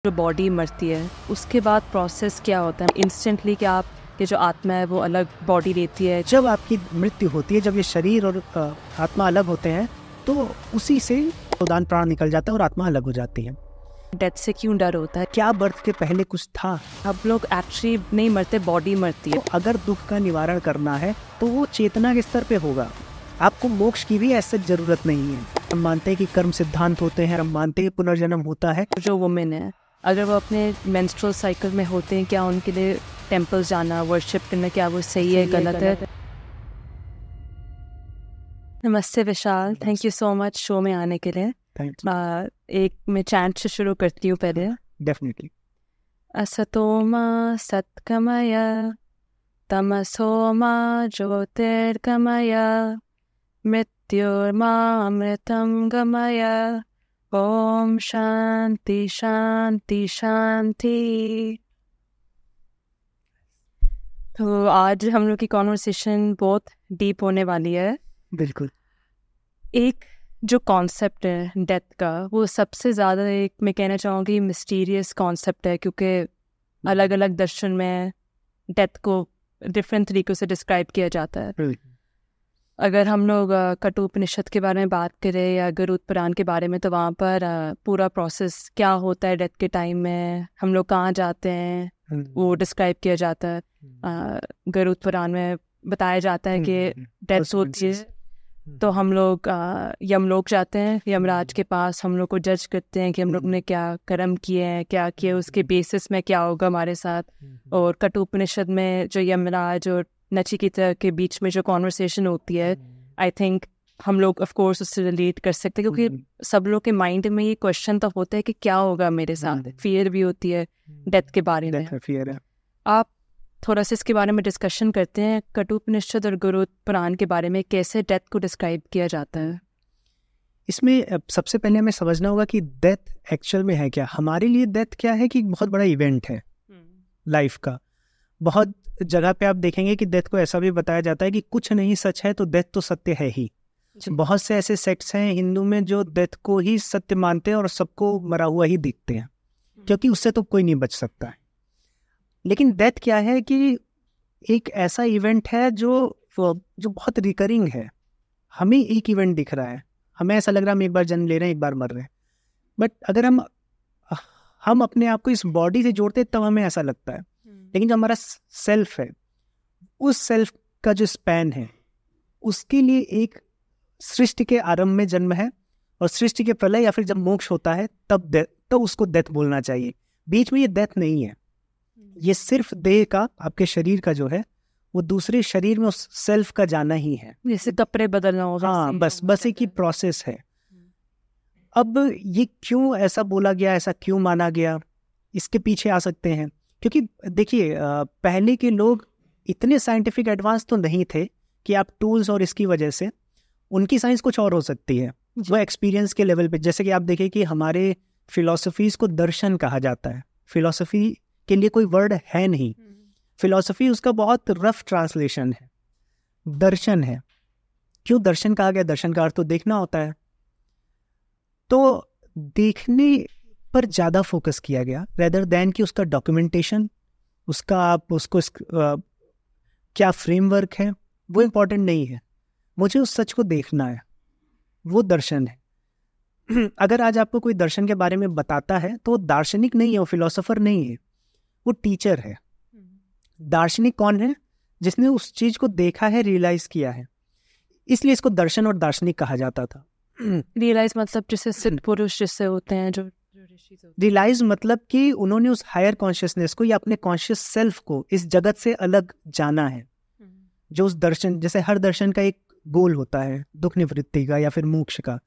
जो बॉडी मरती है उसके बाद प्रोसेस क्या होता है? इंस्टेंटली क्या आपकी जो आत्मा है वो अलग बॉडी लेती है? जब आपकी मृत्यु होती है, जब ये शरीर और आत्मा अलग होते हैं, तो उसी से उदान प्राण निकल जाता है और आत्मा अलग हो जाती है। डेथ से क्यों डर होता है? क्या बर्थ के पहले कुछ था? अब लोग एक्चुअली नहीं मरते, बॉडी मरती है। तो अगर दुख का निवारण करना है तो वो चेतना के स्तर पे होगा। आपको मोक्ष की भी ऐसे जरूरत नहीं है। हम मानते हैं कि कर्म सिद्धांत होते हैं, हम मानते हैं पुनर्जन्म होता है। जो वुमेन है, अगर वो अपने मेंस्ट्रुअल साइकिल में होते हैं, क्या उनके लिए टेम्पल्स जाना, वर्शिप करना, क्या वो सही है, गलत है? नमस्ते Vishal, thank you so much show में आने के लिए। एक मैं चैंट से शुरू करती हूँ पहले। डेफिनेटली। असतो मा सत्कमय तमसो मा ज्योतिर्गमय मृत्युर्मा अमृतं गमय। ओम शांति शांति शांति। तो आज हम लोग की कॉन्वर्सेशन बहुत डीप होने वाली है। बिल्कुल। एक जो कॉन्सेप्ट है डेथ का, वो सबसे ज़्यादा एक मैं कहना चाहूँगी मिस्टीरियस कॉन्सेप्ट है, क्योंकि अलग अलग दर्शन में डेथ को डिफरेंट तरीक़ों से डिस्क्राइब किया जाता है। अगर हम लोग कठोपनिषद के बारे में बात करें या गरुड़ पुराण के बारे में, तो वहाँ पर पूरा प्रोसेस क्या होता है डेथ के टाइम में, हम लोग कहाँ जाते हैं, वो डिस्क्राइब किया जाता है। गरुड़ पुराण में बताया जाता है कि डेथ होती है तो हम लोग यमलोक जाते हैं, यमराज के पास हम लोग को जज करते हैं कि हम लोग ने क्या कर्म किए हैं, क्या किए, उसके बेसिस में क्या होगा हमारे साथ। और कठोपनिषद में जो यमराज और नचिकेता के बीच में जो कॉन्वर्सेशन होती है, आई थिंक हम लोग ऑफ कोर्स उससे रिलेट कर सकते हैं, क्योंकि सब लोग के माइंड में ये क्वेश्चन तो होता है कि क्या होगा मेरे साथ। फियर भी होती है डेथ के बारे में। फियर है। आप थोड़ा सा इसके बारे में डिस्कशन करते हैं, कठोपनिषद और गरुड़ पुराण के बारे में कैसे डेथ को डिस्क्राइब किया जाता है। इसमें सबसे पहले हमें समझना होगा कि डेथ एक्चुअल में है क्या। हमारे लिए डेथ क्या है कि बहुत बड़ा इवेंट है लाइफ का। बहुत जगह पे आप देखेंगे कि डेथ को ऐसा भी बताया जाता है कि कुछ नहीं सच है तो डेथ तो सत्य है ही। बहुत से ऐसे सेक्ट्स हैं हिंदू में जो डेथ को ही सत्य मानते हैं और सबको मरा हुआ ही दिखते हैं, क्योंकि उससे तो कोई नहीं बच सकता है। लेकिन डेथ क्या है कि एक ऐसा इवेंट है जो बहुत रिकरिंग है। हमें एक इवेंट दिख रहा है, हमें ऐसा लग रहा है हम एक बार जन्म ले रहे हैं, एक बार मर रहे हैं। बट अगर हम अपने आप को इस बॉडी से जोड़ते तब हमें ऐसा लगता है। लेकिन जो हमारा सेल्फ है, उस सेल्फ का जो स्पैन है, उसके लिए एक सृष्टि के आरंभ में जन्म है, और सृष्टि के प्रलय या फिर जब मोक्ष होता है तब उसको डेथ बोलना चाहिए। बीच में ये डेथ नहीं है, ये सिर्फ देह का, आपके शरीर का जो है वो दूसरे शरीर में उस सेल्फ का जाना ही है, जैसे कपड़े बदलना होगा। हाँ, बस एक ही प्रोसेस है। अब ये क्यों ऐसा बोला गया, ऐसा क्यों माना गया, इसके पीछे आ सकते हैं। क्योंकि देखिए, पहले के लोग इतने साइंटिफिक एडवांस तो नहीं थे कि आप टूल्स और इसकी वजह से, उनकी साइंस कुछ और हो सकती है वो एक्सपीरियंस के लेवल पे। जैसे कि आप देखें कि हमारे फिलॉसफीज को दर्शन कहा जाता है। फिलॉसफी के लिए कोई वर्ड है नहीं, फिलॉसफी उसका बहुत रफ ट्रांसलेशन है, दर्शन है। क्यों दर्शन कहा गया? दर्शन का अर्थ तो देखना होता है, तो देखने पर ज़्यादा फोकस किया गया रेदर देन कि उसका डॉक्यूमेंटेशन, उसका आप उसको क्या फ्रेमवर्क है, वो इम्पोर्टेंट नहीं है। मुझे उस सच को देखना है, वो दर्शन है। अगर आज आपको कोई दर्शन के बारे में बताता है तो वो दार्शनिक नहीं है, वो फिलोसोफर नहीं है, वो टीचर है। दार्शनिक कौन है? जिसने उस चीज को देखा है, रियलाइज किया है। इसलिए इसको दर्शन और दार्शनिक कहा जाता था। रियलाइज मतलब जैसे सिद्ध पुरुष जिससे होते हैं, जो रियलाइज मतलब कि उन्होंने उस हायर कॉन्शियसनेस को या अपने कॉन्शियस सेल्फ को इस जगत से अलग जाना है। जो उस दर्शन, जैसे हर दर्शन का एक गोल होता है, दुख निवृत्ति का या फिर मोक्ष का।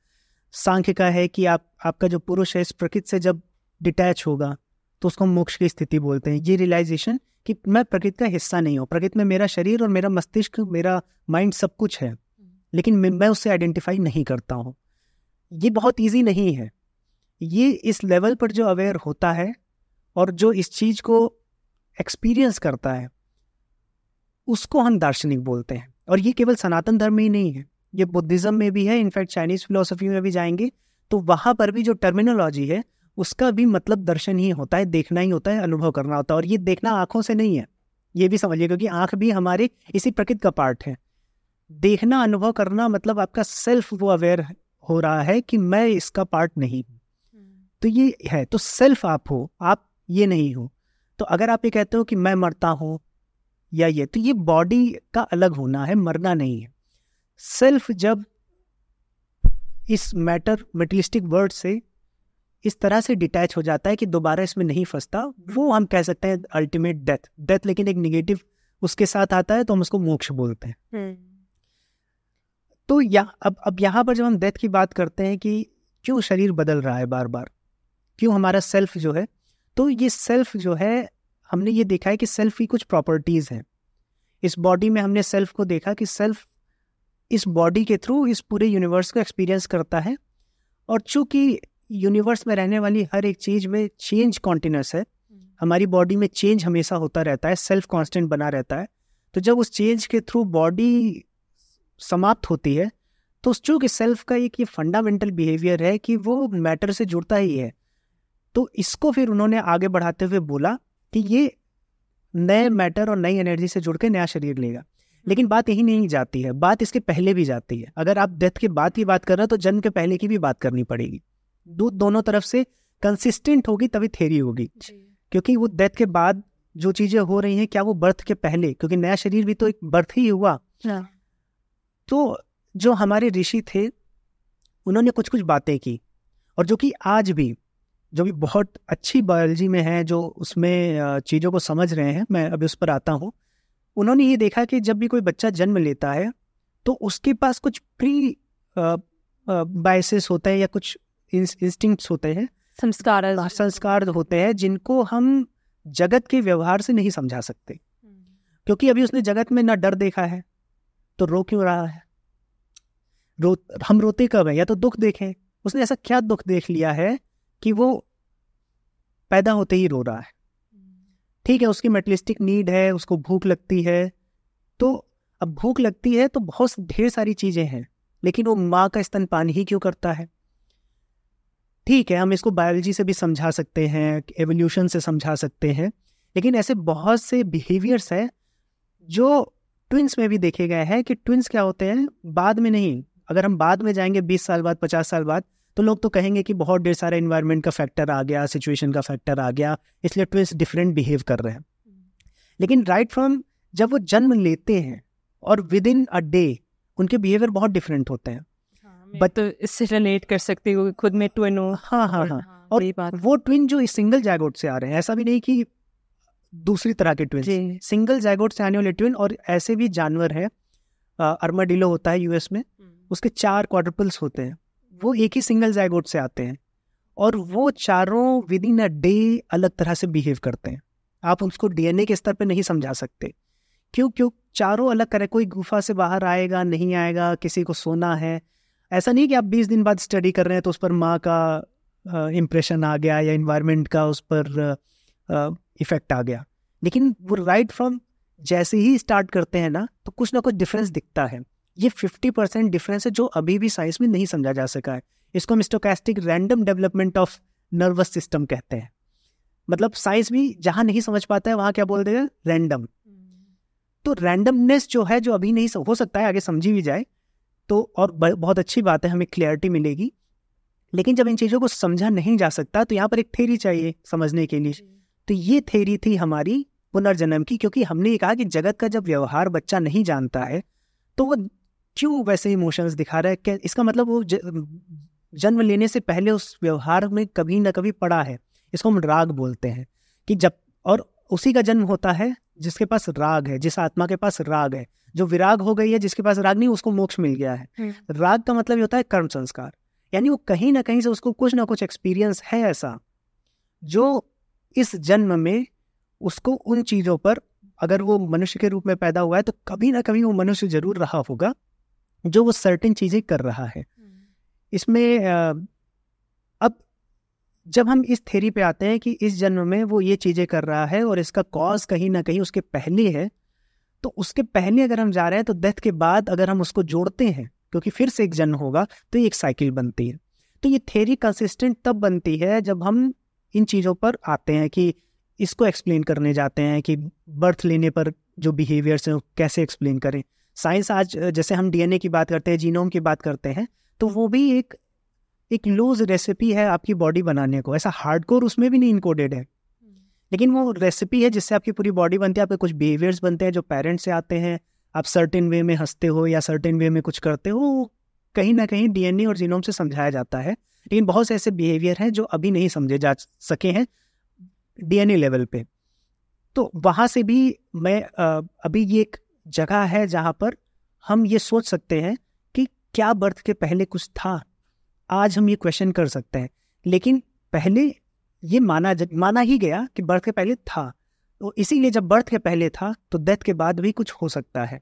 सांख्य का है कि आपका जो पुरुष है इस प्रकृति से जब डिटैच होगा तो उसको मोक्ष की स्थिति बोलते हैं। ये रियलाइजेशन कि मैं प्रकृति का हिस्सा नहीं हूँ, प्रकृति में मेरा शरीर और मेरा मस्तिष्क, मेरा माइंड सब कुछ है, लेकिन मैं उससे आइडेंटिफाई नहीं करता हूँ। ये बहुत ईजी नहीं है। ये इस लेवल पर जो अवेयर होता है और जो इस चीज को एक्सपीरियंस करता है, उसको हम दार्शनिक बोलते हैं। और ये केवल सनातन धर्म में ही नहीं है, ये बुद्धिज्म में भी है। इनफैक्ट चाइनीज फिलोसफी में भी जाएंगे तो वहां पर भी जो टर्मिनोलॉजी है उसका भी मतलब दर्शन ही होता है, देखना ही होता है, अनुभव करना होता है। और ये देखना आंखों से नहीं है, ये भी समझिए, क्योंकि आंख भी हमारे इसी प्रकृति का पार्ट है। देखना, अनुभव करना मतलब आपका सेल्फ वो अवेयर हो रहा है कि मैं इसका पार्ट नहीं हूँ, तो ये है। तो सेल्फ आप हो, आप ये नहीं हो। तो अगर आप ये कहते हो कि मैं मरता हूँ या ये, तो ये बॉडी का अलग होना है, मरना नहीं है। सेल्फ जब इस मैटर मेटेरियलिस्टिक वर्ड से इस तरह से डिटैच हो जाता है कि दोबारा इसमें नहीं फंसता, वो हम कह सकते हैं अल्टीमेट डेथ। डेथ लेकिन एक नेगेटिव उसके साथ आता है, तो हम उसको मोक्ष बोलते हैं। तो अब यहाँ पर जब हम डेथ की बात करते हैं कि क्यों शरीर बदल रहा है बार बार, क्यों हमारा सेल्फ जो है, तो ये सेल्फ जो है, हमने ये देखा है कि सेल्फ की कुछ प्रॉपर्टीज हैं। इस बॉडी में हमने सेल्फ को देखा कि सेल्फ इस बॉडी के थ्रू इस पूरे यूनिवर्स को एक्सपीरियंस करता है। और चूंकि यूनिवर्स में रहने वाली हर एक चीज में चेंज कॉन्टिन्यूस है, हमारी बॉडी में चेंज हमेशा होता रहता है, सेल्फ कांस्टेंट बना रहता है। तो जब उस चेंज के थ्रू बॉडी समाप्त होती है, तो चूंकि सेल्फ का एक ये फंडामेंटल बिहेवियर है कि वो मैटर से जुड़ता ही है, तो इसको फिर उन्होंने आगे बढ़ाते हुए बोला कि ये नए मैटर और नई एनर्जी से जुड़ के नया शरीर लेगा। लेकिन बात यही नहीं जाती है, बात इसके पहले भी जाती है। अगर आप डेथ के बाद की बात कर रहे हो तो जन्म के पहले की भी बात करनी पड़ेगी। दोनों तरफ से कंसिस्टेंट होगी तभी थ्योरी होगी, क्योंकि वो डेथ के बाद जो चीजें हो रही हैं, क्या वो बर्थ के पहले, क्योंकि नया शरीर भी तो एक बर्थ ही हुआ। तो जो हमारे ऋषि थे उन्होंने कुछ कुछ बातें की, और जो कि आज भी, जो भी बहुत अच्छी बायोलॉजी में है, जो उसमें चीज़ों को समझ रहे हैं, मैं अभी उस पर आता हूँ। उन्होंने ये देखा कि जब भी कोई बच्चा जन्म लेता है तो उसके पास कुछ प्री बायसेस होते हैं या कुछ इंस्टिंक्ट्स होते हैं, संस्कार होते हैं, जिनको हम जगत के व्यवहार से नहीं समझा सकते। क्योंकि अभी उसने जगत में ना डर देखा है तो रो क्यों रहा है, हम रोते कब है, या तो दुख देखें। उसने ऐसा क्या दुख देख लिया है कि वो पैदा होते ही रो रहा है। ठीक है, उसकी मेटेरियलिस्टिक नीड है, उसको भूख लगती है, तो अब भूख लगती है तो बहुत ढेर सारी चीजें हैं, लेकिन वो माँ का स्तनपान ही क्यों करता है। ठीक है, हम इसको बायोलॉजी से भी समझा सकते हैं, एवोल्यूशन से समझा सकते हैं, लेकिन ऐसे बहुत से बिहेवियर्स हैं जो ट्विंस में भी देखे गए हैं कि ट्विंस क्या होते हैं बाद में नहीं, अगर हम बाद में जाएंगे 20 साल बाद, 50 साल बाद, तो लोग तो कहेंगे कि बहुत ढेर सारा एनवायरनमेंट का फैक्टर आ गया, सिचुएशन का फैक्टर आ गया, इसलिए ट्विंस डिफरेंट बिहेव कर रहे हैं। लेकिन राइट फ्रॉम जब वो जन्म लेते हैं और विद इन अ डे उनके बिहेवियर बहुत डिफरेंट होते हैं। बट तो इससे रिलेट कर सकते हो, खुद में ट्विन हो। हाँ। और वो ट्विन जो सिंगल जायगोट से आ रहे हैं, ऐसा भी नहीं कि दूसरी तरह के ट्विन, सिंगल जायगोट से आने वाले ट्विन। और ऐसे भी जानवर है, अर्माडिलो होता है यूएस में, उसके 4 क्वाड्रुपल्स होते हैं, वो एक ही सिंगल जायगोट से आते हैं, और वो चारों विद इन अ डे अलग तरह से बिहेव करते हैं। आप उसको डीएनए के स्तर पे नहीं समझा सकते, क्यों चारों अलग करें। कोई गुफा से बाहर आएगा, नहीं आएगा, किसी को सोना है, ऐसा नहीं कि आप 20 दिन बाद स्टडी कर रहे हैं तो उस पर माँ का इम्प्रेशन आ गया या इन्वायरमेंट का उस पर इफेक्ट आ गया। लेकिन वो राइट फ्रॉम जैसे ही स्टार्ट करते हैं ना, तो कुछ ना कुछ डिफरेंस दिखता है। ये 50% डिफरेंस है जो अभी भी साइंस में नहीं समझा जा सका है। इसको हम stochastic random development of nervous system कहते हैं। मतलब साइंस भी जहां नहीं समझ पाता है वहां क्या बोल देगा, रैंडम। तो रैंडमनेस जो है, जो अभी नहीं हो सकता है, आगे समझी भी जाए तो और बहुत अच्छी बात है, हमें क्लैरिटी मिलेगी। लेकिन जब इन चीज़ों को समझा नहीं जा सकता तो यहाँ पर एक थ्योरी चाहिए समझने के लिए। तो ये थ्योरी थी हमारी पुनर्जन्म की, क्योंकि हमने ये कहा कि जगत का जब व्यवहार बच्चा नहीं जानता है तो वो क्यों वैसे इमोशंस दिखा रहा है। क्या इसका मतलब वो जन्म लेने से पहले उस व्यवहार में कभी ना कभी पड़ा है। इसको हम राग बोलते हैं कि जब, और उसी का जन्म होता है जिसके पास राग है, जिस आत्मा के पास राग है। जो विराग हो गई है, जिसके पास राग नहीं, उसको मोक्ष मिल गया है। राग का मतलब ये होता है कर्म संस्कार, यानी वो कहीं ना कहीं से उसको कुछ ना कुछ एक्सपीरियंस है ऐसा जो इस जन्म में उसको उन चीजों पर, अगर वो मनुष्य के रूप में पैदा हुआ है तो कभी ना कभी वो मनुष्य जरूर रहा होगा जो वो सर्टेन चीजें कर रहा है। इसमें अब जब हम इस थ्योरी पे आते हैं कि इस जन्म में वो ये चीजें कर रहा है और इसका कॉज कहीं ना कहीं उसके पहले है, तो उसके पहले अगर हम जा रहे हैं तो डेथ के बाद अगर हम उसको जोड़ते हैं, क्योंकि फिर से एक जन्म होगा, तो ये एक साइकिल बनती है। तो ये थ्योरी कंसिस्टेंट तब बनती है जब हम इन चीज़ों पर आते हैं कि इसको एक्सप्लेन करने जाते हैं कि बर्थ लेने पर जो बिहेवियर्स हैं कैसे एक्सप्लेन करें। साइंस आज जैसे हम डीएनए की बात करते हैं, जीनोम की बात करते हैं, तो वो भी एक लूज रेसिपी है आपकी बॉडी बनाने को, ऐसा हार्डकोर उसमें भी नहीं इनकोडेड है, लेकिन वो रेसिपी है जिससे आपकी पूरी बॉडी बनती है। आपके कुछ बिहेवियर्स बनते हैं जो पेरेंट्स से आते हैं, आप सर्टेन वे में हंसते हो या सर्टेन वे में कुछ करते हो, कहीं ना कहीं डीएनए और जीनोम से समझाया जाता है। लेकिन बहुत से ऐसे बिहेवियर हैं जो अभी नहीं समझे जा सके हैं डीएनए लेवल पे। तो वहाँ से भी मैं अभी ये एक जगह है जहाँ पर हम ये सोच सकते हैं कि क्या बर्थ के पहले कुछ था। आज हम ये क्वेश्चन कर सकते हैं, लेकिन पहले ये माना ही गया कि बर्थ के पहले था, तो इसीलिए जब बर्थ के पहले था तो डेथ के बाद भी कुछ हो सकता है,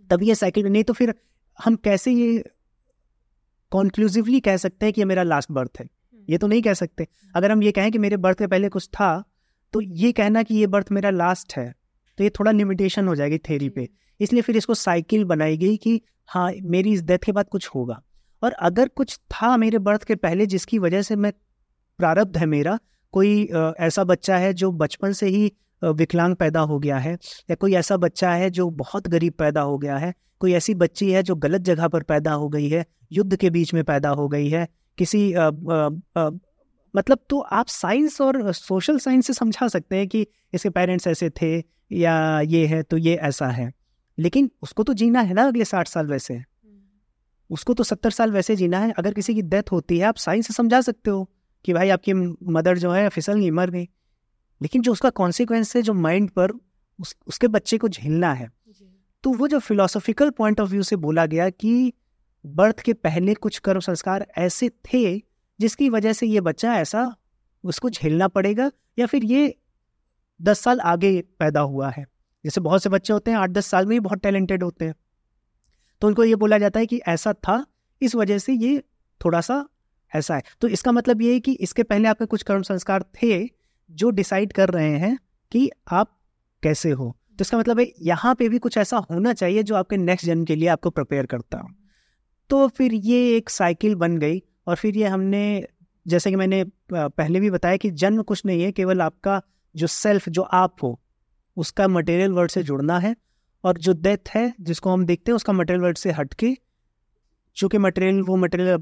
तभी ये साइकिल। नहीं तो फिर हम कैसे ये कॉन्क्लूसिवली कह सकते हैं कि ये मेरा लास्ट बर्थ है? ये तो नहीं कह सकते। अगर हम ये कहें कि मेरे बर्थ के पहले कुछ था, तो ये कहना कि ये बर्थ मेरा लास्ट है, तो ये थोड़ा लिमिटेशन हो जाएगी थ्योरी पे। इसलिए फिर इसको साइकिल बनाई गई कि हाँ, मेरी इस डेथ के बाद कुछ होगा। और अगर कुछ था मेरे बर्थ के पहले जिसकी वजह से मैं प्रारब्ध है मेरा, कोई ऐसा बच्चा है जो बचपन से ही विकलांग पैदा हो गया है, या कोई ऐसा बच्चा है जो बहुत गरीब पैदा हो गया है, कोई ऐसी बच्ची है जो गलत जगह पर पैदा हो गई है, युद्ध के बीच में पैदा हो गई है, किसी मतलब, तो आप साइंस और सोशल साइंस से समझा सकते हैं कि इसके पेरेंट्स ऐसे थे या ये है तो ये ऐसा है। लेकिन उसको तो जीना है ना अगले 60 साल, वैसे उसको तो 70 साल वैसे जीना है। अगर किसी की डेथ होती है, आप साइंस से समझा सकते हो कि भाई आपकी मदर जो है फिसल गई, मर गई, लेकिन जो उसका कॉन्सिक्वेंस है जो माइंड पर उसके बच्चे को झेलना है, तो वो जो फिलोसॉफिकल पॉइंट ऑफ व्यू से बोला गया कि बर्थ के पहले कुछ कर्म संस्कार ऐसे थे जिसकी वजह से ये बच्चा ऐसा उसको झेलना पड़ेगा, या फिर ये 10 साल आगे पैदा हुआ है। जैसे बहुत से बच्चे होते हैं 8-10 साल में ही बहुत टैलेंटेड होते हैं, तो उनको ये बोला जाता है कि ऐसा था, इस वजह से ये थोड़ा सा ऐसा है। तो इसका मतलब ये है कि इसके पहले आपके कुछ कर्म संस्कार थे जो डिसाइड कर रहे हैं कि आप कैसे हो। तो इसका मतलब है यहाँ पे भी कुछ ऐसा होना चाहिए जो आपके नेक्स्ट जन्म के लिए आपको प्रिपेयर करता हो। तो फिर ये एक साइकिल बन गई। और फिर ये हमने, जैसे कि मैंने पहले भी बताया कि जन्म कुछ नहीं है, केवल आपका जो सेल्फ, जो आप हो, उसका मटेरियल वर्ल्ड से जुड़ना है। और जो डेथ है जिसको हम देखते हैं, उसका मटेरियल वर्ल्ड से हटके, चूँकि वो मटेरियल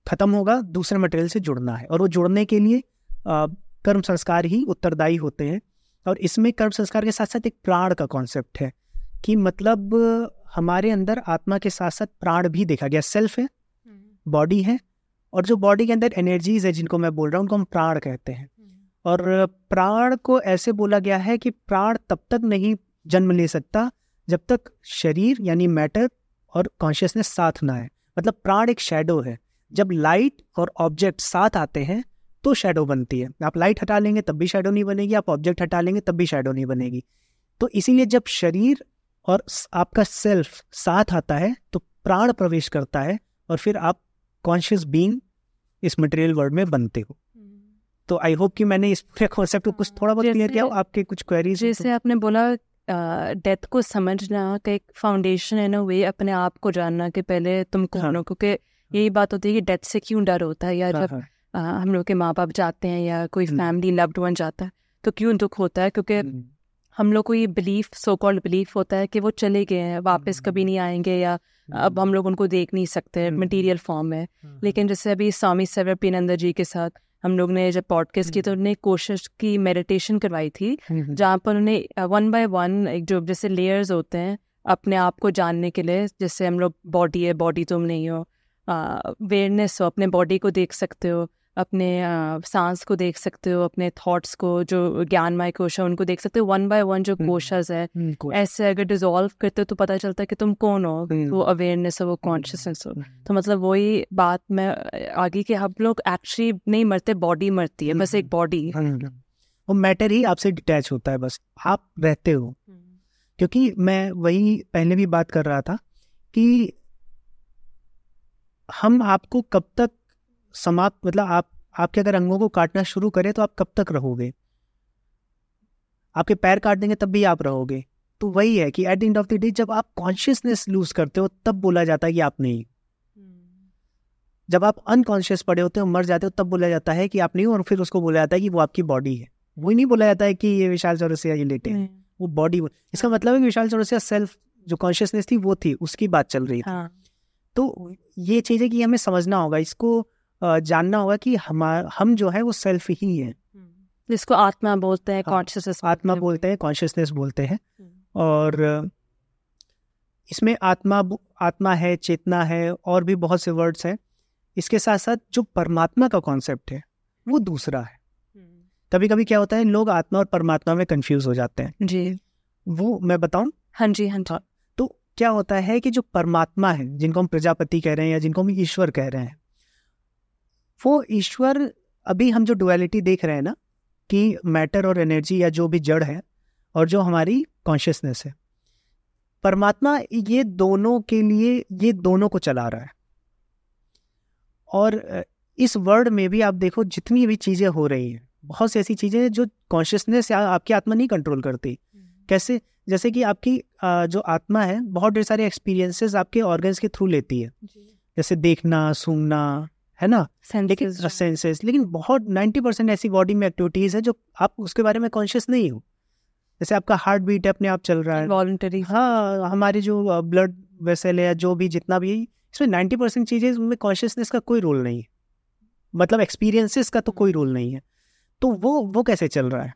खत्म होगा, दूसरे मटेरियल से जुड़ना है। और वो जुड़ने के लिए कर्म संस्कार ही उत्तरदायी होते हैं। और इसमें कर्म संस्कार के साथ साथ एक प्राण का कॉन्सेप्ट है कि मतलब हमारे अंदर आत्मा के साथ साथ प्राण भी देखा गया। सेल्फ है, बॉडी है, और जो बॉडी के अंदर एनर्जीज है जिनको मैं बोल रहा हूँ उनको हम प्राण कहते हैं। और प्राण को ऐसे बोला गया है कि प्राण तब तक नहीं जन्म ले सकता जब तक शरीर यानी मैटर और कॉन्शियसनेस साथ ना है। मतलब प्राण एक शैडो है। जब लाइट और ऑब्जेक्ट साथ आते हैं तो शैडो बनती है। आप लाइट हटा लेंगे तब भी शैडो नहीं बनेगी, आप ऑब्जेक्ट हटा लेंगे तब भी शैडो नहीं बनेगी। तो इसीलिए जब शरीर और आपका सेल्फ साथ आता है तो प्राण प्रवेश करता है, और फिर आप कॉन्शियस बीइंग इस मटेरियल वर्ल्ड में बनते हो। तो आई होप कि मैंने इस पूरे कॉन्सेप्ट को कुछ थोड़ा बहुत क्लियर किया हो। आपके कुछ क्वेरीज? जैसे आपने बोला डेथ को समझना का एक फाउंडेशन है ना, वे अपने आप को जानना कि पहले तुम कौन हो। क्योंकि यही बात होती है कि डेथ से क्यों डर होता है, या जब हम लोग के माँ बाप जाते हैं या कोई फैमिली लव्ड वन जाता है तो क्यों दुख होता है। क्योंकि हम लोग को ये बिलीफ, सो कॉल्ड बिलीफ होता है कि वो चले गए हैं, वापस कभी नहीं आएंगे, या अब हम लोग उनको देख नहीं सकते मटेरियल फॉर्म में। लेकिन जैसे अभी स्वामी सर्वप्रेमानंद जी के साथ हम लोग ने जब पॉडकास्ट की तो उन्होंने कोशिश की, मेडिटेशन करवाई थी, जहाँ पर उन्हें 1 by 1 एक जो जैसे लेयर्स होते हैं अपने आप को जानने के लिए, जैसे हम लोग बॉडी है, बॉडी तुम नहीं हो, अवेयरनेस हो, अपने बॉडी को देख सकते हो, अपने सांस को देख सकते हो, अपने थॉट्स को, जो ज्ञानमय कोश है उनको देख सकते हो। 1 by 1 जो कोशस है, ऐसे अगर डिजोल्व करते हो तो पता चलता है कि तुम कौन हो, वो अवेयरनेस हो, वो कॉन्शियसनेस हो। तो मतलब वही बात मैं आगे कि हम लोग एक्चुअली नहीं मरते, बॉडी मरती है, बस एक बॉडी, वो मैटर ही आपसे डिटैच होता है, बस आप रहते हो। क्योंकि मैं वही पहले भी बात कर रहा था कि हम आपको कब तक समाप्त, मतलब आपके अगर अंगों को काटना शुरू करें तो आप कब तक रहोगे? आपके पैर काट देंगे तब भी आप रहोगे। तो वही है कि at the end of the day जब आप कॉन्शियसनेस लूज करते हो तब बोला जाता है कि आप नहीं। जब आप अनकॉन्शियस पड़े होते हो, मर जाते हो, तब बोला जाता है कि आप नहीं हो, और फिर उसको बोला जाता है कि वो आपकी बॉडी है। वो ही नहीं बोला जाता है कि ये विशाल चौरसिया ये लेटे हैं, वो बॉडी। इसका मतलब है कि विशाल चौरसिया सेल्फ जो कॉन्शियसनेस थी वो थी, उसकी बात चल रही थी। तो ये चीज़ है कि हमें समझना होगा, इसको जानना होगा कि हम जो है वो सेल्फ ही है, जिसको आत्मा बोलते हैं, कॉन्शियसनेस आत्मा बोलते हैं, कॉन्शियसनेस बोलते हैं। और इसमें आत्मा है, चेतना है, और भी बहुत से वर्ड्स हैं। इसके साथ साथ जो परमात्मा का कॉन्सेप्ट है वो दूसरा है। कभी कभी क्या होता है, लोग आत्मा और परमात्मा में कंफ्यूज हो जाते हैं जी। वो मैं बताऊं? हाँ जी। तो क्या होता है कि जो परमात्मा है, जिनको हम प्रजापति कह रहे हैं या जिनको हम ईश्वर कह रहे हैं, वो ईश्वर, अभी हम जो डुअलिटी देख रहे हैं ना, कि मैटर और एनर्जी या जो भी जड़ है और जो हमारी कॉन्शियसनेस है, परमात्मा ये दोनों के लिए, ये दोनों को चला रहा है। और इस वर्ल्ड में भी आप देखो, जितनी भी चीजें हो रही हैं, बहुत सी ऐसी चीजें जो कॉन्शियसनेस या आपकी आत्मा नहीं कंट्रोल करती। कैसे? जैसे कि आपकी जो आत्मा है, बहुत ढेर सारे एक्सपीरियंसेस आपके ऑर्गन्स के थ्रू लेती है, जैसे देखना, सूंघना, है ना, लेकिन सेंसेस। लेकिन बहुत 90% ऐसी बॉडी में एक्टिविटीज है जो आप उसके बारे में कॉन्शियस नहीं हो। जैसे आपका हार्ट बीट अपने आप चल रहा है, वॉलंटरी। हाँ, हमारी जो ब्लड वेसल है, जो भी जितना भी, इसमें 90% चीजें, उनमें कॉन्शियसनेस का कोई रोल नहीं है, मतलब एक्सपीरियंसेस का तो कोई रोल नहीं है। तो वो कैसे चल रहा है?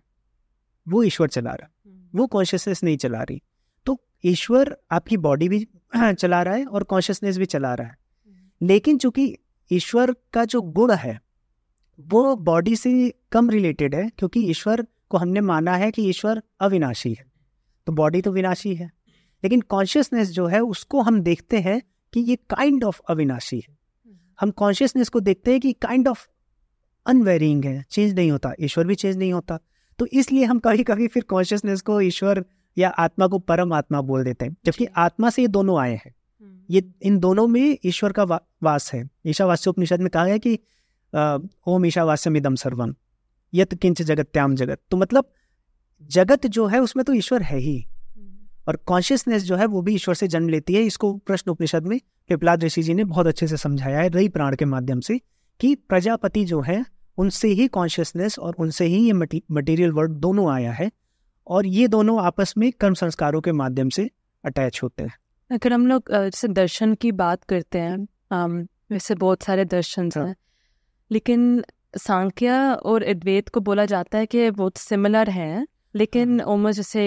वो ईश्वर चला रहा है, वो कॉन्शियसनेस नहीं चला रही। तो ईश्वर आपकी बॉडी भी चला रहा है और कॉन्शियसनेस भी चला रहा है। लेकिन चूंकि ईश्वर का जो गुण है वो बॉडी से कम रिलेटेड है, क्योंकि ईश्वर को हमने माना है कि ईश्वर अविनाशी है, तो बॉडी तो विनाशी है। लेकिन कॉन्शियसनेस जो है उसको हम देखते हैं कि ये काइंड ऑफ अविनाशी है। हम कॉन्शियसनेस को देखते हैं कि काइंड ऑफ अनवेरिंग है, चेंज नहीं होता। ईश्वर भी चेंज नहीं होता। तो इसलिए हम कभी कभी फिर कॉन्शियसनेस को ईश्वर या आत्मा को परम आत्मा बोल देते हैं, जबकि आत्मा से ये दोनों आए हैं। ये इन दोनों में ईश्वर का वास है। ईशावास्योपनिषद में कहा है कि ओम ईशावास्यम इदम सर्वम यत किंच जगत्याम जगत। तो मतलब जगत जो है उसमें तो ईश्वर है ही, और कॉन्शियसनेस जो है वो भी ईश्वर से जन्म लेती है। इसको प्रश्न उपनिषद में पिपलाद ऋषि जी ने बहुत अच्छे से समझाया है, रई प्राण के माध्यम से, कि प्रजापति जो है उनसे ही कॉन्शियसनेस और उनसे ही ये मटेरियल वर्ल्ड दोनों आया है, और ये दोनों आपस में कर्म संस्कारों के माध्यम से अटैच होते हैं। अगर हम लोग जैसे दर्शन की बात करते हैं, वैसे बहुत सारे दर्शन हैं, लेकिन सांख्य और अद्वैत को बोला जाता है कि बहुत सिमिलर हैं, लेकिन ऑलमोस्ट जैसे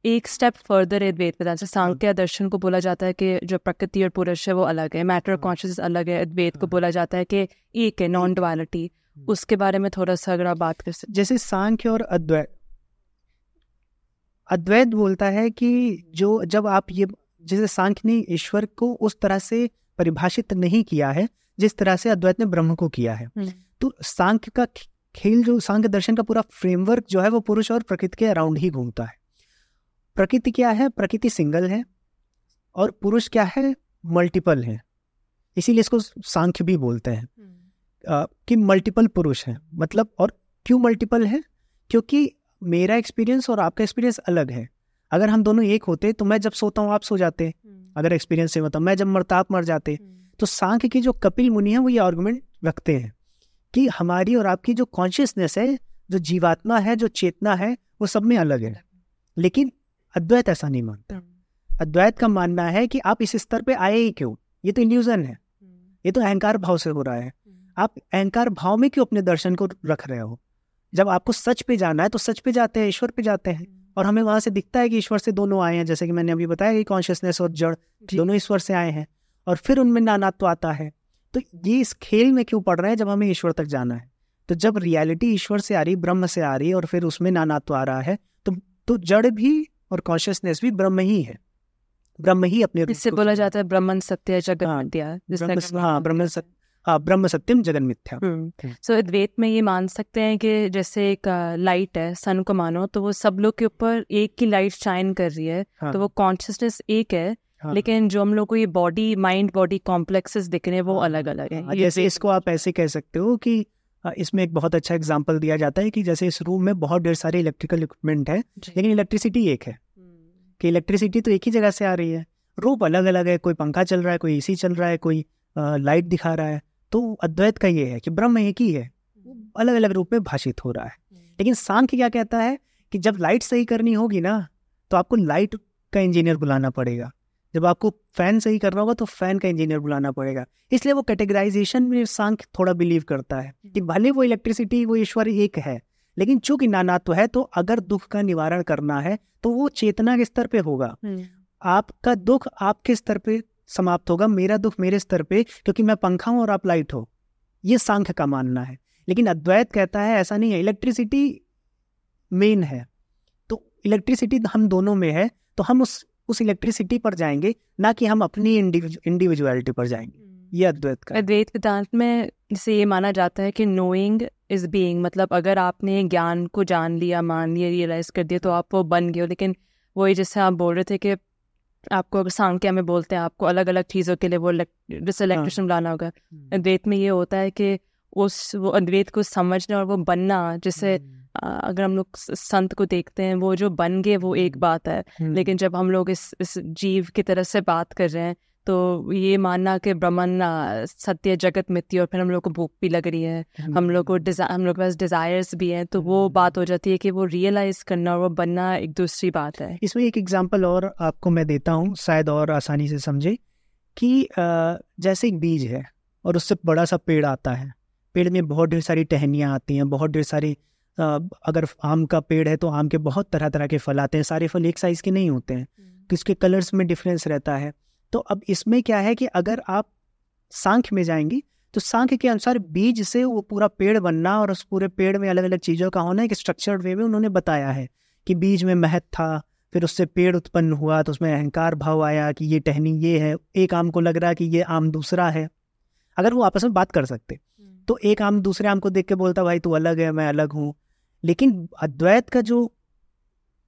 एक स्टेप फर्दर अद्वैत में। जैसे सांख्य दर्शन को बोला जाता है कि जो प्रकृति और पुरुष है वो अलग है, मैटर और कॉन्शियसनेस अलग है। अद्वैत को बोला जाता है कि एक है, नॉन डुअलिटी। उसके बारे में थोड़ा सा अगर आप बात कर सकते। जैसे सांख्य और अद्वैत बोलता है कि जो जब आप ये, जैसे सांख्य ने ईश्वर को उस तरह से परिभाषित नहीं किया है जिस तरह से अद्वैत ने ब्रह्म को किया है। तो सांख्य का खेल, जो सांख्य दर्शन का पूरा फ्रेमवर्क जो है वो पुरुष और प्रकृति के अराउंड ही घूमता है। प्रकृति क्या है? प्रकृति सिंगल है, और पुरुष क्या है? मल्टीपल है। इसीलिए इसको सांख्य भी बोलते हैं कि मल्टीपल पुरुष है। मतलब, और क्यों मल्टीपल है? क्योंकि मेरा एक्सपीरियंस और आपका एक्सपीरियंस अलग है। अगर हम दोनों एक होते तो मैं जब सोता हूँ आप सो जाते, अगर एक्सपीरियंस से होता, मैं जब मरता आप मर जाते। तो सांख्य की जो कपिल मुनि है वो ये आर्गुमेंट रखते हैं कि हमारी और आपकी जो कॉन्शियसनेस है, जो जीवात्मा है, जो चेतना है, वो सब में अलग है। लेकिन अद्वैत ऐसा नहीं मानता। अद्वैत का मानना है कि आप इस स्तर पे आए ही क्यों? ये तो इल्यूजन है, ये तो अहंकार भाव से हो रहा है। आप अहंकार भाव में क्यों अपने दर्शन को रख रहे हो? जब आपको सच पे जाना है तो सच पे जाते हैं, ईश्वर पे जाते हैं, और हमें वहां से दिखता है कि ईश्वर से दोनों आए हैं। जैसे कि मैंने अभी बताया कि कॉन्शियसनेस और जड़ दोनों ईश्वर से आए हैं, और फिर उनमें नानात्व आता है। तो ये इस खेल में क्यों पड़ रहे हैं जब हमें ईश्वर तक जाना है? तो जब रियलिटी ईश्वर से आ रही, ब्रह्म से आ रही, और फिर उसमें नानात्व आ रहा है, तो जड़ भी और कॉन्शियसनेस भी ब्रह्म ही है। ब्रह्म ही अपने, इससे बोला जाता है ब्रह्मन सत्य जगत मिथ्या। ब्रह्म सत्यम जगन मिथ्या। सो अद्वैत में ये मान सकते हैं कि जैसे एक लाइट है, सन को मानो तो वो सब लोग के ऊपर एक की लाइट शाइन कर रही है। तो वो कॉन्शियसनेस एक है, लेकिन जो हम लोग को ये बॉडी, माइंड बॉडी कॉम्प्लेक्सेस दिख रहे हैं वो अलग अलग है। जैसे इसको आप ऐसे कह सकते हो कि इसमें एक बहुत अच्छा एग्जांपल दिया जाता है कि जैसे इस रूम में बहुत ढेर सारे इलेक्ट्रिकल इक्विपमेंट है, लेकिन इलेक्ट्रिसिटी एक है, कि इलेक्ट्रिसिटी तो एक ही जगह से आ रही है। रूप अलग अलग है, कोई पंखा चल रहा है, कोई एसी चल रहा है, कोई लाइट दिखा रहा है। तो अद्वैत का ये है कि ब्रह्म एक ही है, अलग अलग रूप में भाषित हो रहा है। लेकिन सांख्य क्या कहता है कि जब लाइट सही करनी होगी ना तो आपको लाइट का इंजीनियर बुलाना पड़ेगा, जब आपको फैन सही करना होगा तो फैन का इंजीनियर बुलाना पड़ेगा। इसलिए वो कैटेगराइजेशन में सांख्य थोड़ा बिलीव करता है कि भले वो इलेक्ट्रिसिटी, वो ईश्वर एक है, लेकिन चूंकि नानात्व है तो अगर दुख का निवारण करना है तो वो चेतना के स्तर पे होगा। आपका दुख आपके स्तर पे समाप्त होगा, मेरा दुख मेरे स्तर पे, क्योंकि मैं पंखा हूं और आप लाइट हो। ये सांख्य का मानना है। लेकिन अद्वैत कहता है ऐसा नहीं है, इलेक्ट्रिसिटी मेन है, तो इलेक्ट्रिसिटी हम दोनों में है, तो हम उस इलेक्ट्रिसिटी पर जाएंगे, ना कि हम अपनी इंडिविजुअलिटी पर जाएंगे। ये अद्वैत का। अद्वैत वेदांत में जैसे ये माना जाता है कि नोइंग इज बीइंग, मतलब अगर आपने ज्ञान को जान लिया, मान लिया, रियलाइज कर दिया तो आप वो बन गए हो। लेकिन वही जैसे आप बोल रहे थे कि आपको अगर सांख्य में बोलते हैं आपको अलग अलग चीज़ों के लिए वो जैसे इलेक्ट्रिशियन लाना होगा, अद्वैत में ये होता है कि वो अद्वैत को समझना और वो बनना, जैसे अगर हम लोग संत को देखते हैं वो जो बन गए वो एक बात है, लेकिन जब हम लोग इस जीव की तरह से बात कर रहे हैं तो ये मानना कि ब्रह्मन सत्य जगत मिथ्या, और फिर हम लोग को भूख भी लग रही है, हम लोग के पास डिजायर्स भी हैं, तो वो बात हो जाती है कि वो रियलाइज करना और वो बनना एक दूसरी बात है। इसमें एक एग्जांपल और आपको मैं देता हूँ, शायद और आसानी से समझे, कि जैसे एक बीज है और उससे बड़ा सा पेड़ आता है, पेड़ में बहुत ढेर सारी टहनियाँ आती हैं, बहुत ढेर सारी अगर आम का पेड़ है तो आम के बहुत तरह तरह के फल आते हैं, सारे फल एक साइज के नहीं होते हैं, तो इसके कलर्स में डिफरेंस रहता है। तो अब इसमें क्या है कि अगर आप सांख्य में जाएंगी तो सांख्य के अनुसार बीज से वो पूरा पेड़ बनना और उस पूरे पेड़ में अलग अलग चीज़ों का होना एक स्ट्रक्चर्ड वे में उन्होंने बताया है कि बीज में महत्व था, फिर उससे पेड़ उत्पन्न हुआ तो उसमें अहंकार भाव आया कि ये टहनी ये है, एक आम को लग रहा है कि ये आम दूसरा है। अगर वो आपस में बात कर सकते तो एक आम दूसरे आम को देख के बोलता भाई तू अलग है मैं अलग हूँ। लेकिन अद्वैत का जो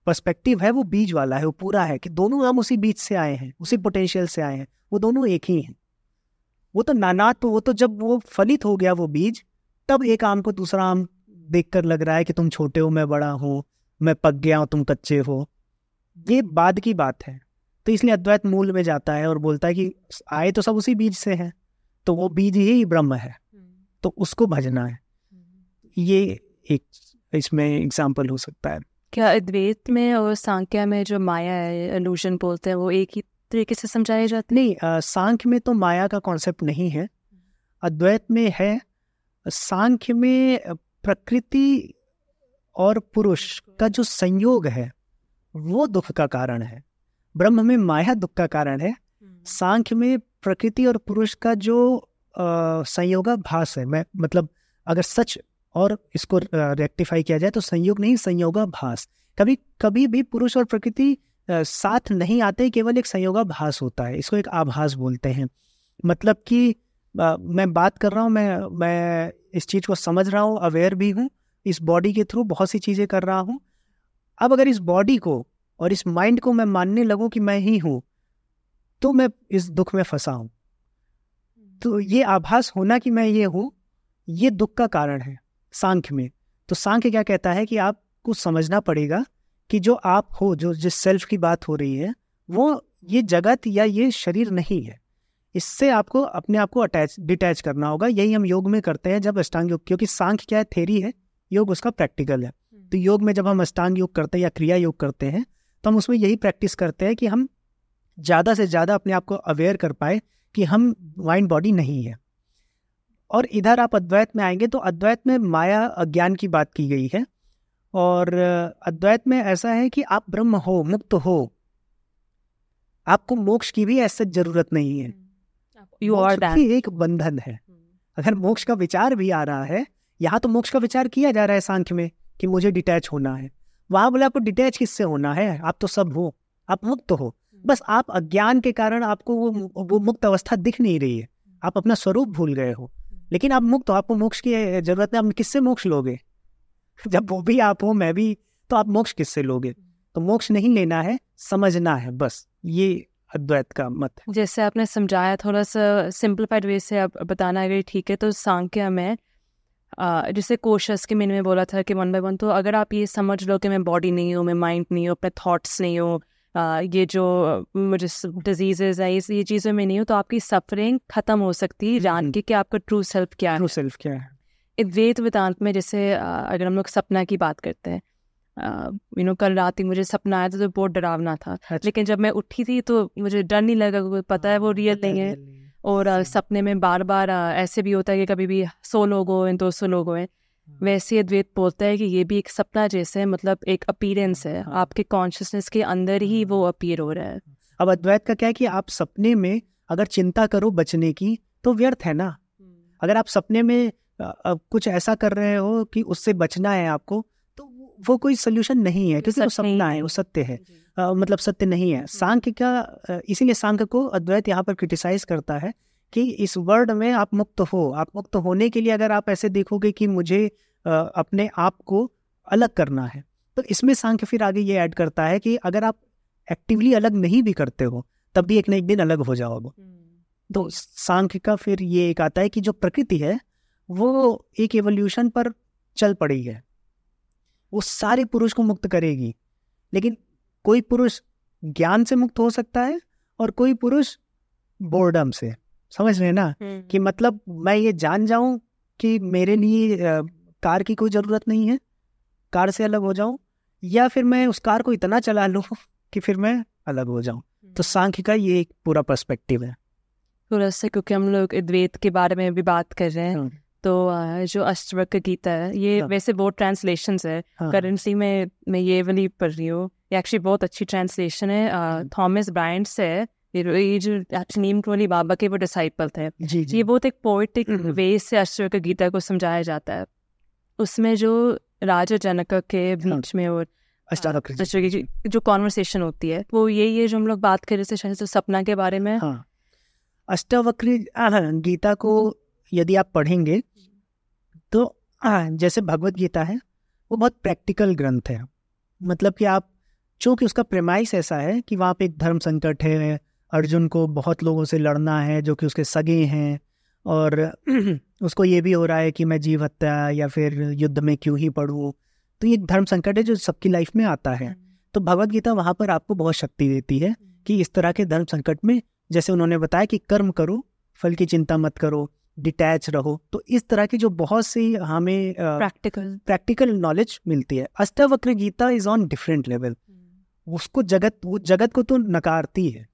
पर्सपेक्टिव है वो बीज वाला है, वो पूरा है कि दोनों आम उसी बीज से आए हैं, उसी पोटेंशियल से आए हैं, वो दोनों एक ही हैं। वो तो नानात्व, वो तो जब वो फलित हो गया वो बीज, तब एक आम को दूसरा आम देखकर लग रहा है कि तुम छोटे हो मैं बड़ा हूँ, मैं पक गया हूँ तुम कच्चे हो। ये बाद की बात है। तो इसलिए अद्वैत मूल में जाता है और बोलता है कि आए तो सब उसी बीज से हैं, तो वो बीज ही ब्रह्म है, तो उसको भजना है। ये एक इसमें एग्जाम्पल हो सकता है। क्या अद्वैत में और सांख्य में जो माया है, इल्यूजन बोलते हैं, वो एक ही तरीके से समझाए जाते? नहीं, सांख्य में तो माया का कॉन्सेप्ट नहीं है, अद्वैत में है। सांख्य में प्रकृति और पुरुष का जो संयोग है वो दुख का कारण है, ब्रह्म में माया दुख का कारण है। सांख्य में प्रकृति और पुरुष का जो संयोगाभास है, मैं मतलब अगर सच और इसको रेक्टिफाई किया जाए तो संयोग नहीं संयोगाभास। कभी कभी भी पुरुष और प्रकृति साथ नहीं आते, केवल एक संयोगाभास होता है, इसको एक आभास बोलते हैं। मतलब कि मैं बात कर रहा हूँ, मैं इस चीज़ को समझ रहा हूँ, अवेयर भी हूँ, इस बॉडी के थ्रू बहुत सी चीज़ें कर रहा हूँ। अब अगर इस बॉडी को और इस माइंड को मैं मानने लगूँ कि मैं ही हूँ तो मैं इस दुख में फंसा हूँ। तो ये आभास होना कि मैं ये हूँ, ये दुख का कारण है सांख्य में। तो सांख्य क्या कहता है कि आपको समझना पड़ेगा कि जो आप हो, जो जिस सेल्फ की बात हो रही है, वो ये जगत या ये शरीर नहीं है। इससे आपको अपने आप को डिटैच करना होगा। यही हम योग में करते हैं जब अष्टांग योग, क्योंकि सांख्य क्या है, थ्योरी है, योग उसका प्रैक्टिकल है। तो योग में जब हम अष्टांग योग करते हैं या क्रिया योग करते हैं तो हम उसमें यही प्रैक्टिस करते हैं कि हम ज़्यादा से ज़्यादा अपने आप को अवेयर कर पाए कि हम माइंड बॉडी नहीं है। और इधर आप अद्वैत में आएंगे तो अद्वैत में माया अज्ञान की बात की गई है, और अद्वैत में ऐसा है कि आप ब्रह्म हो, मुक्त हो, आपको मोक्ष की भी ऐसे जरूरत नहीं है। मोक्ष भी एक बंधन है। अगर मोक्ष का विचार भी आ रहा है, यहाँ तो मोक्ष का विचार किया जा रहा है सांख्य में कि मुझे डिटैच होना है, वहां बोले आपको डिटैच किससे होना है, आप तो सब हो, आप मुक्त हो। बस आप अज्ञान के कारण आपको वो मुक्त अवस्था दिख नहीं रही है, आप अपना स्वरूप भूल गए हो। लेकिन आप मुक्त हो, आपको मोक्ष की जरूरत है। आप किससे मोक्ष लोगे? जब वो भी आप हो मैं भी, तो आप मोक्ष किससे लोगे? तो मोक्ष नहीं लेना है, समझना है, बस ये अद्वैत का मत है। जैसे आपने समझाया थोड़ा सा सिंप्लीफाइड वे से आप बताना अगर ठीक है, तो सांख्य में जैसे कोशस के मैंने बोला था कि 1 by 1, तो अगर आप ये समझ लो कि मैं बॉडी नहीं हूँ, मैं माइंड नहीं हूँ, अपने थॉट्स नहीं हूँ, ये जो मुझे डिजीजेज है ये चीज़ों में नहीं हो तो आपकी सफरिंग ख़त्म हो सकती है जान के कि आपका ट्रू सेल्फ क्या है। ट्रू सेल्फ क्या है। अद्वैत वेदांत में जैसे अगर हम लोग सपना की बात करते हैं, कल रात ही मुझे सपना आया था तो बहुत डरावना था। लेकिन जब मैं उठी थी तो मुझे डर नहीं लगा क्योंकि पता है वो रियल नहीं है। और सपने में बार बार ऐसे भी होता है कि कभी भी 100 लोग हो 200 लोग हो। वैसे अद्वैत बोलता है कि ये भी एक सपना जैसे है, मतलब एक अपीयरेंस है, आपके कॉन्शियसनेस के अंदर ही वो अपीयर हो रहा है। अब अद्वैत का क्या है कि आप सपने में अगर चिंता करो बचने की तो व्यर्थ है ना। अगर आप सपने में कुछ ऐसा कर रहे हो कि उससे बचना है आपको, तो वो कोई सोल्यूशन नहीं है, क्योंकि वो सपना है, वो सत्य है, मतलब सत्य नहीं है। सांख्य का इसीलिए सांख्य को अद्वैत यहाँ पर क्रिटिसाइज करता है कि इस वर्ल्ड में आप मुक्त हो। आप मुक्त होने के लिए अगर आप ऐसे देखोगे कि मुझे अपने आप को अलग करना है, तो इसमें सांख्य फिर आगे ये ऐड करता है कि अगर आप एक्टिवली अलग नहीं भी करते हो तब भी एक ना एक दिन अलग हो जाओगे। तो सांख्य का फिर ये एक आता है कि जो प्रकृति है वो एक एवोल्यूशन पर चल पड़ी है, वो सारे पुरुष को मुक्त करेगी। लेकिन कोई पुरुष ज्ञान से मुक्त हो सकता है और कोई पुरुष बोर्डम से। समझ रहे हैं ना कि मतलब मैं ये जान जाऊं कि मेरे लिए कार की कोई जरूरत नहीं है, कार से अलग हो जाऊं, या फिर मैं उस कार को इतना चला लूं कि फिर मैं अलग हो जाऊं। तो सांख्य का ये एक पूरा पर्सपेक्टिव है। थोड़ा सा क्योंकि हम लोग अद्वैत के बारे में भी बात कर रहे हैं, तो जो अष्टवक्र गीता है ये वैसे बहुत ट्रांसलेशंस है। करेंसी में मैं ये वाली पढ़ रही हूँ, ये एक्चुअली बहुत अच्छी ट्रांसलेशन है। थॉमस ब्रायंट से, ये जो नीमटोली बाबा के वो डिसाइपल थे। ये बहुत एक पोएटिक वे से अष्टवक्र गीता को समझाया जाता है। उसमें जो राजा जनक के बीच में और अष्टवक्र की जो कॉन्वर्सेशन होती है वो यही है जो हम लोग बात कर रहे थे सपना के बारे में। अष्टवक्र गीता को यदि आप पढ़ेंगे तो जैसे भगवत गीता है वो बहुत प्रैक्टिकल ग्रंथ है। मतलब कि आप चूँकि उसका प्रेमाइस ऐसा है कि वहाँ पे एक धर्म संकट है, अर्जुन को बहुत लोगों से लड़ना है जो कि उसके सगे हैं, और उसको ये भी हो रहा है कि मैं जीव हत्या या फिर युद्ध में क्यों ही पढ़ूँ। तो ये धर्म संकट है जो सबकी लाइफ में आता है। तो भगवत गीता वहाँ पर आपको बहुत शक्ति देती है कि इस तरह के धर्म संकट में, जैसे उन्होंने बताया कि कर्म करो, फल की चिंता मत करो, डिटैच रहो। तो इस तरह की जो बहुत सी हमें प्रैक्टिकल नॉलेज मिलती है। Ashtavakra Gita is on different level. उसको वो जगत को तो नकारती है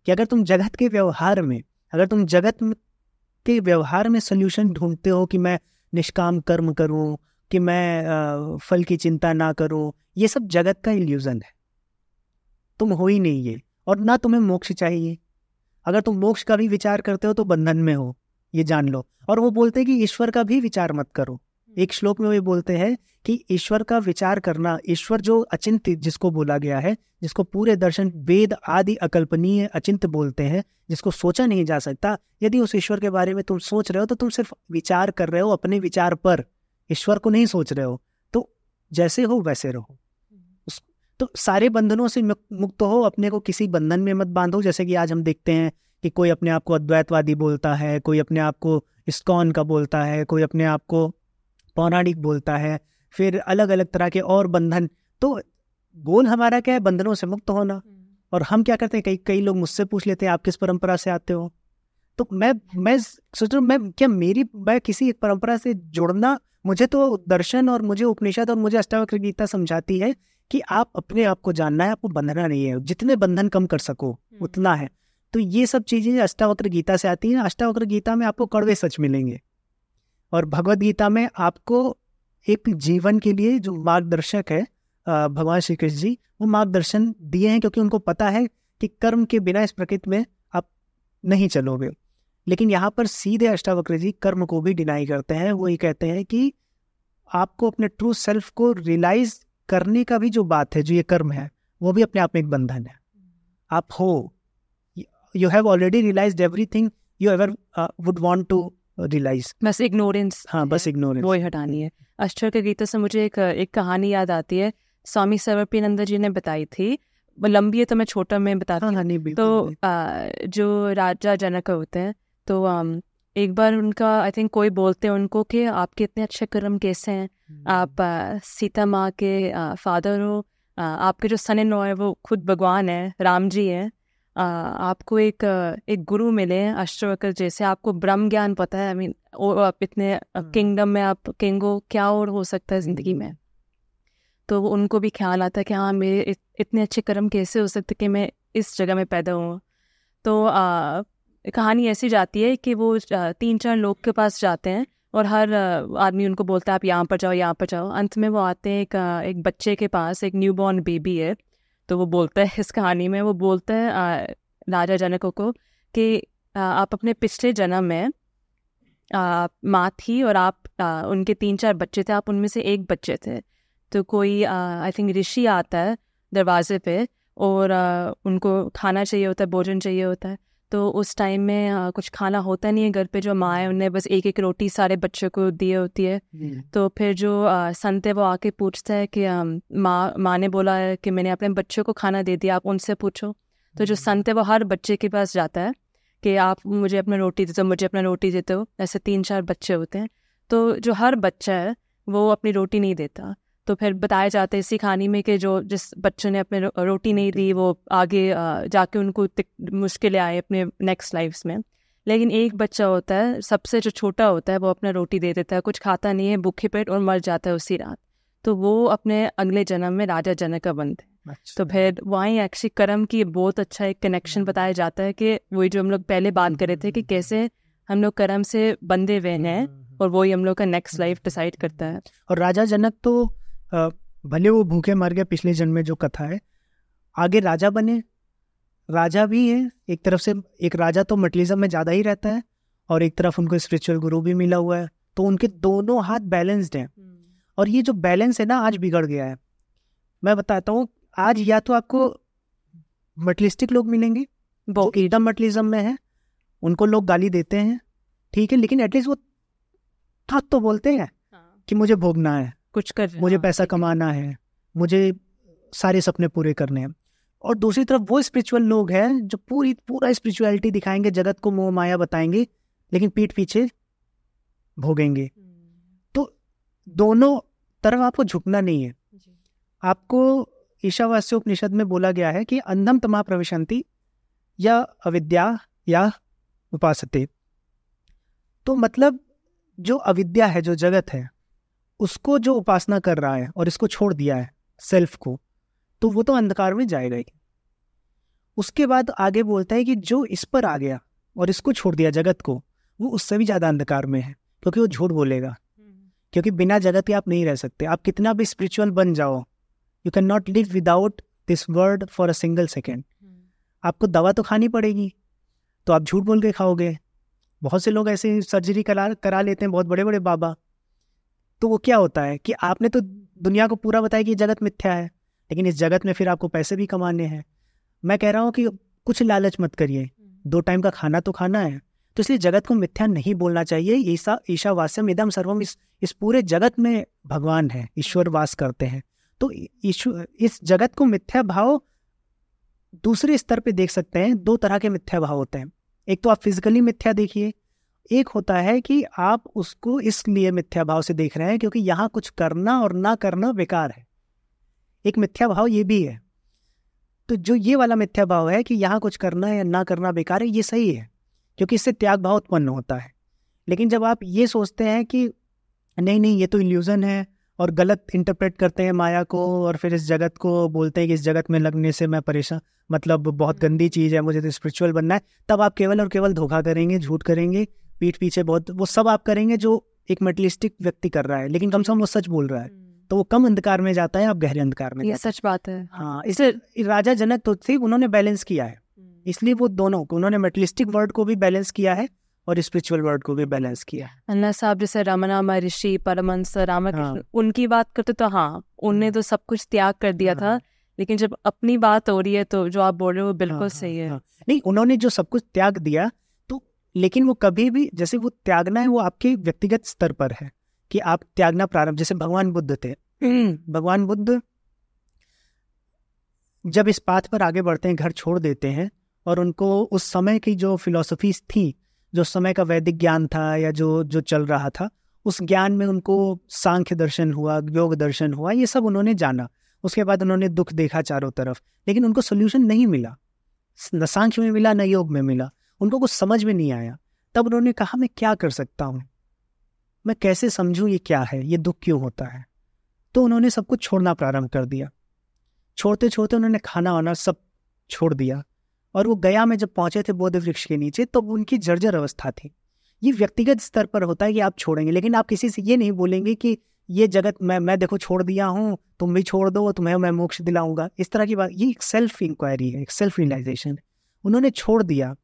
कि अगर तुम जगत के व्यवहार में, अगर तुम जगत के व्यवहार में सोल्यूशन ढूंढते हो कि मैं निष्काम कर्म करूं, कि मैं फल की चिंता ना करूं, ये सब जगत का इल्यूजन है। तुम हो ही नहीं ये, और ना तुम्हें मोक्ष चाहिए। अगर तुम मोक्ष का भी विचार करते हो तो बंधन में हो, ये जान लो। और वो बोलते हैं कि ईश्वर का भी विचार मत करो। एक श्लोक में वो बोलते हैं कि ईश्वर का विचार करना, ईश्वर जो अचिंत्य जिसको बोला गया है, जिसको पूरे दर्शन वेद आदि अकल्पनीय अचिंत्य बोलते हैं, जिसको सोचा नहीं जा सकता, यदि उस ईश्वर के बारे में तुम सोच रहे हो तो तुम सिर्फ विचार कर रहे हो अपने विचार पर, ईश्वर को नहीं सोच रहे हो। तो जैसे हो वैसे रहो। तो सारे बंधनों से मुक्त हो, अपने को किसी बंधन में मत बांधो। जैसे कि आज हम देखते हैं कि कोई अपने आप को अद्वैतवादी बोलता है, कोई अपने आप को इस्कॉन का बोलता है, कोई अपने आप को पौराणिक बोलता है, फिर अलग अलग तरह के और बंधन। तो गोल हमारा क्या है? बंधनों से मुक्त होना। और हम क्या करते हैं, कई लोग मुझसे पूछ लेते हैं आप किस परंपरा से आते हो। तो मैं सोच रहा हूँ मैं किसी एक परंपरा से जुड़ना, मुझे तो दर्शन और मुझे उपनिषद और मुझे अष्टावक्र गीता समझाती है कि आप अपने आप को जानना है, आपको बंधना नहीं है। जितने बंधन कम कर सको उतना है। तो ये सब चीजें अष्टावक्र गीता से आती हैं। अष्टावक्र गीता में आपको कड़वे सच मिलेंगे, और भगवत गीता में आपको एक जीवन के लिए जो मार्गदर्शक है भगवान श्री कृष्ण जी, वो मार्गदर्शन दिए हैं, क्योंकि उनको पता है कि कर्म के बिना इस प्रकृति में आप नहीं चलोगे। लेकिन यहाँ पर सीधे अष्टावक्र जी कर्म को भी डिनाई करते हैं। वो ये कहते हैं कि आपको अपने ट्रू सेल्फ को रियलाइज करने का भी जो बात है, जो ये कर्म है, वो भी अपने आप में एक बंधन है। आप हो, you have already realised everything you ever would want to realise. बस इग्नोरेंस, हाँ, बस इग्नोरेंस वो ही हटानी है। अष्टावक्र गीता से मुझे एक कहानी याद आती है, स्वामी सर्वप्रियानंद जी ने बताई थी। वो लंबी है तो मैं छोटा में बताती हूँ। तो जो राजा जनक होते हैं, तो एक बार उनका आई थिंक कोई बोलते हैं उनको कि आपके इतने अच्छे कर्म कैसे हैं, आप सीता माँ के फादर हो, आपके जो सन इन लॉ है वो खुद भगवान है, राम जी हैं, आपको एक गुरु मिले हैं अष्टवक्र जैसे, आपको ब्रह्म ज्ञान पता है, आई मीन और आप इतने किंगडम में आप किंग हो, क्या और हो सकता है ज़िंदगी में। तो उनको भी ख्याल आता है कि हाँ मेरे इतने अच्छे कर्म कैसे हो सकते कि मैं इस जगह में पैदा हुआ। तो कहानी ऐसी जाती है कि वो 3-4 लोग के पास जाते हैं और हर आदमी उनको बोलता है आप यहाँ पर जाओ, यहाँ पर जाओ। अंत में वो आते हैं एक बच्चे के पास, एक न्यूबॉर्न बेबी है। तो वो बोलता है इस कहानी में, वो बोलता है राजा जनक को कि आप अपने पिछले जन्म में माँ थी और आप उनके 3-4 बच्चे थे, आप उनमें से एक बच्चे थे। तो कोई आई थिंक ऋषि आता है दरवाजे पे और उनको खाना चाहिए होता है, भोजन चाहिए होता है। तो उस टाइम में कुछ खाना होता नहीं है घर पे, जो माँ है उन्हें बस एक रोटी सारे बच्चों को दी होती है। तो फिर जो संत है वो आके पूछता है कि माँ ने बोला है कि मैंने अपने बच्चों को खाना दे दिया, आप उनसे पूछो। तो जो संत है वो हर बच्चे के पास जाता है कि आप मुझे अपना रोटी देते हो, मुझे अपना रोटी देते हो। ऐसे 3-4 बच्चे होते हैं, तो जो हर बच्चा है वो अपनी रोटी नहीं देता। तो फिर बताया जाता है इसी कहानी में कि जो जिस बच्चे ने अपने रोटी नहीं दी वो आगे जाके उनको मुश्किलें आए अपने नेक्स्ट लाइफ्स में। लेकिन एक बच्चा होता है सबसे जो छोटा होता है, वो अपना रोटी दे देता है, कुछ खाता नहीं है, भूखे पेट, और मर जाता है उसी रात। तो वो अपने अगले जन्म में राजा जनक का बनते हैं। तो फिर वहीं एक्चुअली कर्म की बहुत अच्छा एक कनेक्शन बताया जाता है कि वही जो हम लोग पहले बात कर रहे थे कि कैसे हम लोग कर्म से बंधे हुए हैं और वही हम लोग का नेक्स्ट लाइफ डिसाइड करता है। और राजा जनक तो भले वो भूखे मर गए पिछले जन्म में, जो कथा है, आगे राजा बने, राजा भी है एक तरफ से। एक राजा तो मटलिज्म में ज़्यादा ही रहता है और एक तरफ उनको स्पिरिचुअल गुरु भी मिला हुआ है, तो उनके दोनों हाथ बैलेंस्ड हैं। और ये जो बैलेंस है ना आज बिगड़ गया है। मैं बताता हूँ, आज या तो आपको मटलिस्टिक लोग मिलेंगे जो एकदम मटलिज्म में है, उनको लोग गाली देते हैं, ठीक है, लेकिन एटलीस्ट वो था तो बोलते हैं कि मुझे भोगना है, कुछ कर, मुझे पैसा कमाना है, मुझे सारे सपने पूरे करने हैं। और दूसरी तरफ वो स्पिरिचुअल लोग हैं जो पूरा स्पिरिचुअलिटी दिखाएंगे, जगत को मोह माया बताएंगे, लेकिन पीठ पीछे भोगेंगे। तो दोनों तरफ आपको झुकना नहीं है। आपको ईशावास्य उपनिषद में बोला गया है कि अंधम तमा प्रविशन्ति या अविद्या या उपासते। तो मतलब जो अविद्या है, जो जगत है, उसको जो उपासना कर रहा है और इसको छोड़ दिया है सेल्फ को, तो वो तो अंधकार में जाएगा ही। उसके बाद आगे बोलता है कि जो इस पर आ गया और इसको छोड़ दिया जगत को, वो उससे भी ज़्यादा अंधकार में है, क्योंकि वो झूठ बोलेगा। क्योंकि बिना जगत के आप नहीं रह सकते। आप कितना भी स्पिरिचुअल बन जाओ, you can not live without this word for a single second. आपको दवा तो खानी पड़ेगी, तो आप झूठ बोल के खाओगे। बहुत से लोग ऐसे सर्जरी करा लेते हैं, बहुत बड़े बड़े बाबा। तो वो क्या होता है कि आपने तो दुनिया को पूरा बताया कि जगत मिथ्या है, लेकिन इस जगत में फिर आपको पैसे भी कमाने हैं। मैं कह रहा हूँ कि कुछ लालच मत करिए, 2 टाइम का खाना तो खाना है। तो इसलिए जगत को मिथ्या नहीं बोलना चाहिए। ईशावास्यम इदम सर्वम, इस पूरे जगत में भगवान है, ईश्वर वास करते हैं। तो इस जगत को मिथ्या भाव दूसरे स्तर पे देख सकते हैं। 2 तरह के मिथ्या भाव होते हैं। एक तो आप फिजिकली मिथ्या देखिए, एक होता है कि आप उसको इसलिए मिथ्या भाव से देख रहे हैं क्योंकि यहाँ कुछ करना और ना करना बेकार है। एक मिथ्या भाव ये भी है। तो जो ये वाला मिथ्या भाव है कि यहाँ कुछ करना या ना करना बेकार है, ये सही है, क्योंकि इससे त्याग भाव उत्पन्न होता है। लेकिन जब आप ये सोचते हैं कि नहीं ये तो इल्यूजन है, और गलत इंटरप्रेट करते हैं माया को, और फिर इस जगत को बोलते हैं कि इस जगत में लगने से मैं परेशान, मतलब बहुत गंदी चीज़ है, मुझे तो स्पिरिचुअल बनना है, तब आप केवल और केवल धोखा करेंगे, झूठ करेंगे, पीठ पीछे बहुत वो सब आप करेंगे जो एक मटेरियलिस्टिक व्यक्ति कर रहा है। लेकिन कम से कम वो सच बोल रहा है, तो वो कम अंधकार में जाता है, आप गहरे अंधकार में। ये सच बात है। हाँ, इसलिए राजा जनक तो थे, उन्होंने बैलेंस किया है। इसलिए वो दोनों को, उन्होंने मटेरियलिस्टिक वर्ड को भी बैलेंस किया है और स्पिरिचुअल वर्ड को भी बैलेंस किया। अन्ना साहब जैसे रमना महर्षि, परमहंस रामकृष्ण, उनकी बात करते तो हाँ, उनने तो सब कुछ त्याग कर दिया था। लेकिन जब अपनी बात हो रही है तो जो आप बोल रहे हो वो बिल्कुल सही है। नहीं, उन्होंने जो सब कुछ त्याग दिया, तो लेकिन वो कभी भी, जैसे वो त्यागना है वो आपके व्यक्तिगत स्तर पर है कि आप त्यागना प्रारंभ, जैसे भगवान बुद्ध थे। भगवान बुद्ध जब इस पाथ पर आगे बढ़ते हैं, घर छोड़ देते हैं, और उनको उस समय की जो फिलॉसफीज थी, जो समय का वैदिक ज्ञान था या जो चल रहा था, उस ज्ञान में उनको सांख्य दर्शन हुआ, योग दर्शन हुआ, ये सब उन्होंने जाना। उसके बाद उन्होंने दुख देखा चारों तरफ, लेकिन उनको सोल्यूशन नहीं मिला, न सांख्य में मिला न योग में मिला, उनको कुछ समझ में नहीं आया। तब उन्होंने कहा मैं क्या कर सकता हूँ, मैं कैसे समझूं ये क्या है, ये दुख क्यों होता है। तो उन्होंने सब कुछ छोड़ना प्रारंभ कर दिया। छोड़ते छोड़ते उन्होंने खाना वाना सब छोड़ दिया, और वो गया में जब पहुंचे थे बोधि वृक्ष के नीचे, तो उनकी जर्जर अवस्था थी। ये व्यक्तिगत स्तर पर होता है कि आप छोड़ेंगे, लेकिन आप किसी से ये नहीं बोलेंगे कि ये जगत मैं देखो छोड़ दिया हूँ, तुम भी छोड़ दो, तुम्हें मैं मोक्ष दिलाऊंगा, इस तरह की बात। ये एक सेल्फ इंक्वायरी है, एक सेल्फ रियलाइजेशन। उन्होंने छोड़ दिया।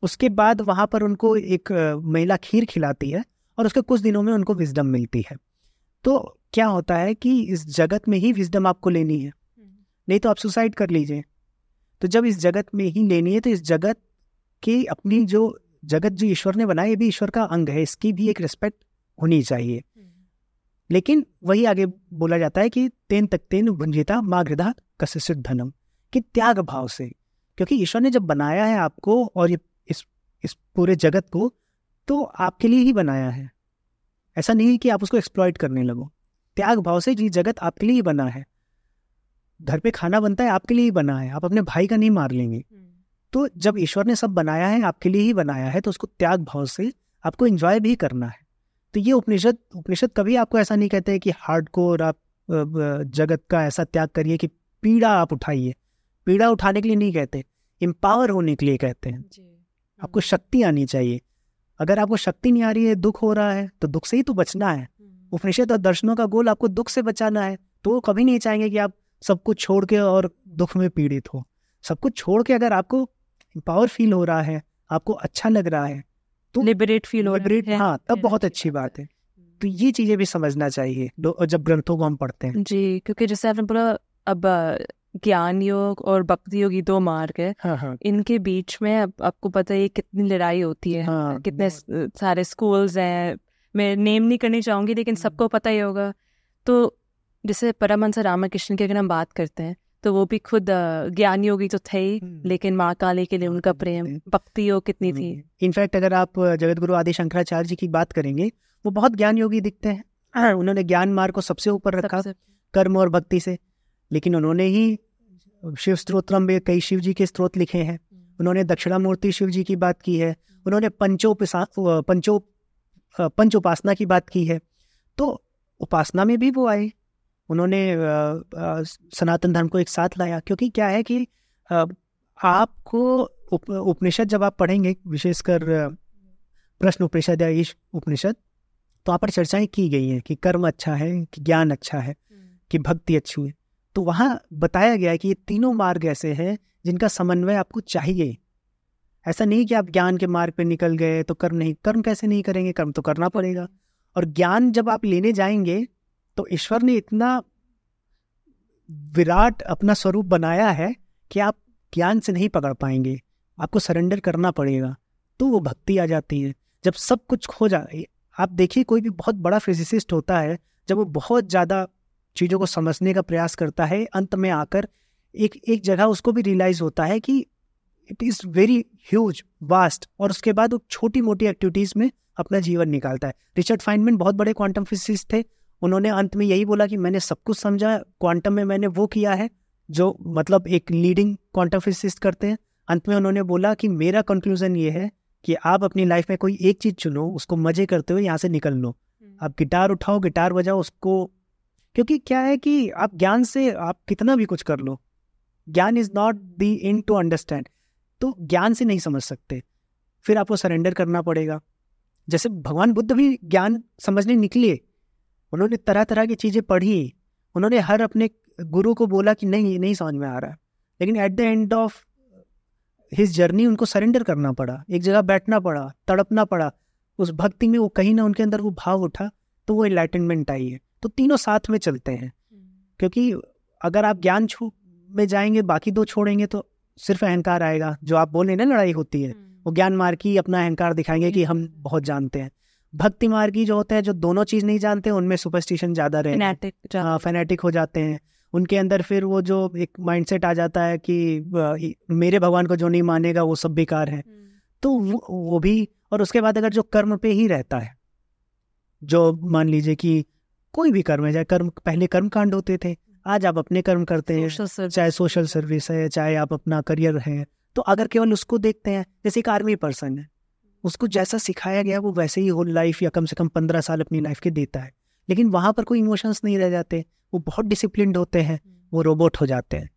उसके बाद वहां पर उनको एक महिला खीर खिलाती है, और उसके कुछ दिनों में उनको विजडम मिलती है। तो क्या होता है कि इस जगत में ही विजडम आपको लेनी है, नहीं तो आप सुसाइड कर लीजिए। तो जब इस जगत में ही लेनी है, तो इस जगत की अपनी जो जगत जो ईश्वर ने बनाया, ये भी ईश्वर का अंग है, इसकी भी एक रिस्पेक्ट होनी चाहिए। लेकिन वही आगे बोला जाता है कि तेन तक तेन भुंजिता माँ गृधा कस्य धनम, कि त्याग भाव से, क्योंकि ईश्वर ने जब बनाया है आपको और ये इस पूरे जगत को, तो आपके लिए ही बनाया है। ऐसा नहीं है कि आप उसको एक्सप्लॉइट करने लगो। त्याग भाव से ये जगत आपके लिए ही बना है। घर पे खाना बनता है, आपके लिए ही बना है, आप अपने भाई का नहीं मार लेंगे। तो जब ईश्वर ने सब बनाया है, आपके लिए ही बनाया है, तो उसको त्याग भाव से आपको एंजॉय भी करना है। तो ये उपनिषद कभी आपको ऐसा नहीं कहते कि हार्डकोर आप जगत का ऐसा त्याग करिए कि पीड़ा आप उठाइए। पीड़ा उठाने के लिए नहीं कहते, एम्पावर होने के लिए कहते हैं। आपको शक्ति आनी चाहिए। अगर आपको शक्ति नहीं आ रही है, दुख हो रहा है, तो दुख से ही तो बचना है। उपनिषद और दर्शनों का गोल आपको दुख से बचाना है। तो वो कभी नहीं चाहेंगे कि आप सब कुछ छोड़ के और दुख में पीड़ित हो। सब कुछ छोड़ के अगर आपको एम्पावर फील हो रहा है, आपको अच्छा लग रहा है, तो लिबरेट फील हो रहा है, हाँ, तब बहुत अच्छी बात है। तो ये चीजें भी समझना चाहिए जब ग्रंथों को हम पढ़ते हैं। जी, क्योंकि जैसे आपने बोला, अब ज्ञान योग और भक्ति योग, ये दो मार्ग है। हाँ। इनके बीच में अब आपको पता है कितनी लड़ाई होती है। हाँ, कितने सारे स्कूल्स हैं, मैं नेम नहीं करनी चाहूंगी, लेकिन सबको पता ही होगा। तो जैसे परमहंस रामकृष्ण की अगर हम बात करते हैं, तो वो भी खुद ज्ञान योगी तो थे ही, लेकिन माँ काली के लिए उनका प्रेम, भक्ति योग कितनी थी। इनफैक्ट अगर आप जगत गुरु आदि शंकराचार्य जी की बात करेंगे, वो बहुत ज्ञान योगी दिखते हैं। उन्होंने ज्ञान मार्ग को सबसे ऊपर रखा कर्म और भक्ति से। लेकिन उन्होंने ही शिव स्तोत्रम में कई शिव जी के स्तोत्र लिखे हैं। उन्होंने दक्षिणामूर्ति शिव जी की बात की है। उन्होंने पंच उपासना की बात की है। तो उपासना में भी वो आए। उन्होंने सनातन धर्म को एक साथ लाया। क्योंकि क्या है कि आपको उपनिषद जब आप पढ़ेंगे, विशेषकर प्रश्न उपनिषद या ईश उपनिषद, तो वहाँ पर चर्चाएं की गई हैं कि कर्म अच्छा है, कि ज्ञान अच्छा है, कि भक्ति अच्छी है। तो वहाँ बताया गया है कि ये तीनों मार्ग ऐसे हैं जिनका समन्वय आपको चाहिए। ऐसा नहीं कि आप ज्ञान के मार्ग पे निकल गए तो कर्म कैसे नहीं करेंगे, कर्म तो करना पड़ेगा। और ज्ञान जब आप लेने जाएंगे, तो ईश्वर ने इतना विराट अपना स्वरूप बनाया है कि आप ज्ञान से नहीं पकड़ पाएंगे, आपको सरेंडर करना पड़ेगा। तो वो भक्ति आ जाती है। जब सब कुछ खो जाए, आप देखिए कोई भी बहुत बड़ा फिजिसिस्ट होता है, जब वो बहुत ज़्यादा चीज़ों को समझने का प्रयास करता है, अंत में आकर एक जगह उसको भी रियलाइज होता है कि it is very huge, vast, और उसके बाद वो छोटी मोटी एक्टिविटीज़ में अपना जीवन निकालता है। रिचर्ड फाइनमैन बहुत बड़े क्वांटम फिजिसिस्ट थे। उन्होंने अंत में यही बोला कि मैंने सब कुछ समझा, क्वांटम में मैंने वो किया है जो मतलब एक लीडिंग क्वांटम फिजिसिस्ट करते हैं। अंत में उन्होंने बोला कि मेरा कंक्लूजन ये है कि आप अपनी लाइफ में कोई एक चीज़ चुनो, उसको मजे करते हुए यहाँ से निकल लो। आप गिटार उठाओ, गिटार बजाओ उसको, क्योंकि क्या है कि आप ज्ञान से आप कितना भी कुछ कर लो, gyan is not the end to understand. तो ज्ञान से नहीं समझ सकते, फिर आपको सरेंडर करना पड़ेगा। जैसे भगवान बुद्ध भी ज्ञान समझने निकले, उन्होंने तरह तरह की चीज़ें पढ़ी, उन्होंने हर अपने गुरु को बोला कि नहीं, ये नहीं समझ में आ रहा है, लेकिन at the end of his journey उनको सरेंडर करना पड़ा, एक जगह बैठना पड़ा, तड़पना पड़ा। उस भक्ति में वो कहीं ना उनके अंदर वो भाव उठा, तो वो एनलाइटनमेंट आई है। तो तीनों साथ में चलते हैं, क्योंकि अगर आप ज्ञान में जाएंगे, बाकी दो छोड़ेंगे, तो सिर्फ अहंकार आएगा। जो आप बोले ना लड़ाई होती है, वो ज्ञान मार्ग की अपना अहंकार दिखाएंगे कि हम बहुत जानते हैं। भक्ति मार्ग की जो होते हैं, जो दोनों चीज नहीं जानते, उनमें सुपरस्टिशन ज्यादा रहते हैं, फैनेटिक हो जाते हैं। उनके अंदर फिर वो जो एक माइंडसेट आ जाता है कि मेरे भगवान को जो नहीं मानेगा वो सब बेकार है। तो वो भी, और उसके बाद अगर जो कर्म पे ही रहता है, जो मान लीजिए कि कोई भी कर्म है, चाहे कर्म पहले कर्म कांड होते थे, आज आप अपने कर्म करते हैं, चाहे सोशल सर्विस है, चाहे आप अपना करियर है, तो अगर केवल उसको देखते हैं, जैसे एक आर्मी पर्सन है, उसको जैसा सिखाया गया वो वैसे ही होल लाइफ या कम से कम 15 साल अपनी लाइफ के देता है, लेकिन वहां पर कोई इमोशंस नहीं रह जाते, वो बहुत डिसिप्लिन्ड होते हैं, वो रोबोट हो जाते हैं।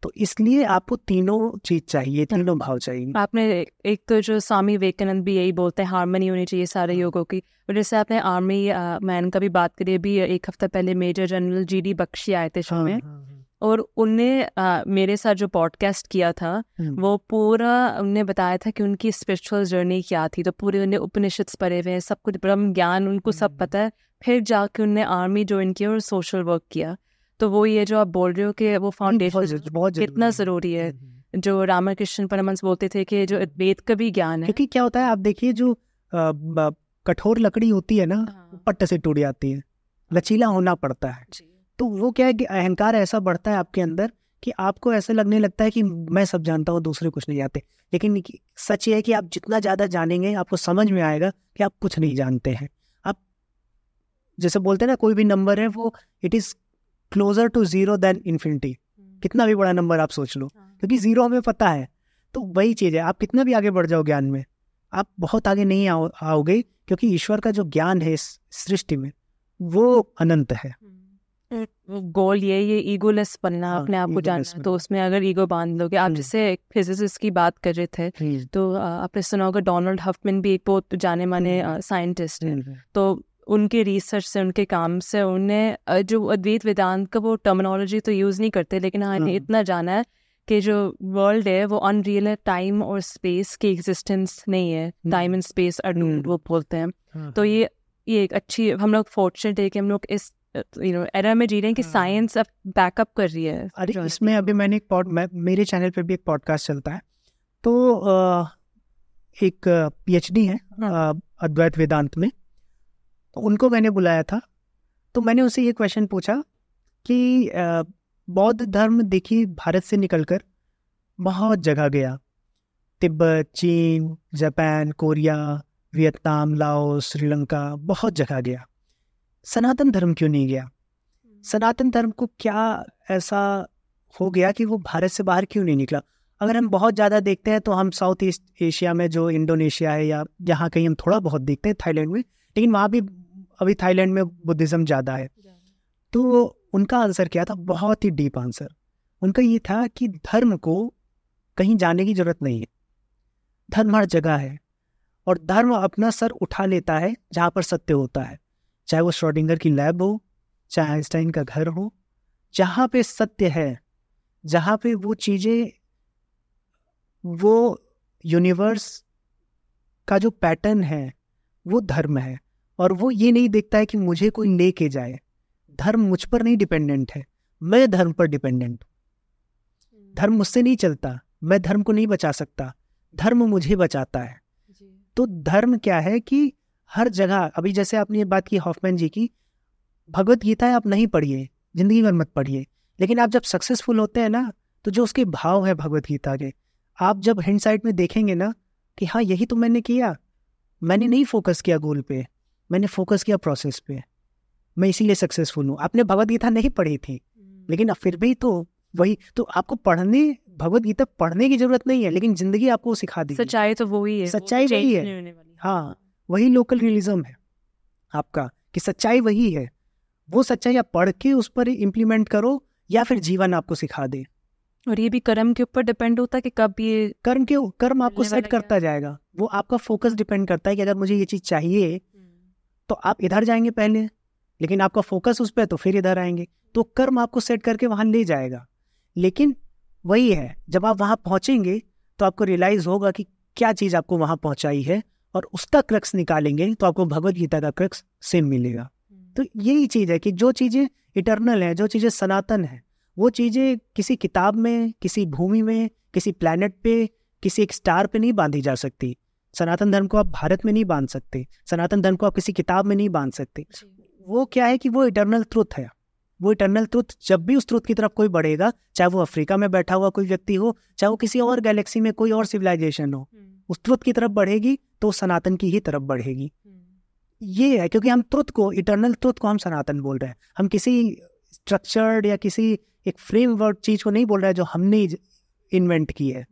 तो इसलिए आपको तीनों चीज चाहिए, तीनों भाव चाहिए। आपने एक तो जो स्वामी विवेकानंद भी यही बोलते हैं, हार्मनी होनी चाहिए सारे योगों की। और जैसे आपने आर्मी मैन का भी बात करी, अभी एक हफ्ता पहले मेजर जनरल GD बख्शी आए थे शो में, और उनने मेरे साथ जो पॉडकास्ट किया था वो पूरा उनने बताया था कि उनकी स्पिरिचुअल जर्नी क्या थी। तो पूरे उन्हें उपनिषद पढ़े हुए हैं, सब कुछ ब्रह्म ज्ञान उनको सब पता है। फिर जाके उनने आर्मी ज्वाइन किया और सोशल वर्क किया। तो वो ये जो आप बोल रहे हो कि वो फाउंडेशन बहुत कितना ज़रूरी है, जो रामकृष्ण परमहंस बोलते थे कि जो वेद का भी ज्ञान है। क्योंकि क्या होता है, आप देखिए जो कठोर लकड़ी होती है ना, पट्टे से टूट जाती है, लचीला होना पड़ता है। तो वो क्या है कि अहंकार ऐसा बढ़ता है आपके अंदर कि आपको ऐसा लगने लगता है कि मैं सब जानता हूँ, दूसरे कुछ नहीं जानते। लेकिन सच ये है कि आप जितना ज़्यादा जानेंगे आपको समझ में आएगा कि आप कुछ नहीं जानते हैं। आप जैसे बोलते हैं ना, कोई भी नंबर है वो it is closer to zero than infinity. कितना भी बड़ा नंबर आप सोच लो, क्योंकि जीरो हमें पता है। तो वही चीज़ है, आप कितना भी आगे बढ़ जाओ ज्ञान में, आप बहुत आगे नहीं आओगे, क्योंकि ईश्वर का जो ज्ञान है इस सृष्टि में वो अनंत है। गोल ये ईगोलेस बनना, अपने आप को जानना। तो उसमें अगर ईगो बांध लोगे, आप जैसे एक फिजिसिस्ट की बात कर रहे थे, तो आपने सुना होगा डोनाल्ड हफमैन भी एक बहुत जाने माने साइंटिस्ट है। तो उनके रिसर्च से, उनके काम से, उन्हें जो अद्वैत वेदांत का वो टर्मिनोलॉजी तो यूज़ नहीं करते, लेकिन हाँ इतना जाना है कि जो वर्ल्ड है वो अनरियल है, टाइम और स्पेस की एग्जिस्टेंस नहीं है, टाइम एंड स्पेस अनरियल वो बोलते हैं। तो ये एक अच्छी, हम लोग फॉर्चुनेट है कि हम लोग इस एरा में जी रहे हैं कि साइंस अब बैकअप कर रही है। अरे इसमें अभी मैंने मेरे चैनल पे भी एक पॉडकास्ट चलता है, तो एक PhD है अद्वैत वेदांत में, तो उनको मैंने बुलाया था। तो मैंने उनसे ये क्वेश्चन पूछा कि बौद्ध धर्म देखिए भारत से निकलकर बहुत जगह गया, तिब्बत, चीन, Japan, Korea, Vietnam, Laos, Sri Lanka, बहुत जगह गया। सनातन धर्म क्यों नहीं गया? सनातन धर्म को क्या ऐसा हो गया कि वो भारत से बाहर क्यों नहीं निकला? अगर हम बहुत ज़्यादा देखते हैं तो हम साउथ ईस्ट एशिया में जो इंडोनेशिया है या यहाँ कहीं हम थोड़ा बहुत देखते हैं, थाईलैंड में, लेकिन वहाँ भी अभी थाईलैंड में बुद्धिज़्म ज़्यादा है। तो उनका आंसर क्या था? बहुत ही डीप आंसर उनका ये था कि धर्म को कहीं जाने की जरूरत नहीं है, धर्म हर जगह है, और धर्म अपना सर उठा लेता है जहाँ पर सत्य होता है, चाहे वो श्रोडिंगर की लैब हो, चाहे आइंस्टाइन का घर हो, जहाँ पे सत्य है, जहाँ पे वो चीज़ें, वो यूनिवर्स का जो पैटर्न है वो धर्म है। और वो ये नहीं देखता है कि मुझे कोई लेके जाए, धर्म मुझ पर नहीं डिपेंडेंट है, मैं धर्म पर डिपेंडेंट हूँ। धर्म मुझसे नहीं चलता, मैं धर्म को नहीं बचा सकता, धर्म मुझे बचाता है। तो धर्म क्या है कि हर जगह, अभी जैसे आपने ये बात की हॉफमैन जी की, भगवत गीता है आप नहीं पढ़िए, जिंदगी भर मत पढ़िए, लेकिन आप जब सक्सेसफुल होते हैं ना, तो जो उसके भाव है भगवत गीता के, आप जब हिंडसाइट में देखेंगे ना कि हाँ यही तो मैंने किया, मैंने नहीं फोकस किया गोल पे, मैंने फोकस किया प्रोसेस पे, मैं इसीलिए सक्सेसफुल हूँ। आपने भगवत गीता नहीं पढ़ी थी, लेकिन फिर भी तो वही तो, आपको पढ़ने, भगवत गीता पढ़ने की जरूरत नहीं है, लेकिन जिंदगी आपको सिखा दी। सच्चाई तो वही है, सच्चाई वही है। हाँ, वही लोकल रियलिज्म है आपका, कि सच्चाई वही है। वो सच्चाई आप पढ़ के उस पर इम्प्लीमेंट करो, या फिर जीवन आपको सिखा दे। और ये भी कर्म के ऊपर डिपेंड होता है कि कब ये कर्म आपको सेट करता जाएगा। वो आपका फोकस डिपेंड करता है कि अगर मुझे ये चीज़ चाहिए तो आप इधर जाएंगे पहले, लेकिन आपका फोकस उस पर, तो फिर इधर आएंगे। तो कर्म आपको सेट करके वहाँ ले जाएगा। लेकिन वही है, जब आप वहाँ पहुँचेंगे तो आपको रियलाइज होगा कि क्या चीज़ आपको वहाँ पहुँचाई है, और उसका क्रक्स निकालेंगे तो आपको भगवत गीता का क्रक्स सेम मिलेगा। तो यही चीज़ है कि जो चीज़ें इटर्नल है, जो चीज़ें सनातन है, वो चीज़ें किसी किताब में, किसी भूमि में, किसी प्लैनेट पे, किसी एक स्टार पे नहीं बांधी जा सकती। सनातन धर्म को आप भारत में नहीं बांध सकते, सनातन धर्म को आप किसी किताब में नहीं बांध सकते। वो क्या है कि वो इटर्नल ट्रुथ है। वो इटर्नल ट्रुथ जब भी उस ट्रुथ की तरफ कोई बढ़ेगा, चाहे वो अफ्रीका में बैठा हुआ कोई व्यक्ति हो, चाहे वो किसी और गैलेक्सी में कोई और सिविलाइजेशन हो, उस ट्रुथ की तरफ बढ़ेगी तो सनातन की ही तरफ बढ़ेगी। ये है, क्योंकि हम ट्रुथ को, इटर्नल ट्रुथ को हम सनातन बोल रहे हैं। हम किसी स्ट्रक्चर्ड या किसी एक फ्रेमवर्क चीज को नहीं बोल रहा है जो हमने इन्वेंट की है,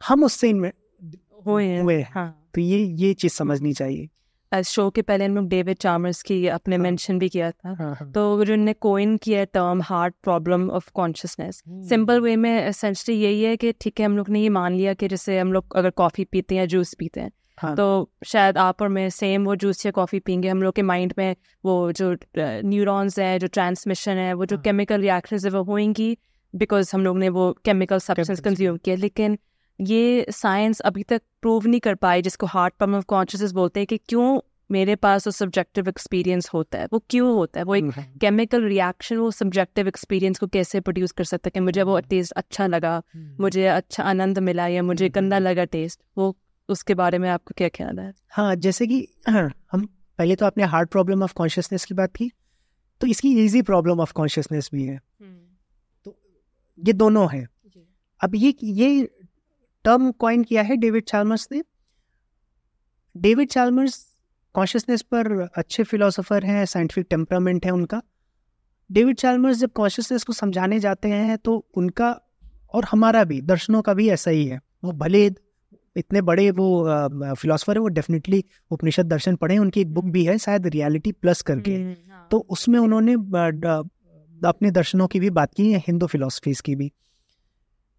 हम उससे हुए हैं। हाँ। तो ये चीज समझनी चाहिए। शो के पहले हम लोग डेविड चार्मर्स की अपने मेंशन भी किया था। हाँ। तो जो उन्होंने कोइन किया term heart problem of consciousness, simple way में एसेंशली यही है कि ठीक है, हम लोग ने ये मान लिया कि जैसे हम लोग अगर कॉफ़ी पीते हैं, जूस पीते हैं, हाँ। तो शायद आप और मैं सेम वो जूस या कॉफ़ी पीएंगे, हम लोग के माइंड में वो जो न्यूरॉन्स है, जो ट्रांसमिशन है, वो जो केमिकल रिएक्शंस है वो होंगी बिकॉज हम लोग ने वो केमिकल सब्सटेंस कंज्यूम किया। लेकिन ये साइंस अभी तक प्रूव नहीं कर पाई, जिसको हार्ट प्रॉब्लम ऑफ कॉन्शियसनेस बोलते हैं, कि क्यों मेरे पास वो सब्जेक्टिव एक्सपीरियंस होता है, वो क्यों होता है, वो एक केमिकल रिएक्शन वो सब्जेक्टिव एक्सपीरियंस को कैसे प्रोड्यूस कर सकता है कि मुझे वो टेस्ट अच्छा लगा, मुझे अच्छा आनंद मिला, या मुझे गंदा लगा टेस्ट, वो उसके बारे में आपको क्या ख्याल है? हाँ, जैसे कि हम पहले तो आपने हार्ट प्रॉब्लम ऑफ कॉन्शियसनेस की बात की, तो इसकी इजी प्रॉब्लम ऑफ कॉन्शियसनेस भी है। तो ये दोनों हैं। अब ये टर्म कॉइन किया है डेविड चार्मर्स ने। डेविड चार्मर्स कॉन्शियसनेस पर अच्छे फिलोसोफर हैं, साइंटिफिक टेम्परामेंट है उनका। डेविड चार्मर्स जब कॉन्शियसनेस को समझाने जाते हैं तो उनका और हमारा भी, दर्शनों का भी ऐसा ही है। वो भले इतने बड़े वो फिलोसोफर है, वो डेफिनेटली उपनिषद दर्शन पढ़े, उनकी एक बुक भी है शायद रियलिटी प्लस करके, तो उसमें उन्होंने अपने दर्शनों की भी बात की है, हिंदू फिलोसफीज की भी।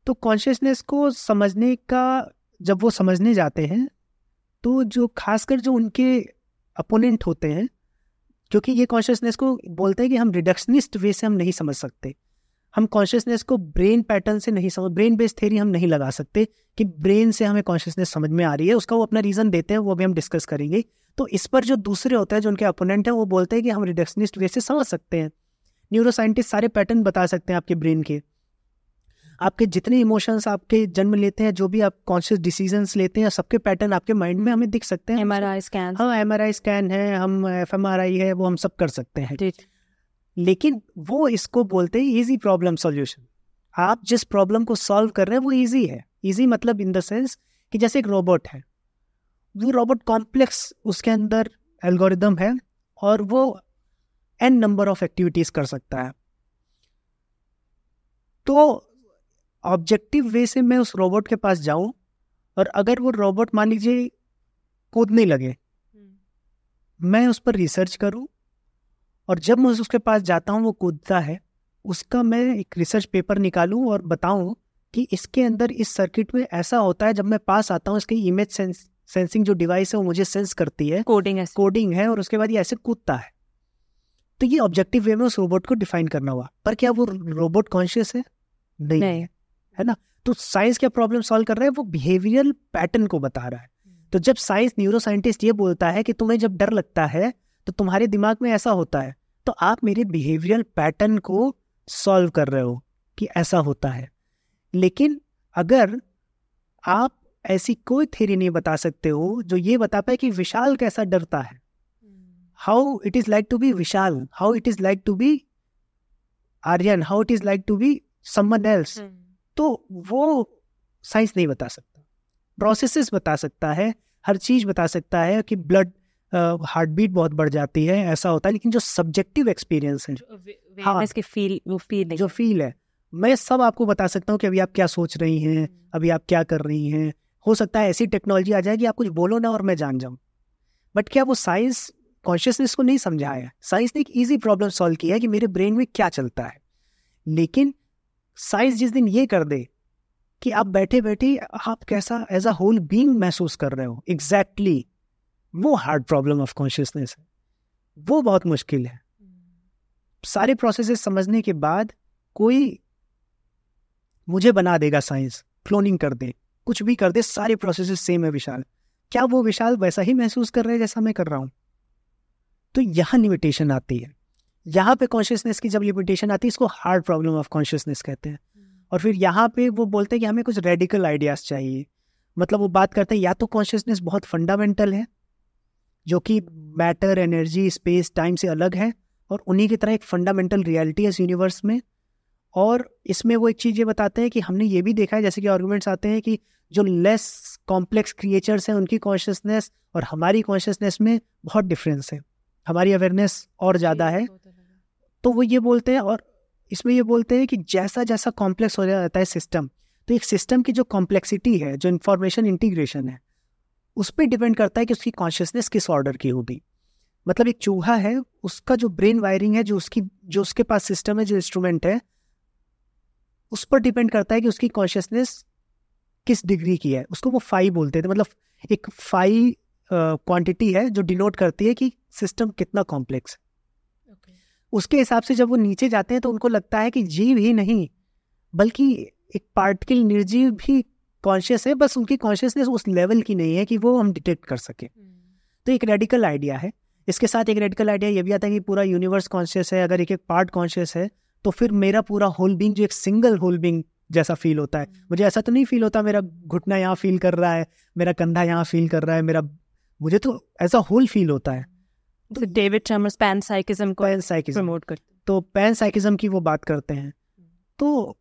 तो कॉन्शियसनेस को समझने का जब वो समझने जाते हैं तो जो खासकर जो उनके अपोनेंट होते हैं, क्योंकि ये कॉन्शियसनेस को बोलते हैं कि हम रिडक्शनिस्ट वे से हम नहीं समझ सकते, हम कॉन्शियसनेस को ब्रेन पैटर्न से नहीं समझ, ब्रेन बेस्ड थ्योरी हम नहीं लगा सकते कि ब्रेन से हमें कॉन्शियसनेस समझ में आ रही है। उसका वो अपना रीजन देते हैं, वो भी हम डिस्कस करेंगे। तो इस पर जो दूसरे होते हैं, जो उनके अपोनेंट हैं, वो बोलते हैं कि हम रिडक्शनिस्ट वे से समझ सकते हैं। न्यूरो साइंटिस्ट सारे पैटर्न बता सकते हैं आपके ब्रेन के, आपके जितने इमोशंस आपके जन्म लेते हैं, जो भी आप कॉन्शियस डिसीजंस लेते हैं, सबके पैटर्न आपके माइंड में हमें दिख सकते हैं। MRI स्कैन, हाँ, MRI स्कैन है, हम fMRI है, वो हम सब कर सकते हैं। लेकिन वो इसको बोलते हैं इजी प्रॉब्लम सॉल्यूशन। आप जिस प्रॉब्लम को सॉल्व कर रहे हैं वो इजी है। इजी मतलब इन द सेंस कि जैसे एक रोबोट है, वो रोबोट कॉम्प्लेक्स, उसके अंदर एल्गोरिदम है और वो n नंबर ऑफ एक्टिविटीज कर सकता है। तो ऑब्जेक्टिव वे से मैं उस रोबोट के पास जाऊं और अगर वो रोबोट मान लीजिए कूदने लगे, मैं उस पर रिसर्च करूं और जब मैं उसके पास जाता हूं वो कूदता है, उसका मैं एक रिसर्च पेपर निकालूं और बताऊं कि इसके अंदर इस सर्किट में ऐसा होता है, जब मैं पास आता हूं इसकी इमेज सेंसिंग जो डिवाइस है वो मुझे सेंस करती है, कोडिंग है और उसके बाद ये ऐसे कूदता है। तो ये ऑब्जेक्टिव वे में उस रोबोट को डिफाइन करना हुआ। पर क्या वो रोबोट कॉन्शियस है? नहीं है ना। तो साइंस क्या प्रॉब्लम सॉल्व कर रहा है? वो बिहेवियरल पैटर्न को बता रहा है। तो जब साइंस, न्यूरो साइंटिस्ट ये बोलता है कि तुम्हें जब डर लगता है तो तुम्हारे दिमाग में ऐसा होता है, तो आप मेरे बिहेवियरल पैटर्न को सॉल्व कर रहे हो कि ऐसा होता है। लेकिन अगर आप ऐसी कोई थ्योरी नहीं बता सकते हो जो ये बता पाए कि विशाल कैसा डरता है, how it is like to be Vishal, how it is like to be Aryan, how it is like to be someone else, तो वो साइंस नहीं बता सकता। प्रोसेसेस बता सकता है, हर चीज बता सकता है कि ब्लड हार्ट बीट बहुत बढ़ जाती है, ऐसा होता है, लेकिन जो सब्जेक्टिव एक्सपीरियंस है, हाँ, जो फील है, मैं सब आपको बता सकता हूँ कि अभी आप क्या सोच रही हैं, अभी आप क्या कर रही हैं। हो सकता है ऐसी टेक्नोलॉजी आ जाए कि आप कुछ बोलो ना और मैं जान जाऊँ। बट क्या वो साइंस कॉन्शियसनेस को नहीं समझाया? साइंस ने एक ईजी प्रॉब्लम सॉल्व किया है कि मेरे ब्रेन में क्या चलता है। लेकिन साइंस जिस दिन ये कर दे कि आप बैठे बैठे आप कैसा एज अ होल बीइंग महसूस कर रहे हो, एग्जैक्टली वो हार्ड प्रॉब्लम ऑफ कॉन्शियसनेस है। वो बहुत मुश्किल है। सारे प्रोसेसेस समझने के बाद कोई मुझे बना देगा साइंस, क्लोनिंग कर दे, कुछ भी कर दे, सारे प्रोसेसेस सेम है विशाल, क्या वो विशाल वैसा ही महसूस कर रहे हैं जैसा मैं कर रहा हूं? तो यहाँ लिमिटेशन आती है। यहाँ पे कॉन्शियसनेस की जब लिमिटेशन आती है, इसको हार्ड प्रॉब्लम ऑफ कॉन्शियसनेस कहते हैं। और फिर यहाँ पे वो बोलते हैं कि हमें कुछ रेडिकल आइडियाज चाहिए। मतलब वो बात करते हैं या तो कॉन्शियसनेस बहुत फंडामेंटल है, जो कि मैटर, एनर्जी, स्पेस, टाइम से अलग है और उन्हीं की तरह एक फंडामेंटल रियलिटी है इस यूनिवर्स में। और इसमें वो एक चीज़ ये बताते हैं कि हमने ये भी देखा है, जैसे कि आर्गुमेंट्स आते हैं कि जो लेस कॉम्प्लेक्स क्रिएचर्स हैं उनकी कॉन्शियसनेस और हमारी कॉन्शियसनेस में बहुत डिफरेंस है, हमारी अवेयरनेस और ज़्यादा है। तो वो ये बोलते हैं, और इसमें ये बोलते हैं कि जैसा जैसा कॉम्प्लेक्स हो जाता है सिस्टम, तो एक सिस्टम की जो कॉम्प्लेक्सिटी है, जो इंफॉर्मेशन इंटीग्रेशन है, उस पर डिपेंड करता है कि उसकी कॉन्शियसनेस किस ऑर्डर की होगी। मतलब एक चूहा है, उसका जो ब्रेन वायरिंग है, जो उसके पास सिस्टम है, जो इंस्ट्रूमेंट है, उस पर डिपेंड करता है कि उसकी कॉन्शियसनेस किस डिग्री की है। उसको वो फाई बोलते थे, मतलब एक फाई क्वांटिटी है जो डिनोट करती है कि सिस्टम कितना कॉम्प्लेक्स है। उसके हिसाब से जब वो नीचे जाते हैं तो उनको लगता है कि जीव ही नहीं बल्कि एक पार्टिकल निर्जीव भी कॉन्शियस है, बस उनकी कॉन्शियसनेस उस लेवल की नहीं है कि वो हम डिटेक्ट कर सके। तो एक रेडिकल आइडिया है। इसके साथ एक रेडिकल आइडिया ये भी आता है कि पूरा यूनिवर्स कॉन्शियस है। अगर एक एक पार्ट कॉन्शियस है तो फिर मेरा पूरा होल बीइंग जो एक सिंगल होल बीइंग जैसा फील होता है। मुझे ऐसा तो नहीं फील होता मेरा घुटना यहाँ फील कर रहा है, मेरा कंधा यहाँ फील कर रहा है, मुझे तो ऐसा होल फील होता है। तो डेविड चैमर्स पैनसाइकिज्म को प्रमोट करते हैं, तो पैनसाइकिज्म की वो बात करते हैं। तो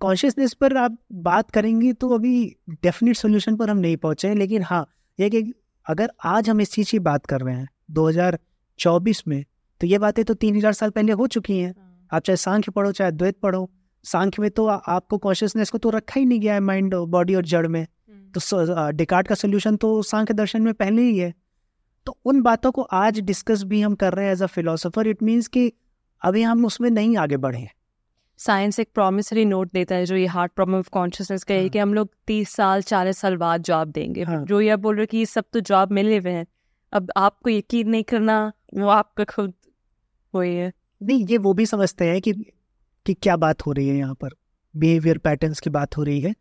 कॉन्शियसनेस पर आप बात करेंगे तो अभी डेफिनेट सोल्यूशन पर हम नहीं पहुंचे हैं, लेकिन हाँ ये कि अगर आज हम इस चीज़ की बात कर रहे हैं 2024 में, तो ये बातें तो 3000 साल पहले हो चुकी हैं। आप चाहे सांख्य पढ़ो चाहे द्वैत पढ़ो, सांख्य में तो आपको कॉन्शियसनेस को तो रखा ही नहीं गया है माइंड, बॉडी और जड़ में। तो डेकार्ट का सोल्यूशन तो सांख्य दर्शन में पहले ही है। तो उन बातों को आज डिस्कस भी हम कर रहे हैं as a philosopher. It means कि अभी हम उसमें नहीं आगे बढ़े हैं। साइंस एक प्रॉमिसरी नोट देता है जो ये हार्ड प्रॉब्लम ऑफ कॉन्शियसनेस का है कि हम लोग 30 साल 40 साल बाद जॉब देंगे। जो ये बोल रहे कि ये सब तो जॉब मिले हुए हैं, अब आपको यकीन नहीं करना वो आपका खुद वही है। नहीं, ये वो भी समझते हैं कि क्या बात हो रही है यहाँ पर, बिहेवियर पैटर्न्स की बात हो रही है।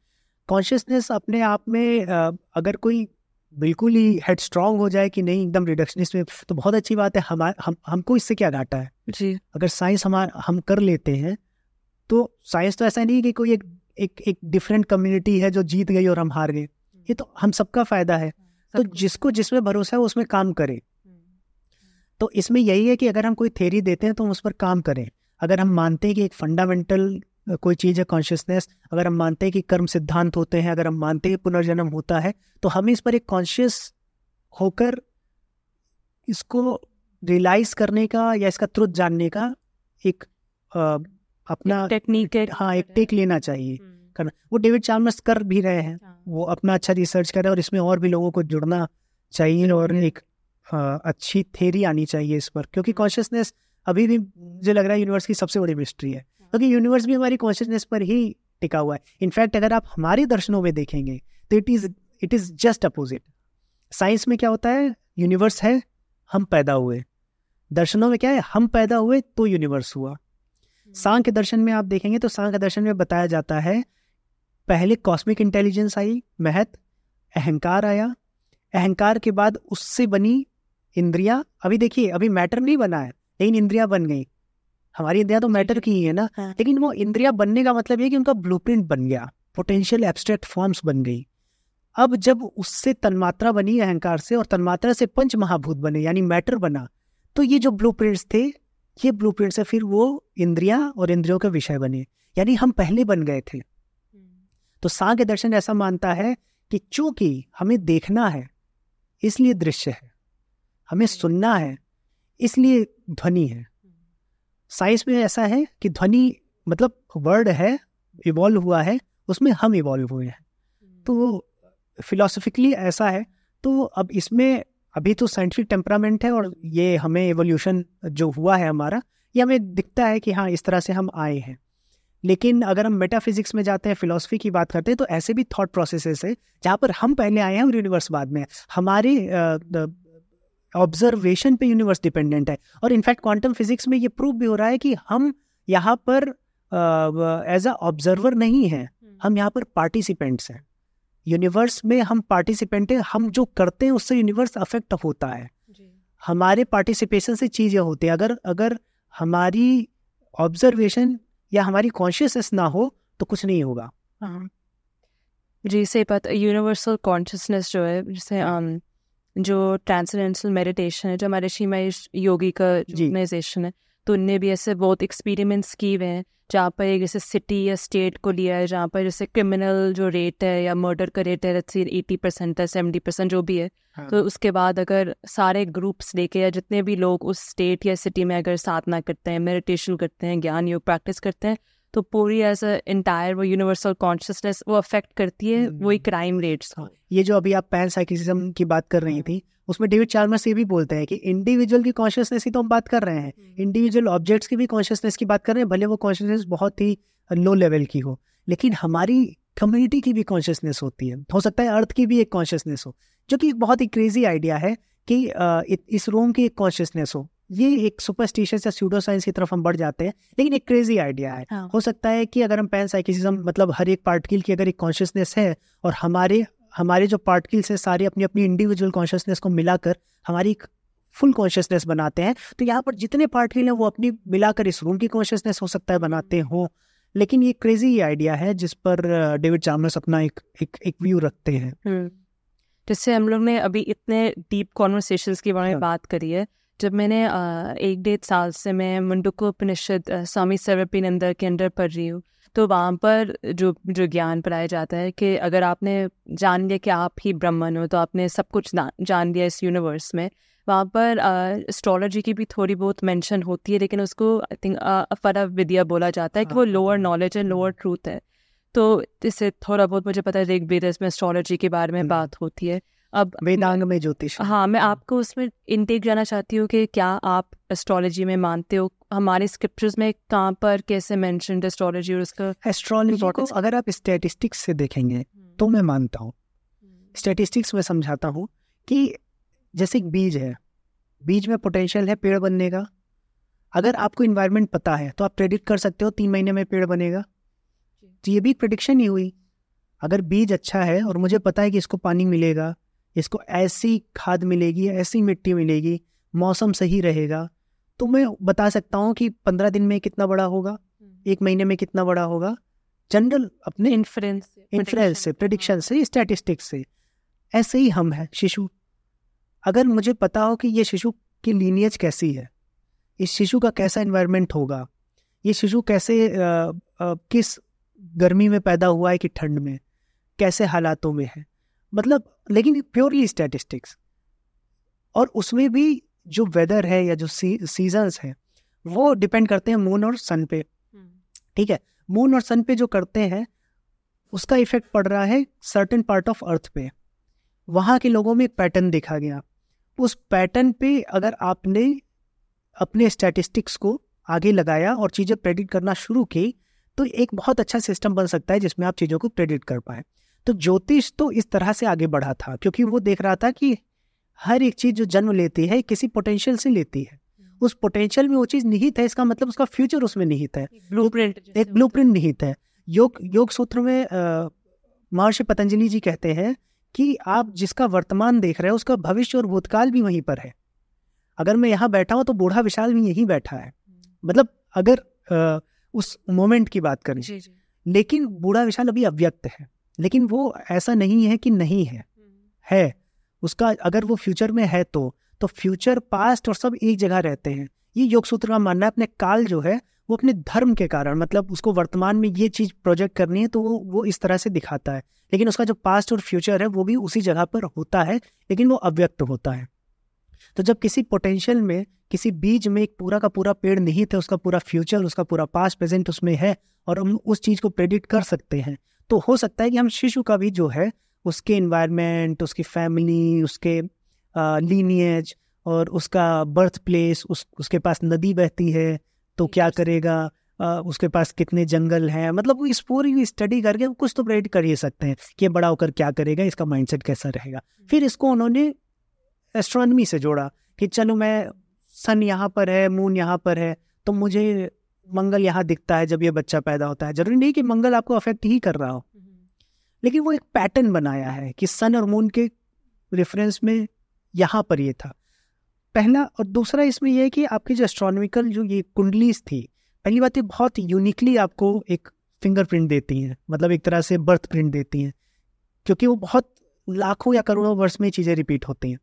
कॉन्शियसनेस अपने आप में अगर कोई बिल्कुल ही हेड स्ट्रॉन्ग हो जाए कि नहीं एकदम रिडक्शनिस्ट में, तो बहुत अच्छी बात है। हमको इससे क्या घाटा है जी। अगर साइंस हम कर लेते हैं तो साइंस तो ऐसा नहीं कि कोई एक डिफरेंट कम्युनिटी है जो जीत गई और हम हार गए। ये तो हम सबका फायदा है। तो जिसको जिसमें भरोसा है उसमें काम करे। तो इसमें यही है कि अगर हम कोई थ्योरी देते हैं तो हम उस पर काम करें। अगर हम मानते हैं कि एक फंडामेंटल कोई चीज़ है कॉन्शियसनेस, अगर हम मानते हैं कि कर्म सिद्धांत होते हैं, अगर हम मानते हैं कि पुनर्जन्म होता है, तो हमें इस पर एक कॉन्शियस होकर इसको रियलाइज करने का या इसका ट्रुथ जानने का एक अपना टेक्निक है। हाँ, एक टेक लेना चाहिए करना। वो डेविड चार्मर्स कर भी रहे हैं। वो अपना अच्छा रिसर्च कर रहे हैं और इसमें और भी लोगों को जुड़ना चाहिए और एक अच्छी थ्योरी आनी चाहिए इस पर, क्योंकि कॉन्शियसनेस अभी भी मुझे लग रहा है यूनिवर्स की सबसे बड़ी मिस्ट्री है, क्योंकि यूनिवर्स भी हमारी कॉन्शियसनेस पर ही टिका हुआ है। इनफैक्ट अगर आप हमारे दर्शनों में देखेंगे तो it is just opposite. Science में क्या होता है, यूनिवर्स है, हम पैदा हुए। दर्शनों में क्या है, हम पैदा हुए तो यूनिवर्स हुआ। सांख्य दर्शन में आप देखेंगे तो सांख्य दर्शन में बताया जाता है पहले कॉस्मिक इंटेलिजेंस आई, महत, अहंकार आया, अहंकार के बाद उससे बनी इंद्रिया। अभी देखिए, अभी मैटर नहीं बना है लेकिन इंद्रिया बन गई। हमारी इंद्रिया तो मैटर की ही है ना, लेकिन वो इंद्रिया बनने का मतलब ये कि उनका ब्लूप्रिंट बन गया, पोटेंशियल एब्स्ट्रैक्ट फॉर्म्स बन गई। अब जब उससे तन्मात्रा बनी अहंकार से, और तन्मात्रा से पंच महाभूत बने यानी मैटर बना, तो ये जो ब्लूप्रिंट्स थे, ये ब्लूप्रिंट से फिर वो इंद्रिया और इंद्रियों के विषय बने, यानी हम पहले बन गए थे। तो सांख्य दर्शन ऐसा मानता है कि चूंकि हमें देखना है इसलिए दृश्य है, हमें सुनना है इसलिए ध्वनि है। साइंस में ऐसा है कि ध्वनि मतलब वर्ड है, इवॉल्व हुआ है, उसमें हम इवॉल्व हुए हैं। तो फिलोसफिकली ऐसा है। तो अब इसमें अभी तो साइंटिफिक टेम्परामेंट है और ये हमें एवोल्यूशन जो हुआ है हमारा, ये हमें दिखता है कि हाँ इस तरह से हम आए हैं। लेकिन अगर हम मेटाफिजिक्स में जाते हैं, फिलॉसफी की बात करते हैं, तो ऐसे भी थॉट प्रोसेसेस है जहाँ पर हम पहले आए हैं और यूनिवर्स बाद में। हमारे ऑब्जर्वेशन पे यूनिवर्स डिपेंडेंट है। और इनफैक्ट क्वांटम फिजिक्स में ये प्रूव भी हो रहा है कि हम यहाँ पर एज अ ऑब्जर्वर नहीं हैं, हम यहाँ पर पार्टिसिपेंट्स हैं। यूनिवर्स में हम पार्टिसिपेंट हैं, हम जो करते हैं उससे यूनिवर्स अफेक्ट होता है। हमारे पार्टिसिपेशन से चीज़ें होती हैं। अगर हमारी ऑब्जर्वेशन या हमारी कॉन्शियसनेस ना हो तो कुछ नहीं होगा। जी, से पता यूनिवर्सल कॉन्शियसनेस जो है, जैसे जो ट्रांसेंडेंटल मेडिटेशन है, जो हमारे ऋषि महेश योगी का ऑर्गेनाइजेशन है, तो उनने भी ऐसे बहुत एक्सपेरिमेंट्स किए हुए हैं जहाँ पर एक जैसे सिटी या स्टेट को लिया है जहाँ पर जैसे क्रिमिनल जो रेट है या मर्डर का रेट है 80% है 70% जो भी है। हाँ। तो उसके बाद अगर सारे ग्रुप्स लेके या जितने भी लोग उस स्टेट या सिटी में अगर साधना करते हैं, मेडिटेशन करते हैं, ज्ञान योग प्रैक्टिस करते हैं, तो पूरी एज अ इंटायर वो यूनिवर्सल कॉन्शियसनेस वो अफेक्ट करती है वही क्राइम रेट्स को। ये जो अभी आप पैन साइकिज्म की बात कर रही थी, उसमें डेविड चार्मर्स ये भी बोलते हैं कि इंडिविजुअल की कॉन्शियसनेस ही तो हम बात कर रहे हैं, इंडिविजुअल ऑब्जेक्ट्स की भी कॉन्शियसनेस की बात कर रहे हैं, भले वो कॉन्शियसनेस बहुत ही लो लेवल की हो, लेकिन हमारी कम्युनिटी की भी कॉन्शियसनेस होती है। हो सकता है अर्थ की भी एक कॉन्शियसनेस हो, जो कि एक बहुत ही क्रेजी आइडिया है कि इस रूम की एक कॉन्शियसनेस हो। ये एक सुपरस्टिशियस या स्यूडो साइंस की तरफ हम बढ़ जाते हैं, लेकिन एक क्रेजी आइडिया है। हाँ। हो सकता है कि अगर हम पैन साइकिज्म मतलब हर एक पार्टिकल की अगर एक कॉन्शियसनेस है और हमारे जो पार्टिकल्स हैं सारे अपनी अपनी इंडिविजुअल कॉन्शियसनेस को मिलाकर हमारी फुल कॉन्शियसनेस बनाते हैं, तो यहाँ पर जितने पार्टिकल हैं वो अपनी मिलाकर इस रूम की कॉन्शियसनेस हो सकता है बनाते हो। लेकिन ये क्रेजी आइडिया है जिस पर डेविड चार्मर्स अपना एक व्यू रखते हैं। जैसे हम लोग ने अभी इतने डीप कॉन्वर्सेशंस के बारे में बात करी है, जब मैंने 1-1.5 साल से मैं मुंडको उपनिषद स्वामी सर्वप्रियनंदा के अंदर पढ़ रही हूँ, तो वहाँ पर जो ज्ञान पढ़ाया जाता है कि अगर आपने जान लिया कि आप ही ब्रह्मन हो तो आपने सब कुछ जान लिया इस यूनिवर्स में। वहाँ पर एस्ट्रोलॉजी की भी थोड़ी बहुत मेंशन होती है, लेकिन उसको आई थिंक अपरा विद्या बोला जाता है कि वो लोअर नॉलेज है, लोअर ट्रूथ है। तो इससे थोड़ा बहुत मुझे पता है ऋग्वेद में एस्ट्रोलॉजी के बारे में बात होती है। अब वेदांग में ज्योतिष। हाँ, मैं आपको उसमें इनटेक जाना चाहती हूँ कि क्या आप एस्ट्रोलॉजी में मानते हो? हमारे स्क्रिप्चर्स में कहाँ पर कैसे मेंशन्ड एस्ट्रोलॉजी और उसका एस्ट्रोलॉजी को अगर आप स्टैटिस्टिक्स से देखेंगे तो मैं मानता हूँ। स्टैटिस्टिक्स में समझाता हूँ कि जैसे एक बीज है, बीज में पोटेंशियल है पेड़ बनने का। अगर आपको इन्वायरमेंट पता है तो आप प्रेडिक्ट कर सकते हो 3 महीने में पेड़ बनेगा। तो ये भी प्रेडिक्शन ही हुई। अगर बीज अच्छा है और मुझे पता है कि इसको पानी मिलेगा, इसको ऐसी खाद मिलेगी, ऐसी मिट्टी मिलेगी, मौसम सही रहेगा, तो मैं बता सकता हूँ कि 15 दिन में कितना बड़ा होगा, 1 महीने में कितना बड़ा होगा, जनरल अपने इन्फ्लुएंस से, प्रेडिक्शन से, स्टैटिस्टिक्स से। ऐसे ही हम हैं शिशु। अगर मुझे पता हो कि ये शिशु की लीनियज कैसी है, इस शिशु का कैसा एनवायरनमेंट होगा, ये शिशु कैसे किस गर्मी में पैदा हुआ है कि ठंड में, कैसे हालातों में है, मतलब लेकिन प्योरली स्टैटिस्टिक्स। और उसमें भी जो वेदर है या जो सीजन्स हैं वो डिपेंड करते हैं मून और सन पे। ठीक है, मून और सन पे जो करते हैं उसका इफेक्ट पड़ रहा है सर्टेन पार्ट ऑफ अर्थ पे। वहाँ के लोगों में एक पैटर्न देखा गया। उस पैटर्न पे अगर आपने अपने स्टैटिस्टिक्स को आगे लगाया और चीज़ें प्रेडिक्ट करना शुरू की तो एक बहुत अच्छा सिस्टम बन सकता है जिसमें आप चीज़ों को प्रेडिक्ट कर पाए। तो ज्योतिष तो इस तरह से आगे बढ़ा था क्योंकि वो देख रहा था कि हर एक चीज़ जो जन्म लेती है किसी पोटेंशियल से लेती है। उस पोटेंशियल में वो चीज़ निहित है, इसका मतलब उसका फ्यूचर उसमें निहित है, एक ब्लूप्रिंट निहित है। योग सूत्र में महर्षि पतंजलि जी कहते हैं कि आप जिसका वर्तमान देख रहे हो उसका भविष्य और भूतकाल भी वहीं पर है। अगर मैं यहाँ बैठा हूँ तो बूढ़ा विशाल भी यहीं बैठा है, मतलब अगर उस मोमेंट की बात करें। लेकिन बूढ़ा विशाल अभी अव्यक्त है, लेकिन वो ऐसा नहीं है कि नहीं है उसका। अगर वो फ्यूचर में है तो फ्यूचर, पास्ट और सब एक जगह रहते हैं। ये योग सूत्र का मानना है। अपने काल जो है वो अपने धर्म के कारण, मतलब उसको वर्तमान में ये चीज प्रोजेक्ट करनी है तो वो इस तरह से दिखाता है, लेकिन उसका जो पास्ट और फ्यूचर है वो भी उसी जगह पर होता है, लेकिन वो अव्यक्त होता है। तो जब किसी पोटेंशियल में, किसी बीज में एक पूरा का पूरा पेड़ निहित है, उसका पूरा फ्यूचर, उसका पूरा पास्ट प्रेजेंट उसमें है और हम उस चीज को प्रेडिक्ट कर सकते हैं, तो हो सकता है कि हम शिशु का भी जो है उसके एनवायरनमेंट, उसकी फैमिली, उसके लीनिएज और उसका बर्थ प्लेस, उसके पास नदी बहती है तो क्या करेगा, उसके पास कितने जंगल हैं, मतलब इस पूरी स्टडी करके हम कुछ तो प्रेडिक्ट कर ही सकते हैं कि बड़ा होकर क्या करेगा, इसका माइंडसेट कैसा रहेगा। फिर इसको उन्होंने एस्ट्रोनॉमी से जोड़ा कि चलो मैं सन यहाँ पर है, मून यहाँ पर है, तो मुझे मंगल यहाँ दिखता है जब ये बच्चा पैदा होता है। जरूरी नहीं कि मंगल आपको अफेक्ट ही कर रहा हो, लेकिन वो एक पैटर्न बनाया है कि सन और मून के रेफरेंस में यहाँ पर ये था पहला। और दूसरा इसमें यह है कि आपकी जो एस्ट्रोनॉमिकल जो ये कुंडलीज थी, पहली बात ये बहुत यूनिकली आपको एक फिंगरप्रिंट देती हैं, मतलब एक तरह से बर्थ प्रिंट देती हैं, क्योंकि वो बहुत लाखों या करोड़ों वर्ष में चीज़ें रिपीट होती हैं।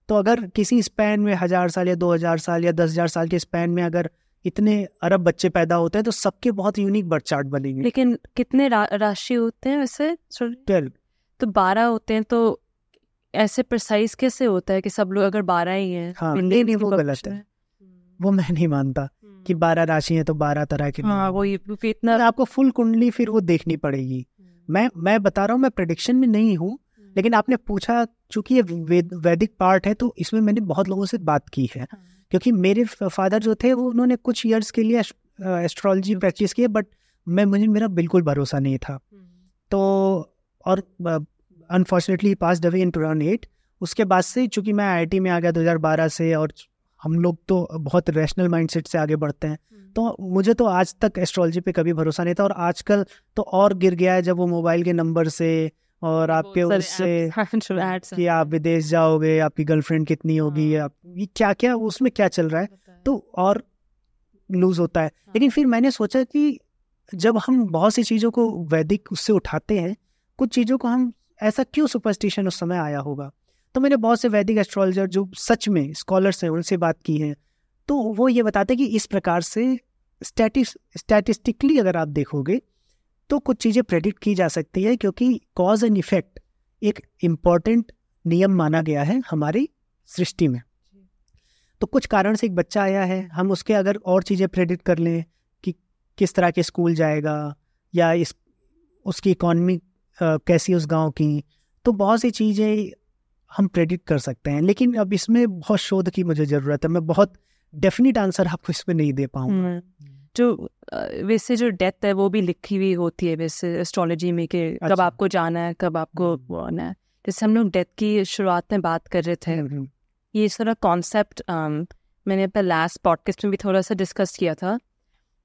तो अगर किसी स्पैन में 1000 साल या 2000 साल या 10,000 साल के स्पैन में अगर इतने अरब बच्चे पैदा होते हैं तो सबके बहुत यूनिक बर्थ चार्ट बनेंगे। लेकिन कितने राशि होते हैं वैसे? 12। तो 12 होते हैं, तो ऐसे प्रिसाइज कैसे होता है कि सब लोग अगर 12 ही हैं? हाँ, नहीं वो गलत है, वो मैं नहीं मानता कि 12 राशि है तो 12 तरह के। हाँ, वो इतना आपको फुल कुंडली फिर वो देखनी पड़ेगी। मैं बता रहा हूँ, मैं प्रेडिक्शन में नहीं हूँ, लेकिन आपने पूछा, चूंकि ये वैदिक पार्ट है तो इसमें मैंने बहुत लोगों से बात की है, क्योंकि मेरे फादर जो थे वो उन्होंने कुछ ईयर्स के लिए एस्ट्रोलॉजी प्रैक्टिस की, बट मेरा बिल्कुल भरोसा नहीं था। तो और अनफॉर्चुनेटली पास्ड अवे इन 2008। उसके बाद से चूंकि मैं IIT में आ गया 2012 से, और हम लोग तो बहुत रैशनल माइंडसेट से आगे बढ़ते हैं, तो मुझे तो आज तक एस्ट्रोलॉजी पे कभी भरोसा नहीं था। और आजकल तो और गिर गया है जब वो मोबाइल के नंबर से और आपके उससे कि आप विदेश जाओगे, आपकी गर्लफ्रेंड कितनी होगी, आप ये क्या क्या उसमें क्या चल रहा है, तो और लूज होता है। लेकिन फिर मैंने सोचा कि जब हम बहुत सी चीज़ों को वैदिक उससे उठाते हैं, कुछ चीज़ों को हम ऐसा क्यों सुपरस्टिशन उस समय आया होगा। तो मैंने बहुत से वैदिक एस्ट्रोलॉजर जो सच में स्कॉलर्स हैं उनसे बात की है, तो वो ये बताते हैं कि इस प्रकार से स्टैटिस्टिकली अगर आप देखोगे तो कुछ चीज़ें प्रेडिक्ट की जा सकती है, क्योंकि कॉज एंड इफेक्ट एक इम्पॉर्टेंट नियम माना गया है हमारी सृष्टि में। तो कुछ कारण से एक बच्चा आया है, हम उसके अगर और चीज़ें प्रेडिक्ट कर लें कि किस तरह के स्कूल जाएगा या उसकी इकॉनमी कैसी उस गांव की, तो बहुत सी चीज़ें हम प्रेडिक्ट कर सकते हैं। लेकिन अब इसमें बहुत शोध की मुझे ज़रूरत है, मैं बहुत डेफिनेट आंसर आपको इसमें नहीं दे पाऊँगा। जो वैसे जो डेथ है वो भी लिखी हुई होती है वैसे एस्ट्रोलॉजी में कि कब आपको जाना है, कब आपको वो आना है। जैसे हम लोग डेथ की शुरुआत में बात कर रहे थे, ये सारा कॉन्सेप्ट मैंने अपने लास्ट पॉडकास्ट में भी थोड़ा सा डिस्कस किया था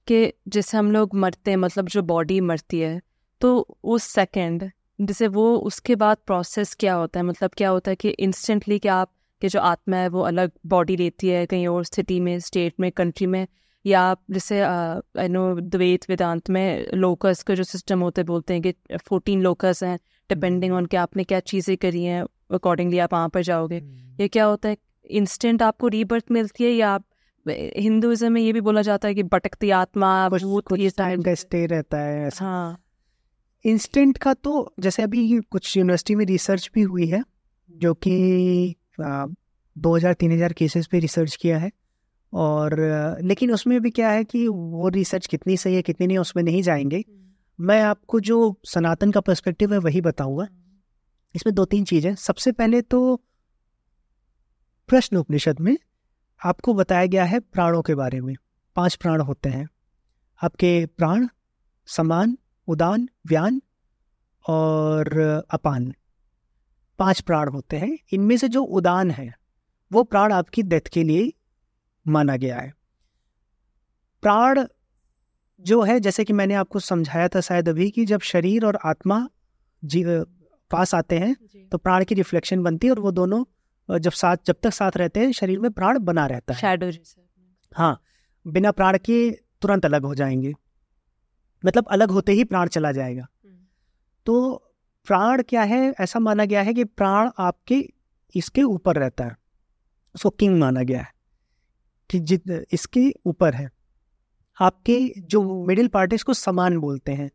कि जैसे हम लोग मरते हैं, मतलब जो बॉडी मरती है, तो उस सेकंड जैसे वो उसके बाद प्रोसेस क्या होता है, मतलब क्या होता है कि इंस्टेंटली क्या आपके जो आत्मा है वो अलग बॉडी लेती है कहीं और सिटी में, स्टेट में, कंट्री में, या आप जैसे आई नो द्वैत वेदांत में लोकस का जो सिस्टम होता है, बोलते हैं कि 14 लोकस हैं, डिपेंडिंग ऑन कि आपने क्या चीज़ें करी हैं अकॉर्डिंगली आप वहाँ पर जाओगे। ये क्या होता है, इंस्टेंट आपको रीबर्थ मिलती है, या आप हिंदुइज्म में ये भी बोला जाता है कि भटकती आत्मा भूत ये टाइम का स्टे रहता है। हाँ, इंस्टेंट का तो जैसे अभी कुछ यूनिवर्सिटी में रिसर्च भी हुई है, जो कि 2000-3000 केसेस पे रिसर्च किया है, और लेकिन उसमें भी क्या है कि वो रिसर्च कितनी सही है कितनी नहीं, उसमें नहीं जाएंगे। मैं आपको जो सनातन का पर्सपेक्टिव है वही बताऊंगा। इसमें 2-3 चीज़ें। सबसे पहले तो प्रश्न उपनिषद में आपको बताया गया है प्राणों के बारे में। 5 प्राण होते हैं आपके, प्राण, समान, उदान, व्यान और अपान। 5 प्राण होते हैं। इनमें से जो उदान है वो प्राण आपकी डेथ के लिए माना गया है। प्राण जो है, जैसे कि मैंने आपको समझाया था शायद अभी, कि जब शरीर और आत्मा पास आते हैं तो प्राण की रिफ्लेक्शन बनती है, और वो दोनों जब तक साथ रहते हैं शरीर में प्राण बना रहता है। शैडो जैसे। हाँ, बिना प्राण के तुरंत अलग हो जाएंगे, मतलब अलग होते ही प्राण चला जाएगा। तो प्राण क्या है, ऐसा माना गया है कि प्राण आपके इसके ऊपर रहता है, उसको किंग माना गया है कि इसके ऊपर है। आपके जो मिडिल पार्ट है इसको समान बोलते हैं,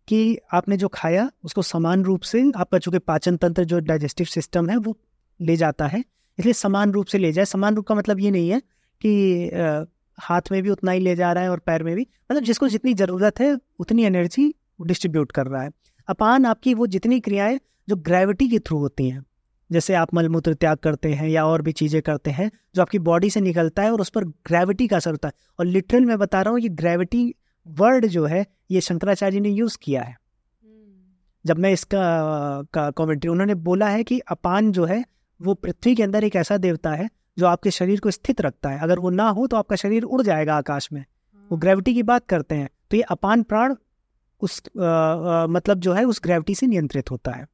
कि आपने जो खाया उसको समान रूप से आपका चूंकि पाचन तंत्र जो डाइजेस्टिव सिस्टम है वो ले जाता है, इसलिए समान रूप से ले जाए। समान रूप का मतलब ये नहीं है कि हाथ में भी उतना ही ले जा रहा है और पैर में भी, मतलब जिसको जितनी ज़रूरत है उतनी एनर्जी डिस्ट्रीब्यूट कर रहा है। अपान आपकी वो जितनी क्रियाएं जो ग्रेविटी के थ्रू होती हैं, जैसे आप मलमूत्र त्याग करते हैं या और भी चीज़ें करते हैं जो आपकी बॉडी से निकलता है और उस पर ग्रेविटी का असर होता है। और लिटरल मैं बता रहा हूँ, ये ग्रेविटी वर्ड जो है ये शंकराचार्य ने यूज़ किया है। जब मैं इसका कमेंट्री, उन्होंने बोला है कि अपान जो है वो पृथ्वी के अंदर एक ऐसा देवता है जो आपके शरीर को स्थित रखता है। अगर वो ना हो तो आपका शरीर उड़ जाएगा आकाश में। वो ग्रेविटी की बात करते हैं, तो ये अपान प्राण उस मतलब जो है उस ग्रेविटी से नियंत्रित होता है।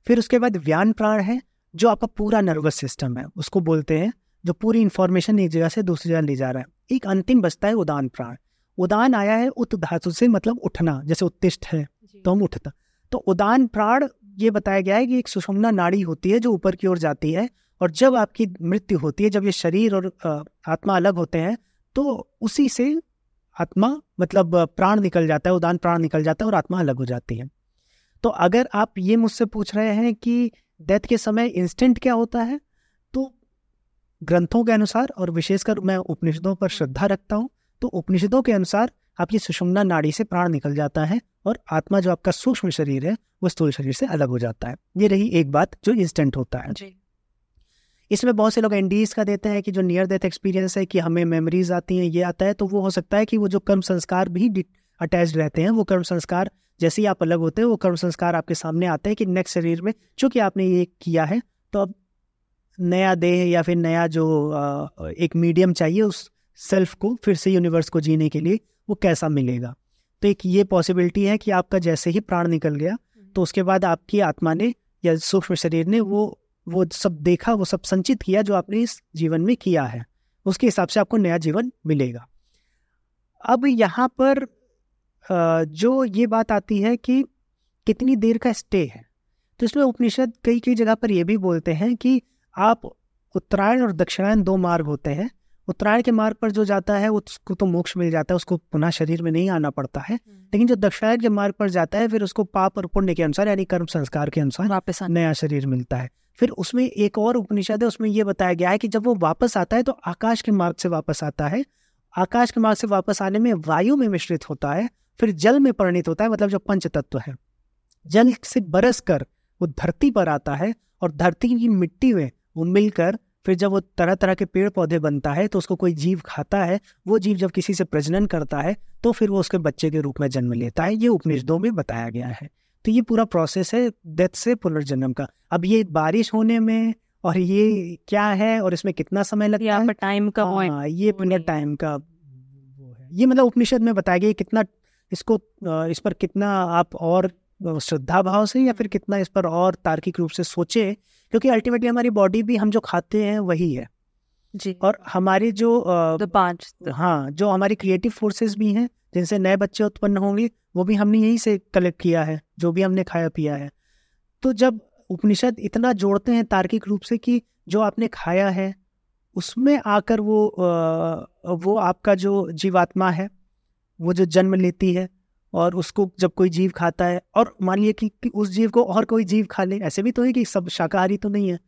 फिर उसके बाद व्यान प्राण है, जो आपका पूरा नर्वस सिस्टम है, उसको बोलते हैं, जो पूरी इंफॉर्मेशन एक जगह से दूसरी जगह ले जा रहा है। एक अंतिम बचता है उदान प्राण। उदान आया है उत धातु से, मतलब उठना, जैसे उत्तिष्ठ है तो हम उठता। तो उदान प्राण ये बताया गया है कि एक सुषुम्ना नाड़ी होती है जो ऊपर की ओर जाती है और जब आपकी मृत्यु होती है, जब ये शरीर और आत्मा अलग होते हैं, तो उसी से आत्मा मतलब प्राण निकल जाता है, उदान प्राण निकल जाता है और आत्मा अलग हो जाती है। तो अगर आप ये मुझसे पूछ रहे हैं कि डेथ के समय इंस्टेंट क्या होता है, तो ग्रंथों के अनुसार और विशेषकर मैं उपनिषदों पर श्रद्धा रखता हूँ, तो उपनिषदों के अनुसार आपकी सुषुम्ना नाड़ी से प्राण निकल जाता है और आत्मा जो आपका सूक्ष्म शरीर है वो स्थूल शरीर से अलग हो जाता है। ये रही एक बात जो इंस्टेंट होता है जी। इसमें बहुत से लोग एनडीज का देते हैं कि जो नियर डेथ एक्सपीरियंस है कि हमें मेमोरीज आती हैं, ये आता है, तो वो हो सकता है कि वो जो कर्म संस्कार भी अटैच्ड रहते हैं, वो कर्म संस्कार जैसे ही आप अलग होते हैं वो कर्म संस्कार आपके सामने आते हैं कि नेक्स्ट शरीर में चूंकि आपने ये किया है तो अब नया देह या फिर नया जो एक मीडियम चाहिए उस सेल्फ को फिर से यूनिवर्स को जीने के लिए, वो कैसा मिलेगा। तो एक ये पॉसिबिलिटी है कि आपका जैसे ही प्राण निकल गया तो उसके बाद आपकी आत्मा ने या सूक्ष्म शरीर ने वो सब देखा, वो सब संचित किया जो आपने इस जीवन में किया है, उसके हिसाब से आपको नया जीवन मिलेगा। अब यहाँ पर जो ये बात आती है कि कितनी देर का स्टे है, तो इसमें उपनिषद कई जगह पर ये भी बोलते हैं कि आप उत्तरायण और दक्षिणायन 2 मार्ग होते हैं। उत्तरायण के मार्ग पर जो जाता है उसको तो मोक्ष मिल जाता है, उसको पुनः शरीर में नहीं आना पड़ता है, लेकिन जो दक्षिणायन के मार्ग पर जाता है फिर उसको पाप और पुण्य के अनुसार यानी कर्म संस्कार के अनुसार वापस नया शरीर मिलता है। फिर उसमें एक और उपनिषद है, उसमें ये बताया गया है कि जब वो वापस आता है तो आकाश के मार्ग से वापस आता है। आकाश के मार्ग से वापस आने में वायु में मिश्रित होता है, फिर जल में परिणित होता है, मतलब जो पंच तत्व है, जल से बरस कर वो धरती पर आता है और धरती की मिट्टी में वो मिलकर फिर जब वो तरह तरह के पेड़ पौधे बनता है तो उसको कोई जीव खाता है, वो जीव जब किसी से प्रजनन करता है तो फिर वो उसके बच्चे के रूप में जन्म लेता है। ये उपनिषदों में बताया गया है। तो ये पूरा प्रोसेस है डेथ से पुनर्जन्म का। अब ये बारिश होने में और ये क्या है और इसमें कितना समय लगता है, टाइम का ये पूरा टाइम का वो है। ये मतलब उपनिषद में बताया गया कितना इसको इस पर कितना आप और श्रद्धा भाव से या फिर कितना इस पर और तार्किक रूप से सोचे, क्योंकि अल्टीमेटली हमारी बॉडी भी हम जो खाते हैं वही है जी, और हमारे जो जो हमारी क्रिएटिव फोर्सेस भी हैं जिनसे नए बच्चे उत्पन्न होंगे वो भी हमने यहीं से कलेक्ट किया है, जो भी हमने खाया पिया है। तो जब उपनिषद इतना जोड़ते हैं तार्किक रूप से कि जो आपने खाया है उसमें आकर वो आपका जो जीवात्मा है वो जो जन्म लेती है और उसको जब कोई जीव खाता है और मान लिया कि उस जीव को और कोई जीव खा ले, ऐसे भी तो है कि सब शाकाहारी तो नहीं है,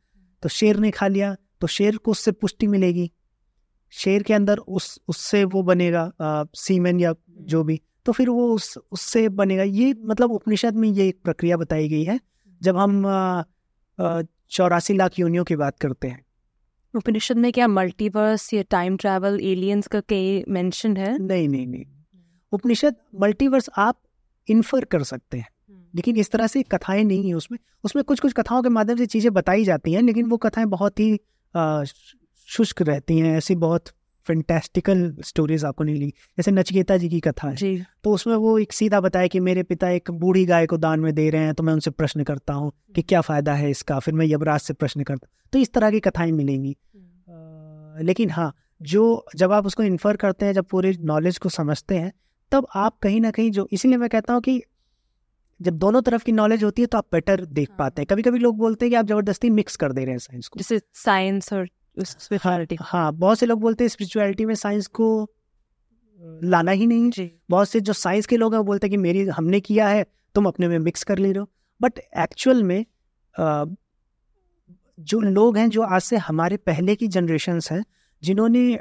तो शेर ने खा लिया तो शेर को उससे पुष्टि मिलेगी, शेर के अंदर उससे वो बनेगा सीमेन या जो भी, तो फिर वो उससे बनेगा। ये मतलब उपनिषद में ये एक प्रक्रिया बताई गई है जब हम 84 लाख योनियों की बात करते हैं। उपनिषद में क्या मल्टीवर्स या टाइम ट्रैवल एलियंस का कहीं मेंशन है? नहीं, उपनिषद मल्टीवर्स आप इन्फर कर सकते हैं, लेकिन इस तरह से कथाएं नहीं है। उसमें कुछ कथाओं के माध्यम से चीजें बताई जाती हैं, लेकिन वो कथाएं बहुत ही शुष्क रहती हैं, ऐसी बहुत फैंटास्टिकल स्टोरीज आपको नहीं लिखी। जैसे नचिकेता जी की कथा है तो उसमें वो एक सीधा बताया कि मेरे पिता एक बूढ़ी गाय को दान में दे रहे हैं, तो मैं उनसे प्रश्न करता हूँ कि क्या फायदा है इसका, फिर मैं यमराज से प्रश्न करता हूँ। तो इस तरह की कथाएं मिलेंगी। लेकिन हाँ, जो जब आप उसको इन्फर करते हैं, जब पूरे नॉलेज को समझते हैं, तब आप कहीं ना कहीं जो, इसलिए मैं कहता हूँ कि जब दोनों तरफ की नॉलेज होती है तो आप बेटर देख पाते हैं। कभी कभी लोग बोलते हैं कि आप जबरदस्ती मिक्स कर दे रहे हैं साइंस को, जैसे साइंस और स्पिरिचुअलिटी। हाँ, बहुत से लोग बोलते हैं स्पिरिचुअलिटी में साइंस को लाना ही नहीं है। बहुत से जो साइंस के लोग हैं वो बोलते हैं कि हमने किया है, तुम अपने में मिक्स कर ले रहे हो। बट एक्चुअल में जो लोग हैं, जो आज से हमारे पहले की जनरेशन्स हैं, जिन्होंने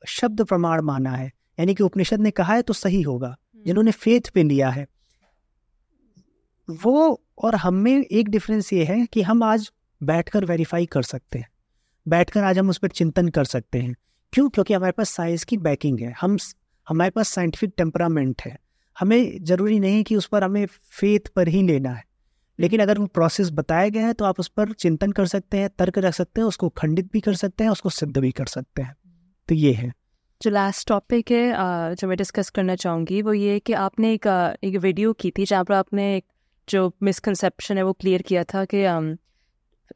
शब्द प्रमाण माना है, यानी कि उपनिषद ने कहा है तो सही होगा, जिन्होंने फेथ पे लिया है, वो और हम में एक डिफरेंस ये है कि हम आज बैठकर वेरीफाई कर सकते हैं, बैठकर आज हम उस पर चिंतन कर सकते हैं। क्यों? क्योंकि हमारे पास साइंस की बैकिंग है, हमारे पास साइंटिफिक टेम्परामेंट है। हमें जरूरी नहीं कि उस पर हमें फेथ पर ही लेना है, लेकिन अगर वो प्रोसेस बताया गया है तो आप उस पर चिंतन कर सकते हैं, तर्क रख सकते हैं, उसको खंडित भी कर सकते हैं, उसको सिद्ध भी कर सकते हैं। तो ये है जो लास्ट टॉपिक है जो मैं डिस्कस करना चाहूँगी, वो ये कि आपने एक वीडियो की थी जहाँ पर आपने एक जो मिसकंसेप्शन है वो क्लियर किया था कि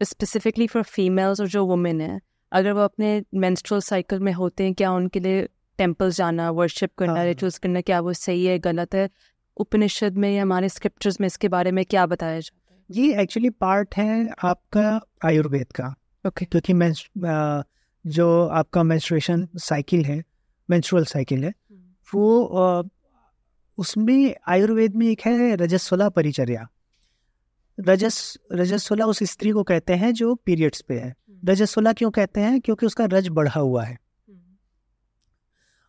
स्पेसिफिकली फॉर फीमेल्स और जो वुमेन है, अगर वो अपने मेंस्ट्रुअल साइकिल में होते हैं, क्या उनके लिए टेम्पल्स जाना, वर्शिप करना, रिचुअल्स करना, क्या वो सही है, गलत है? उपनिषद में या हमारे स्क्रिप्चर्स में इसके बारे में क्या बताया जाता है? ये एक्चुअली पार्ट है आपका आयुर्वेद का। ओके क्योंकि जो आपका मेंस्ट्रुएशन साइकिल है, मेंस्ट्रुअल साइकिल है, वो उसमें आयुर्वेद में एक है रजस्वला परिचर्या। रजस्वला उस स्त्री को कहते हैं जो पीरियड्स पे है। रजस्वला क्यों कहते हैं? क्योंकि उसका रज बढ़ा हुआ है।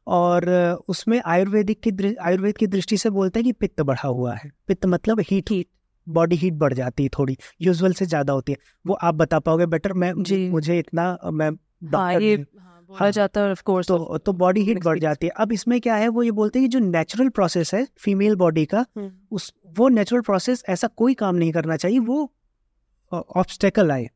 और उसमें आयुर्वेद की दृष्टि से बोलते हैं कि पित्त बढ़ा हुआ है। पित्त मतलब हीट, बॉडी हीट बढ़ जाती है, थोड़ी यूजुअल से ज्यादा होती है। वो आप बता पाओगे बेटर, मुझे इतना मैं बोला जाता है ऑफ कोर्स। तो बॉडी हीट बढ़ जाती है। अब इसमें क्या है, वो ये बोलते हैं कि जो नेचुरल प्रोसेस है फीमेल बॉडी का, वो नेचुरल प्रोसेस ऐसा कोई काम नहीं करना चाहिए, वो ऑब्स्टेकल आए।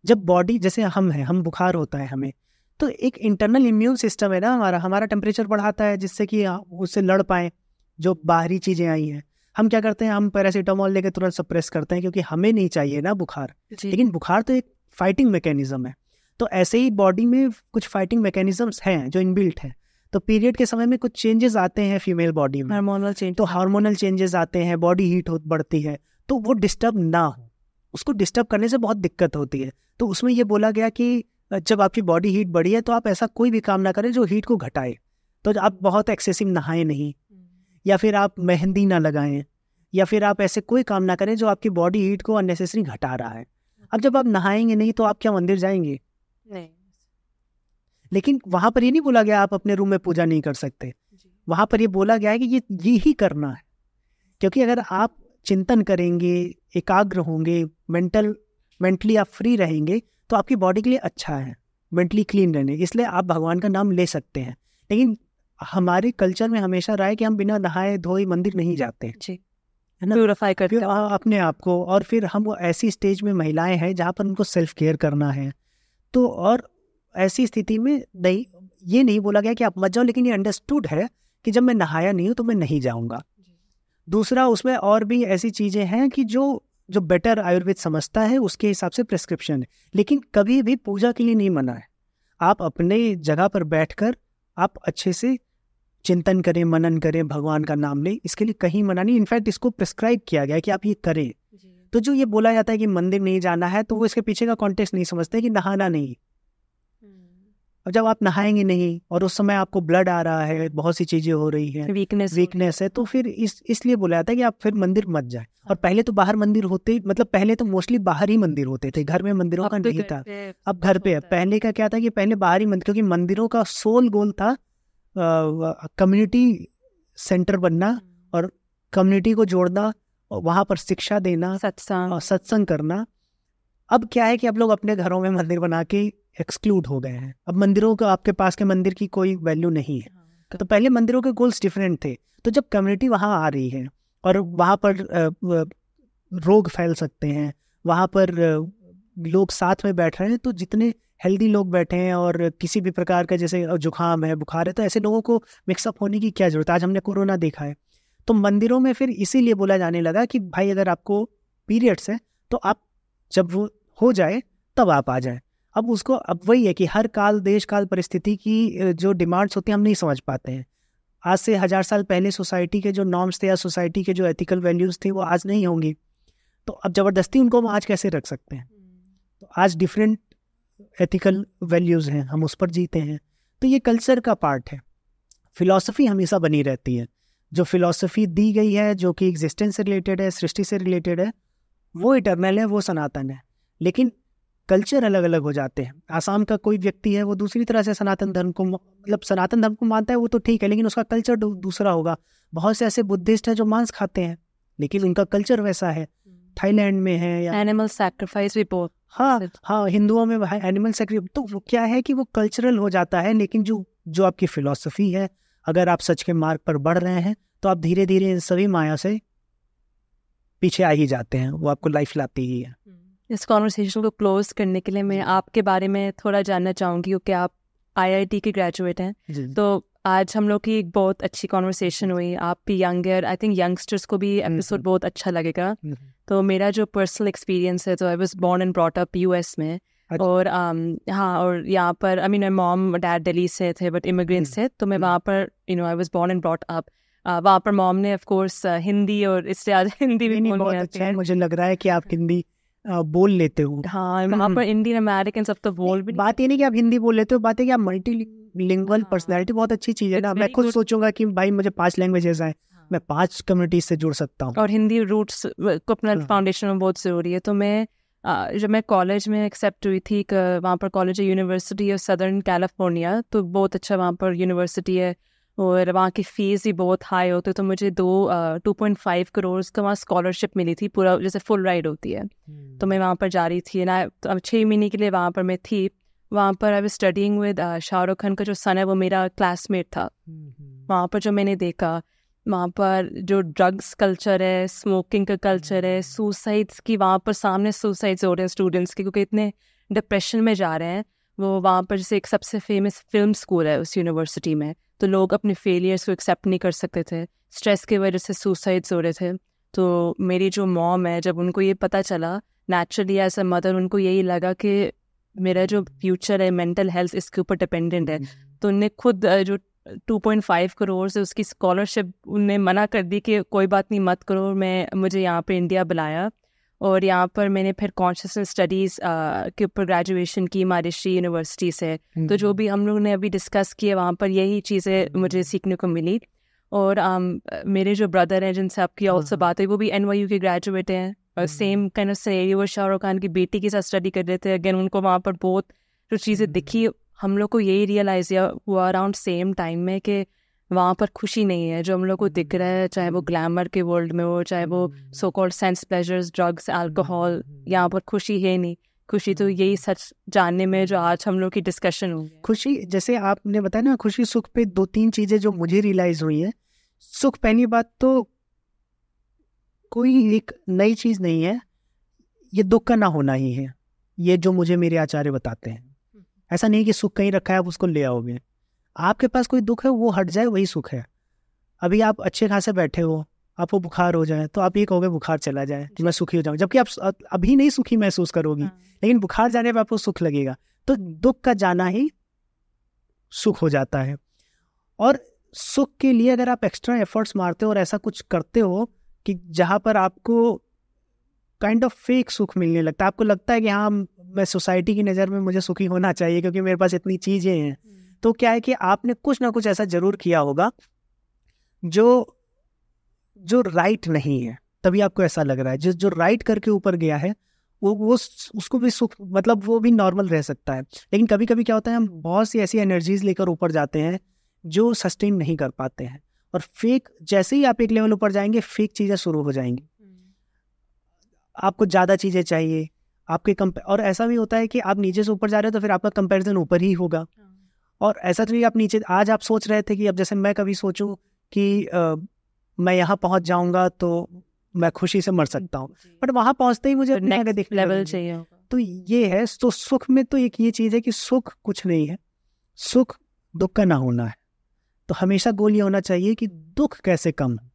जब बॉडी, जैसे हम बुखार होता है हमें, तो एक इंटरनल इम्यून सिस्टम है ना हमारा टेम्परेचर बढ़ाता है जिससे कि उससे लड़ पाए जो बाहरी चीजें आई हैं। हम क्या करते हैं, हम पैरासीटामोल लेके तुरंत सप्रेस करते हैं क्योंकि हमें नहीं चाहिए ना बुखार, लेकिन बुखार तो एक फाइटिंग मैकेनिज्म है। तो ऐसे ही बॉडी में कुछ फाइटिंग मैकेनिज्म्स हैं जो इनबिल्ट हैं। तो पीरियड के समय में कुछ चेंजेस आते हैं फीमेल बॉडी में, हार्मोनल चेंजेस आते हैं, बॉडी हीट बढ़ती है, तो वो डिस्टर्ब ना हो, उसको डिस्टर्ब करने से बहुत दिक्कत होती है। तो उसमें ये बोला गया कि जब आपकी बॉडी हीट बढ़ी है तो आप ऐसा कोई भी काम ना करें जो हीट को घटाए। तो आप बहुत एक्सेसिव नहाएं नहीं, या फिर आप मेहंदी ना लगाएं, या फिर आप ऐसे कोई काम ना करें जो आपकी बॉडी हीट को अननेसेसरी घटा रहा है। अब जब आप नहाएंगे नहीं तो आप क्या मंदिर जाएंगे? नहीं। लेकिन वहां पर ये नहीं बोला गया आप अपने रूम में पूजा नहीं कर सकते। वहां पर ये बोला गया है कि ये ही करना है, क्योंकि अगर आप चिंतन करेंगे, एकाग्र होंगे, मेंटली आप फ्री रहेंगे तो आपकी बॉडी के लिए अच्छा है मेंटली क्लीन रहने। इसलिए आप भगवान का नाम ले सकते हैं। लेकिन हमारे कल्चर में हमेशा रहा है कि हम बिना नहाए धोए मंदिर नहीं जाते, है ना, प्यूरिफाई करते हैं अपने आप को। और फिर हम ऐसी स्टेज में महिलाएं हैं जहाँ पर उनको सेल्फ केयर करना है। तो और ऐसी स्थिति में ये नहीं बोला गया कि आप मत जाओ, लेकिन ये अंडरस्टूड है कि जब मैं नहाया नहीं हूँ तो मैं नहीं जाऊंगा। दूसरा, उसमें और भी ऐसी चीजें हैं कि जो बेटर आयुर्वेद समझता है उसके हिसाब से प्रिस्क्रिप्शन है, लेकिन कभी भी पूजा के लिए नहीं मना है। आप अपने जगह पर बैठकर आप अच्छे से चिंतन करें, मनन करें, भगवान का नाम लें, इसके लिए कहीं मना नहीं। इनफैक्ट इसको प्रिस्क्राइब किया गया है कि आप ये करें। तो जो ये बोला जाता है कि मंदिर नहीं जाना है, तो वो इसके पीछे का कॉन्टेक्स्ट नहीं समझते कि नहाना नहीं। और जब आप नहाएंगे नहीं और उस समय आपको ब्लड आ रहा है, बहुत सी चीजें हो रही हैं, वीकनेस है, तो फिर इसलिए बोला जाता है कि आप फिर मंदिर मत जाए। और पहले तो बाहर मंदिर होते, मतलब पहले तो मोस्टली बाहर ही मंदिर होते थे, घर में मंदिरों का नहीं था। अब घर पे है। पहले का क्या था कि पहले बाहर ही मंदिर, क्योंकि मंदिरों का सोल गोल था कम्युनिटी सेंटर बनना और कम्युनिटी को जोड़ना, वहां पर शिक्षा देना, सत्संग करना। अब क्या है कि अब लोग अपने घरों में मंदिर बना के एक्सक्लूड हो गए हैं। अब मंदिरों का, आपके पास के मंदिर की कोई वैल्यू नहीं है। तो पहले मंदिरों के गोल्स डिफरेंट थे। तो जब कम्युनिटी वहां आ रही है और वहां पर रोग फैल सकते हैं, वहां पर लोग साथ में बैठ रहे हैं, तो जितने हेल्दी लोग बैठे हैं और किसी भी प्रकार का जैसे जुकाम है, बुखार है, तो ऐसे लोगों को मिक्सअप होने की क्या जरूरत है? आज हमने कोरोना देखा है। तो मंदिरों में फिर इसीलिए बोला जाने लगा कि भाई अगर आपको पीरियड्स है तो आप जब वो हो जाए तब आप आ जाए। अब वही है कि हर काल, देश काल, परिस्थिति की जो डिमांड्स होती हैं हम नहीं समझ पाते हैं। आज से 1000 साल पहले सोसाइटी के जो नॉर्म्स थे या सोसाइटी के जो एथिकल वैल्यूज थे वो आज नहीं होंगी। तो अब जबरदस्ती उनको हम आज कैसे रख सकते हैं? तो आज डिफरेंट एथिकल वैल्यूज हैं, हम उस पर जीते हैं। तो ये कल्चर का पार्ट है। फिलॉसफी हमेशा बनी रहती है। जो फिलॉसफी दी गई है, जो कि एग्जिस्टेंस से रिलेटेड है, सृष्टि से रिलेटेड है, वो इटर्नल है, वो सनातन है। लेकिन कल्चर अलग अलग हो जाते हैं। आसाम का कोई व्यक्ति है, वो दूसरी तरह से सनातन धर्म को, मतलब सनातन धर्म को मानता है, वो तो ठीक है, लेकिन उसका कल्चर दूसरा होगा। बहुत से ऐसे बुद्धिस्ट हैं जो मांस खाते हैं, लेकिन उनका कल्चर वैसा है। थाईलैंड में है, या एनिमल सैक्रिफाइस भी बहुत, हाँ हिंदुओं में एनिमल सैक्रिफाइस। तो वो क्या है कि वो कल्चरल हो जाता है। लेकिन जो आपकी फिलॉसफी है, अगर आप सच के मार्ग पर बढ़ रहे हैं तो आप धीरे धीरे इन सभी माया से पीछे आ ही जाते हैं। वो आपको लाइफ लाती ही है। इस कॉन्वर्सेशन को क्लोज करने के लिए मैं आपके बारे में थोड़ा जानना चाहूँगी, क्योंकि आप IIT के ग्रेजुएट हैं। तो आज हम लोग की एक बहुत अच्छी कॉन्वर्सेशन हुई। आप भी यंगर, आई थिंक यंगस्टर्स को भी एपिसोड बहुत अच्छा लगेगा। तो मेरा जो पर्सनल एक्सपीरियंस है, तो I was born and brought up US में। और हाँ, और यहाँ पर I mean mom dad Delhi से थे बट इमिग्रेंट्स थे। तो मैं वहाँ पर I was born and brought up. वहाँ पर मॉम ने ऑफ कोर्स हिंदी, और इससे ज़्यादा हिंदी भी बहुत अच्छा है। मुझे लग रहा है कि आप हिंदी बोल लेते हो। हाँ, वहाँ पर इंडियन अमेरिकन सब तो बोल भी बात ये नहीं कि आप हिंदी बोल लेते हो, बात है कि आप मल्टीलिंगुअल पर्सनैलिटी बहुत अच्छी चीज़ है ना। मैं खुद सोचूंगा कि भाई मुझे 5 लैंग्वेजेस आए, मैं 5 कम्युनिटीज से जुड़ सकता हूँ, और हिंदी रूट्स को अपना फाउंडेशन में बहुत ज़रूरी है। तो मैं जब मैं कॉलेज में एक्सेप्ट हुई थी, वहाँ पर कॉलेज है यूनिवर्सिटी ऑफ सदर्न कैलिफोर्निया, तो बहुत अच्छा वहाँ पर यूनिवर्सिटी है और वहाँ की फ़ीस भी बहुत हाई होती, तो मुझे 2.5 करोड़ का वहाँ स्कॉलरशिप मिली थी, पूरा जैसे फुल राइड होती है। तो मैं वहाँ पर जा रही थी ना, तो अब 6 महीने के लिए वहाँ पर मैं थी। वहाँ पर I was studying with Shahrukh Khan का जो सन है वो मेरा क्लासमेट था। वहाँ पर जो मैंने देखा, वहाँ पर जो ड्रग्स कल्चर है, स्मोकिंग का कल्चर है, सुसाइड्स की, वहाँ पर सामने सुसाइड्स हो रहे हैं स्टूडेंट्स के क्योंकि इतने डिप्रेशन में जा रहे हैं वो। वहाँ पर जैसे एक सबसे फेमस फिल्म स्कूल है उस यूनिवर्सिटी में, तो लोग अपने फेलियर्स को एक्सेप्ट नहीं कर सकते थे, स्ट्रेस की वजह से सुसाइड्स हो रहे थे। तो मेरी जो मॉम है, जब उनको ये पता चला, नेचुरली एज अ मदर उनको यही लगा कि मेरा जो फ्यूचर है, मेंटल हेल्थ इसके ऊपर डिपेंडेंट है। तो उनने खुद जो 2.5 करोड़ से उसकी स्कॉलरशिप उनने मना कर दी कि कोई बात नहीं, मत करो। मुझे यहाँ पे इंडिया बुलाया और यहाँ पर मैंने फिर कॉन्शियसनेस स्टडीज़ के ऊपर ग्रेजुएशन की मारिशी यूनिवर्सिटी से। तो जो भी हम लोग ने अभी डिस्कस किया वहाँ पर यही चीज़ें मुझे सीखने को मिली। और मेरे जो ब्रदर हैं जिनसे आपकी ऑल्सो बात हुई, वो भी NYU के ग्रेजुएट हैं और सेम काइंड ऑफ सिनेरियो, वो शाहरुख खान की बेटी के साथ स्टडी कर रहे थे। अगेन उनको वहाँ पर बहुत जो चीज़ें दिखी, हम लोग को यही रियलाइज हुआ अराउंड सेम टाइम में कि वहाँ पर खुशी नहीं है जो हम लोग को दिख रहा है, चाहे वो ग्लैमर के वर्ल्ड में हो, चाहे वो so called sense pleasures, drugs, alcohol, यहाँ पर खुशी है नहीं। खुशी तो यही सच जानने में जो आज हम लोग की डिस्कशन हुई। खुशी, जैसे आपने बताया ना, खुशी सुख पे 2-3 चीजें जो मुझे रियलाइज हुई है। सुख, पहली बात तो कोई एक नई चीज नहीं है, ये दुख का ना होना ही है, ये जो मुझे मेरे आचार्य बताते हैं। ऐसा नहीं कि सुख कहीं रखा है आप उसको ले आओगे, आपके पास कोई दुख है वो हट जाए वही सुख है। अभी आप अच्छे खासे बैठे हो, आपको बुखार हो जाए तो आप ये कहोगे बुखार चला जाए कि मैं सुखी हो जाऊं, जबकि आप अभी नहीं सुखी महसूस करोगी, लेकिन बुखार जाने पर आपको सुख लगेगा। तो दुख का जाना ही सुख हो जाता है। और सुख के लिए अगर आप एक्स्ट्रा एफर्ट्स मारते हो और ऐसा कुछ करते हो कि जहाँ पर आपको काइंड ऑफ फेक सुख मिलने लगता है, आपको लगता है कि हाँ मैं सोसाइटी की नज़र में मुझे सुखी होना चाहिए क्योंकि मेरे पास इतनी चीज़ें हैं, तो क्या है कि आपने कुछ ना कुछ ऐसा जरूर किया होगा जो राइट नहीं है, तभी आपको ऐसा लग रहा है। जो राइट करके ऊपर गया है वो उसको भी सुख, मतलब वो भी नॉर्मल रह सकता है। लेकिन कभी कभी क्या होता है, हम बहुत सी ऐसी एनर्जीज लेकर ऊपर जाते हैं जो सस्टेन नहीं कर पाते हैं, और फेक, जैसे ही आप एक लेवल ऊपर जाएंगे फेक चीज़ें शुरू हो जाएंगी। आपको ज़्यादा चीज़ें चाहिए, आपके और ऐसा भी होता है कि आप नीचे से ऊपर जा रहे हो तो फिर आपका कंपैरिजन ऊपर ही होगा। और ऐसा तो नहीं आप नीचे, आज आप सोच रहे थे कि अब जैसे मैं कभी सोचूं कि मैं यहाँ पहुँच जाऊँगा तो मैं खुशी से मर सकता हूँ, बट वहाँ पहुँचते ही मुझे नेक्स्ट लेवल चाहिए। तो ये है, तो सुख में तो एक ये चीज़ है कि सुख कुछ नहीं है, सुख दुख का ना होना है। तो हमेशा गोल ये होना चाहिए कि दुख कैसे कम हो,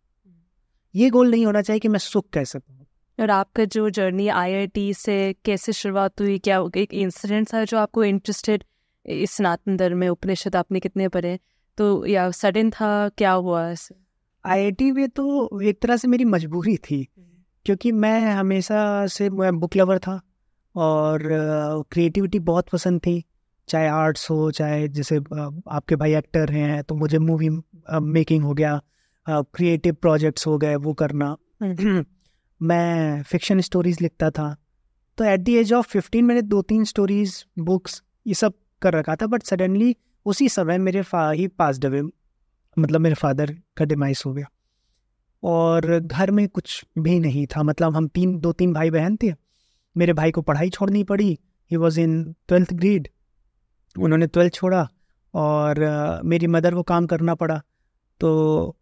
ये गोल नहीं होना चाहिए कि मैं सुख कैसे पाऊँ। और आपका जो जर्नी IIT से कैसे शुरुआत हुई, क्या एक इंसिडेंट था जो आपको इंटरेस्टेड इस सनातन धर्म में, उपनिषद आपने कितने पढ़े, तो या सडन था, क्या हुआ ऐसे? IIT में तो एक तरह से मेरी मजबूरी थी, क्योंकि मैं हमेशा से बुक लवर था और क्रिएटिविटी बहुत पसंद थी, चाहे आर्ट्स हो, चाहे जैसे आपके भाई एक्टर हैं तो मुझे मूवी मेकिंग हो गया, क्रिएटिव प्रोजेक्ट्स हो गए वो करना। मैं फिक्शन स्टोरीज लिखता था, तो एट द एज ऑफ 15 मैंने 2-3 स्टोरीज, बुक्स, ये सब कर रखा था। बट सडनली उसी समय मेरे ही पास डबे, मतलब मेरे फादर का डिमाइस हो गया और घर में कुछ भी नहीं था। मतलब हम 2-3 भाई बहन थे, मेरे भाई को पढ़ाई छोड़नी पड़ी, he was in 12th grade, उन्होंने 12th छोड़ा, और मेरी मदर को काम करना पड़ा, तो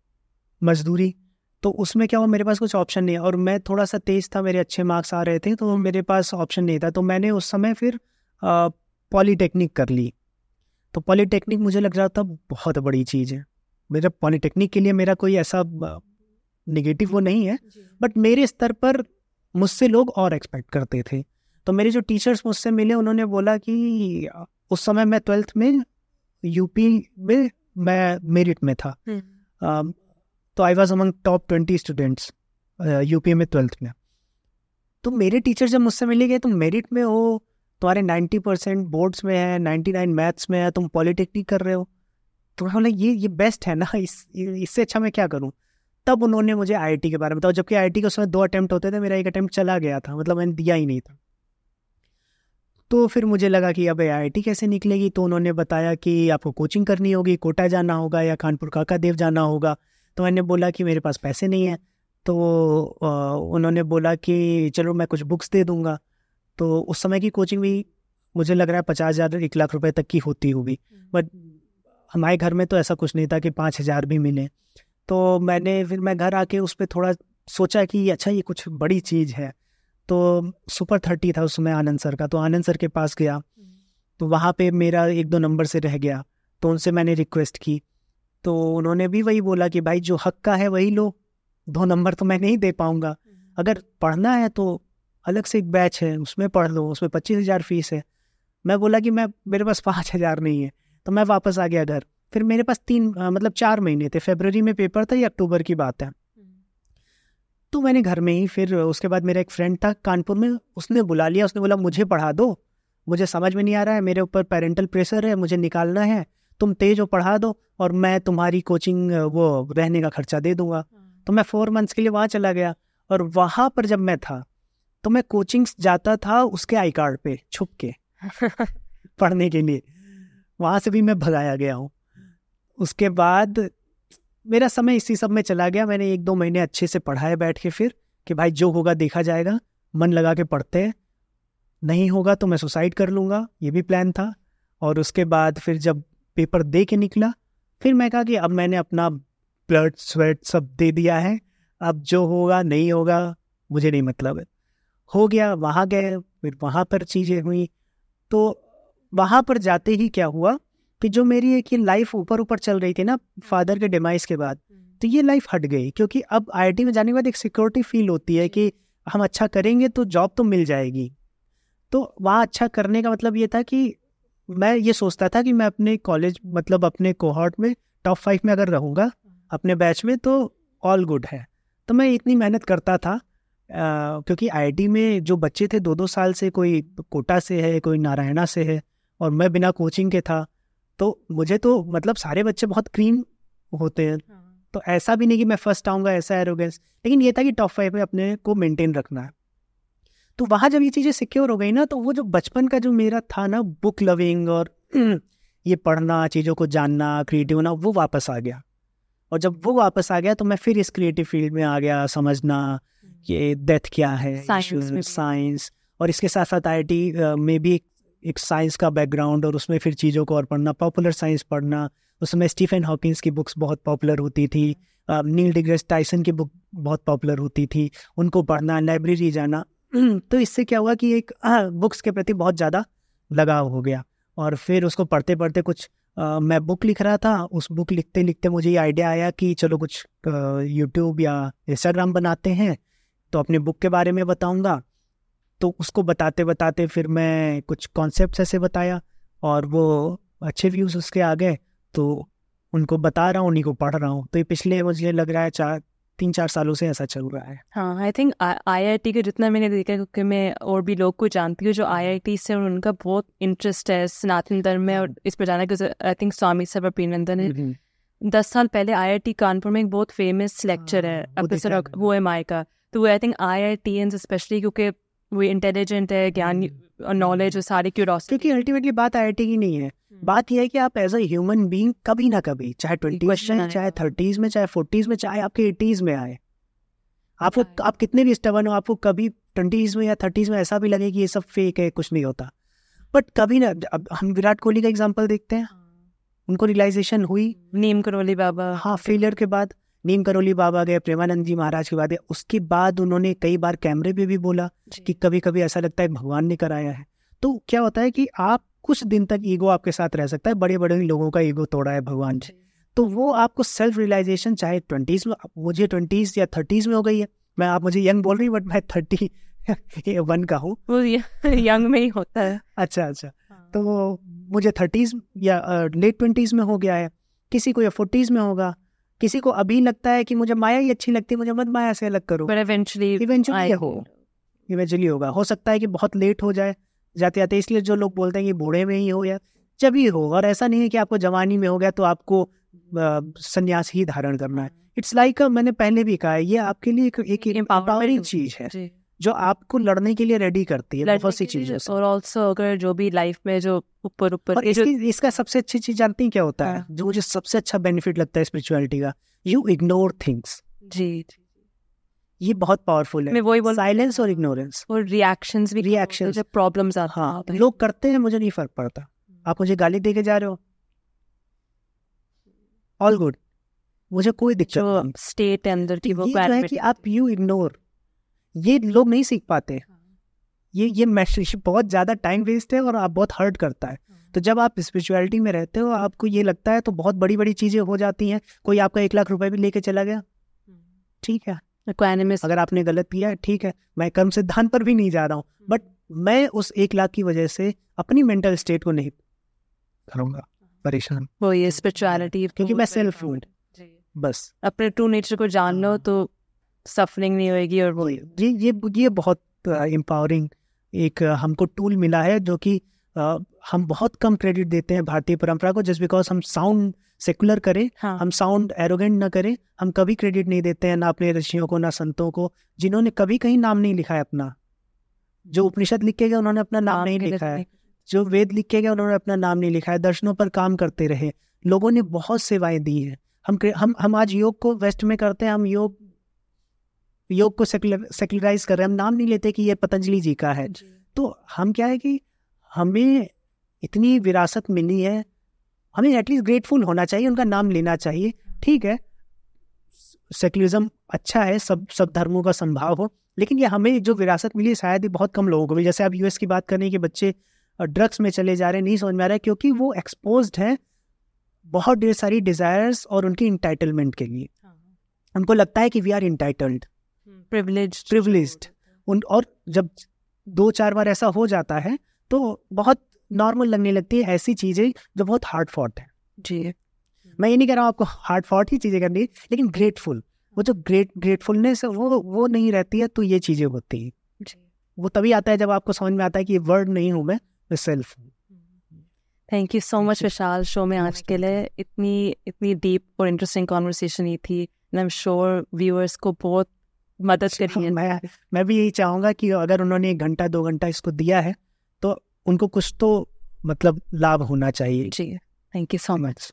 मजदूरी। तो उसमें क्या हुआ, मेरे पास कुछ ऑप्शन नहीं, और मैं थोड़ा सा तेज था, मेरे अच्छे मार्क्स आ रहे थे, तो मेरे पास ऑप्शन नहीं था। तो मैंने उस समय फिर पॉलीटेक्निक कर ली। तो पॉलीटेक्निक मुझे लग रहा था बहुत बड़ी चीज़ है। मेरा पॉलीटेक्निक के लिए मेरा कोई ऐसा नेगेटिव वो नहीं है, बट मेरे स्तर पर मुझसे लोग और एक्सपेक्ट करते थे। तो मेरे जो टीचर्स मुझसे मिले उन्होंने बोला कि उस समय मैं 12th में यूपी में मैं मेरिट में था, तो I was among top 20 students UP में 12th में। तो मेरे टीचर जब मुझसे मिले गए, तुम मेरिट में हो, तुम्हारे 90% बोर्ड्स में है, 99 मैथ्स में है, तुम पॉलिटेक्निक कर रहे हो, तो मैं बोला ये बेस्ट है ना, इससे अच्छा मैं क्या करूं। तब उन्होंने मुझे आईआईटी के बारे में बताया, जबकि आईआईटी के उसमें 2 अटेम्प्ट होते थे, मेरा 1 अटेम्प्ट चला गया था, मतलब मैंने दिया ही नहीं था। तो फिर मुझे लगा कि अब आईआईटी कैसे निकलेगी, तो उन्होंने बताया कि आपको कोचिंग करनी होगी, कोटा जाना होगा या कानपुर काका देव जाना होगा। तो मैंने बोला कि मेरे पास पैसे नहीं है। तो उन्होंने बोला कि चलो मैं कुछ बुक्स दे दूंगा। तो उस समय की कोचिंग भी मुझे लग रहा है 50,000 1 लाख रुपए तक की होती होगी, बट हमारे घर में तो ऐसा कुछ नहीं था कि 5,000 भी मिले। तो फिर मैं घर आके उस पर थोड़ा सोचा कि अच्छा ये कुछ बड़ी चीज़ है। तो सुपर 30 था उसमें आनंद सर का, तो आनंद सर के पास गया, तो वहाँ पे मेरा 1-2 नंबर से रह गया। तो उनसे मैंने रिक्वेस्ट की, तो उन्होंने भी वही बोला कि भाई जो हक का है वही लो, 2 नंबर तो मैं नहीं दे पाऊँगा, अगर पढ़ना है तो अलग से एक बैच है उसमें पढ़ लो, उसमें 25,000 फीस है। मैं बोला कि मेरे पास 5,000 नहीं है। तो मैं वापस आ गया घर। फिर मेरे पास 4 महीने थे, फरवरी में पेपर था, ये अक्टूबर की बात है। तो मैंने घर में ही, फिर उसके बाद मेरा एक फ्रेंड था कानपुर में, उसने बुला लिया, उसने बोला मुझे पढ़ा दो, मुझे समझ में नहीं आ रहा है, मेरे ऊपर पेरेंटल प्रेशर है, मुझे निकालना है, तुम तेज हो पढ़ा दो और मैं तुम्हारी कोचिंग वो रहने का खर्चा दे दूंगा। तो मैं 4 मंथ्स के लिए वहाँ चला गया, और वहाँ पर जब मैं था तो मैं कोचिंग जाता था उसके आई कार्ड पे छुप के पढ़ने के लिए, वहाँ से भी मैं भगाया गया हूँ। उसके बाद मेरा समय इसी सब में चला गया। मैंने 1-2 महीने अच्छे से पढ़ा है बैठ के, फिर कि भाई जो होगा देखा जाएगा, मन लगा के पढ़ते हैं, नहीं होगा तो मैं सुसाइड कर लूँगा, ये भी प्लान था। और उसके बाद फिर जब पेपर दे के निकला, फिर मैं कहा कि अब मैंने अपना ब्लड स्वेट सब दे दिया है, अब जो होगा नहीं होगा मुझे नहीं मतलब है। हो गया, वहाँ गए, फिर वहाँ पर चीज़ें हुई। तो वहाँ पर जाते ही क्या हुआ कि जो मेरी एक ये लाइफ ऊपर ऊपर चल रही थी ना फादर के डिमाइस के बाद, तो ये लाइफ हट गई, क्योंकि अब आईआईटी में जाने के बाद एक सिक्योरिटी फील होती है कि हम अच्छा करेंगे तो जॉब तो मिल जाएगी। तो वहाँ अच्छा करने का मतलब ये था कि मैं ये सोचता था कि मैं अपने कॉलेज, मतलब अपने कोहॉर्ट में टॉप 5 में अगर रहूँगा अपने बैच में तो ऑल गुड है। तो मैं इतनी मेहनत करता था, क्योंकि आईआईटी में जो बच्चे थे 2-2 साल से, कोई कोटा से है, कोई नारायणा से है, और मैं बिना कोचिंग के था। तो मुझे तो मतलब सारे बच्चे बहुत क्लीन होते हैं, तो ऐसा भी नहीं कि मैं फर्स्ट आऊँगा, ऐसा एरोगेंस, लेकिन ये था कि टॉप 5 में अपने को मेंटेन रखना है। तो वहाँ जब ये चीज़ें सिक्योर हो गई ना, तो वो जो बचपन का जो मेरा था ना बुक लविंग और ये पढ़ना, चीज़ों को जानना, क्रिएटिव होना, वो वापस आ गया। और जब वो वापस आ गया तो मैं फिर इस क्रिएटिव फील्ड में आ गया, समझना कि डेथ क्या है, साइंस, और इसके साथ साथ आईआईटी में भी एक साइंस का बैकग्राउंड, और उसमें फिर चीज़ों को और पढ़ना, पॉपुलर साइंस पढ़ना। उसमें स्टीफन हॉकिंस की बुक्स बहुत पॉपुलर होती थी, नील डिग्रेस टाइसन की बुक बहुत पॉपुलर होती थी, उनको पढ़ना, लाइब्रेरी जाना। तो इससे क्या हुआ कि एक बुक्स के प्रति बहुत ज़्यादा लगाव हो गया। और फिर उसको पढ़ते पढ़ते कुछ मैं बुक लिख रहा था, उस बुक लिखते लिखते मुझे ये आइडिया आया कि चलो कुछ यूट्यूब या इंस्टाग्राम बनाते हैं, तो अपने बुक के बारे में बताऊंगा। तो उसको बताते बताते फिर मैं कुछ कॉन्सेप्ट्स ऐसे बताया, और वो अच्छे व्यूज़ उसके आ गए, तो उनको बता रहा हूँ, उन्हीं को पढ़ रहा हूँ। तो ये पिछले मुझे लग रहा है 3-4 सालों से ऐसा चल रहा है। हाँ, आई थिंक आईआईटी के जितना मैंने देखा, क्योंकि मैं और भी लोग को जानती हूँ जो आईआईटी से, और उनका बहुत इंटरेस्ट है सनातन धर्म में और इस पर जाना, क्योंकि आई थिंक स्वामी सर्वप्रियनंदन है 10 साल पहले आईआईटी कानपुर में एक बहुत फेमस लेक्चर है प्रोफेसर वो एम आई का। तो वो आई थिंक आईआईटीएंस स्पेशली, क्योंकि वो इंटेलिजेंट है, ज्ञान और नॉलेज और सारी क्यूरियोसिटी, क्योंकि अल्टीमेटली बात आईआईटी की नहीं है, बात यह है कि आप एज अ ह्यूमन बीइंग कभी ना कभी, चाहे 20s में, चाहे 30s में, चाहे 40s में, चाहे आपके 80s में आए, आपको आप कितने भी स्टबर्न हो, आपको कभी 20s में या 30s में ऐसा भी लगे कि ये सब फेक है, कुछ नहीं होता। बट कभी ना, अब हम विराट कोहली का एग्जांपल देखते हैं, उनको रियलाइजेशन हुई नीम करोली बाबा, हाँ, फेलियर के बाद नीम करोली बाबा गए, प्रेमानंद जी महाराज के बाद, उसके बाद उन्होंने कई बार कैमरे पे भी बोला कि कभी कभी ऐसा लगता है भगवान ने कराया है। तो क्या होता है कि आप कुछ दिन तक ईगो आपके साथ रह सकता है, बड़े बड़े लोगों का ईगो तोड़ा है भगवान जी, तो वो आपको सेल्फ रियलाइजेशन चाहे 20s में, मुझे 20s या 30s में हो गई है, आप मुझे यंग बोल रही, बट मैं 31 का हूँ, वो यंग में ही होता है। अच्छा, तो मुझे 30s या लेट 20s में हो गया है, किसी को या 40s में होगा, किसी को अभी लगता है कि मुझे माया ही अच्छी लगती है, मुझे मत माया से अलग करो, But eventually ये हो। इवेंचुअली होगा। हो सकता है कि बहुत लेट हो जाए जाते जाते, इसलिए जो लोग बोलते हैं कि बूढ़े में ही हो या जब ही हो, और ऐसा नहीं है कि आपको जवानी में हो गया तो आपको संन्यास ही धारण करना है। इट्स लाइक मैंने पहले भी कहा है, ये आपके लिए एक एम्पावरिंग चीज है जो आपको लड़ने के लिए रेडी करती है बहुत सी चीजों से। और ऑल्सो अगर जो भी लाइफ में जो ऊपर और इसका सबसे अच्छी चीज जानती हैं क्या होता है, जो मुझे सबसे अच्छा बेनिफिट लगता है स्पिरिचुअलिटी का, यू इग्नोर थिंग्स। जी, ये बहुत पावरफुल है। मैं वही बोल, साइलेंस और इग्नोरेंस और रिएक्शंस जब प्रॉब्लम्स आते हैं। हाँ, लोग करते हैं, मुझे नहीं फर्क पड़ता। आप मुझे गाली दे के जा रहे हो, ऑल गुड, मुझे कोई दिक्कत नहीं। स्टेट अंदर की वो है कि आप यू इग्नोर, ये लोग नहीं सीख पाते। ये मैसेज बहुत ज्यादा टाइम वेस्ट है और आप बहुत हर्ट करता है। तो जब आप स्पिरिचुअलिटी में रहते हो, आपको ये लगता है तो बहुत बड़ी बड़ी चीजें हो जाती हैं। कोई आपका 1 लाख रुपए भी लेके चला गया, ठीक है, अगर आपने गलत किया ठीक है, मैं कर्म सिद्धांत पर भी नहीं जा रहा हूँ, बट मैं उस 1 लाख की वजह से अपनी मेंटल स्टेट को नहीं करूंगा परेशान। वो ये स्पिरिचुअलिटी, क्योंकि मैं सेल्फ हूँ, बस अपने ट्रू नेचर को जान लो तो सफरिंग नहीं होएगी। और वो ये बहुत एम्पावरिंग एक हमको टूल मिला है, जो कि हम बहुत कम क्रेडिट देते हैं भारतीय परंपरा को, जस्ट बिकॉज हम साउंड सेकुलर करें, हम साउंड एरोगेंट ना करें। हम कभी क्रेडिट नहीं देते हैं, ना अपने ऋषियों को, ना संतों को, जिन्होंने कभी कहीं नाम नहीं लिखा है अपना। जो उपनिषद लिख के गए उन्होंने अपना नाम नहीं लिखा है, जो वेद लिख के गए उन्होंने अपना नाम नहीं लिखा है। दर्शनों पर काम करते रहे, लोगों ने बहुत सेवाएं दी हैं। हम आज योग को वेस्ट में करते हैं, हम योग को सेक्युलराइज कर रहे हैं, हम नाम नहीं लेते कि ये पतंजलि जी का है। तो हम क्या है कि हमें इतनी विरासत मिली है, हमें एटलीस्ट ग्रेटफुल होना चाहिए, उनका नाम लेना चाहिए। ठीक है, सेक्युलरिज्म अच्छा है, सब धर्मों का संभाव हो, लेकिन ये हमें जो विरासत मिली है शायद ही बहुत कम लोगों को मिली। जैसे आप यूएस की बात करने के बच्चे ड्रग्स में चले जा रहे हैं, नहीं समझ में आ रहा है, क्योंकि वो एक्सपोज्ड है बहुत ढेर सारी डिजायर्स और उनकी इंटाइटलमेंट के लिए। उनको लगता है कि वी आर इंटाइटल्ड, प्रिविलेज्ड। और जब 2-4 बार ऐसा हो जाता है तो बहुत नॉर्मल लगने लगती है ऐसी चीजें जो बहुत हार्ड फॉट है। जी, मैं ये नहीं कह रहा हूँ आपको हार्ड फॉट ही चीजें करनी, लेकिन ग्रेटफुल, वो जो ग्रेटफुलनेस है वो नहीं रहती है, तो ये चीजें होती है। वो तभी आता है जब आपको समझ में आता है कि ये वर्ड नहीं हूँ मैं सेल्फ हूँ। Thank you so much Vishal, show में आज के लिए इतनी डीप और इंटरेस्टिंग कॉन्वर्सेशन ये थी। आई एम श्योर व्यूअर्स को बहुत मदद करिए। मैं भी यही चाहूँगा कि अगर उन्होंने 1 घंटा 2 घंटा इसको दिया है तो उनको कुछ तो मतलब लाभ होना चाहिए। जी, थैंक यू सो मच।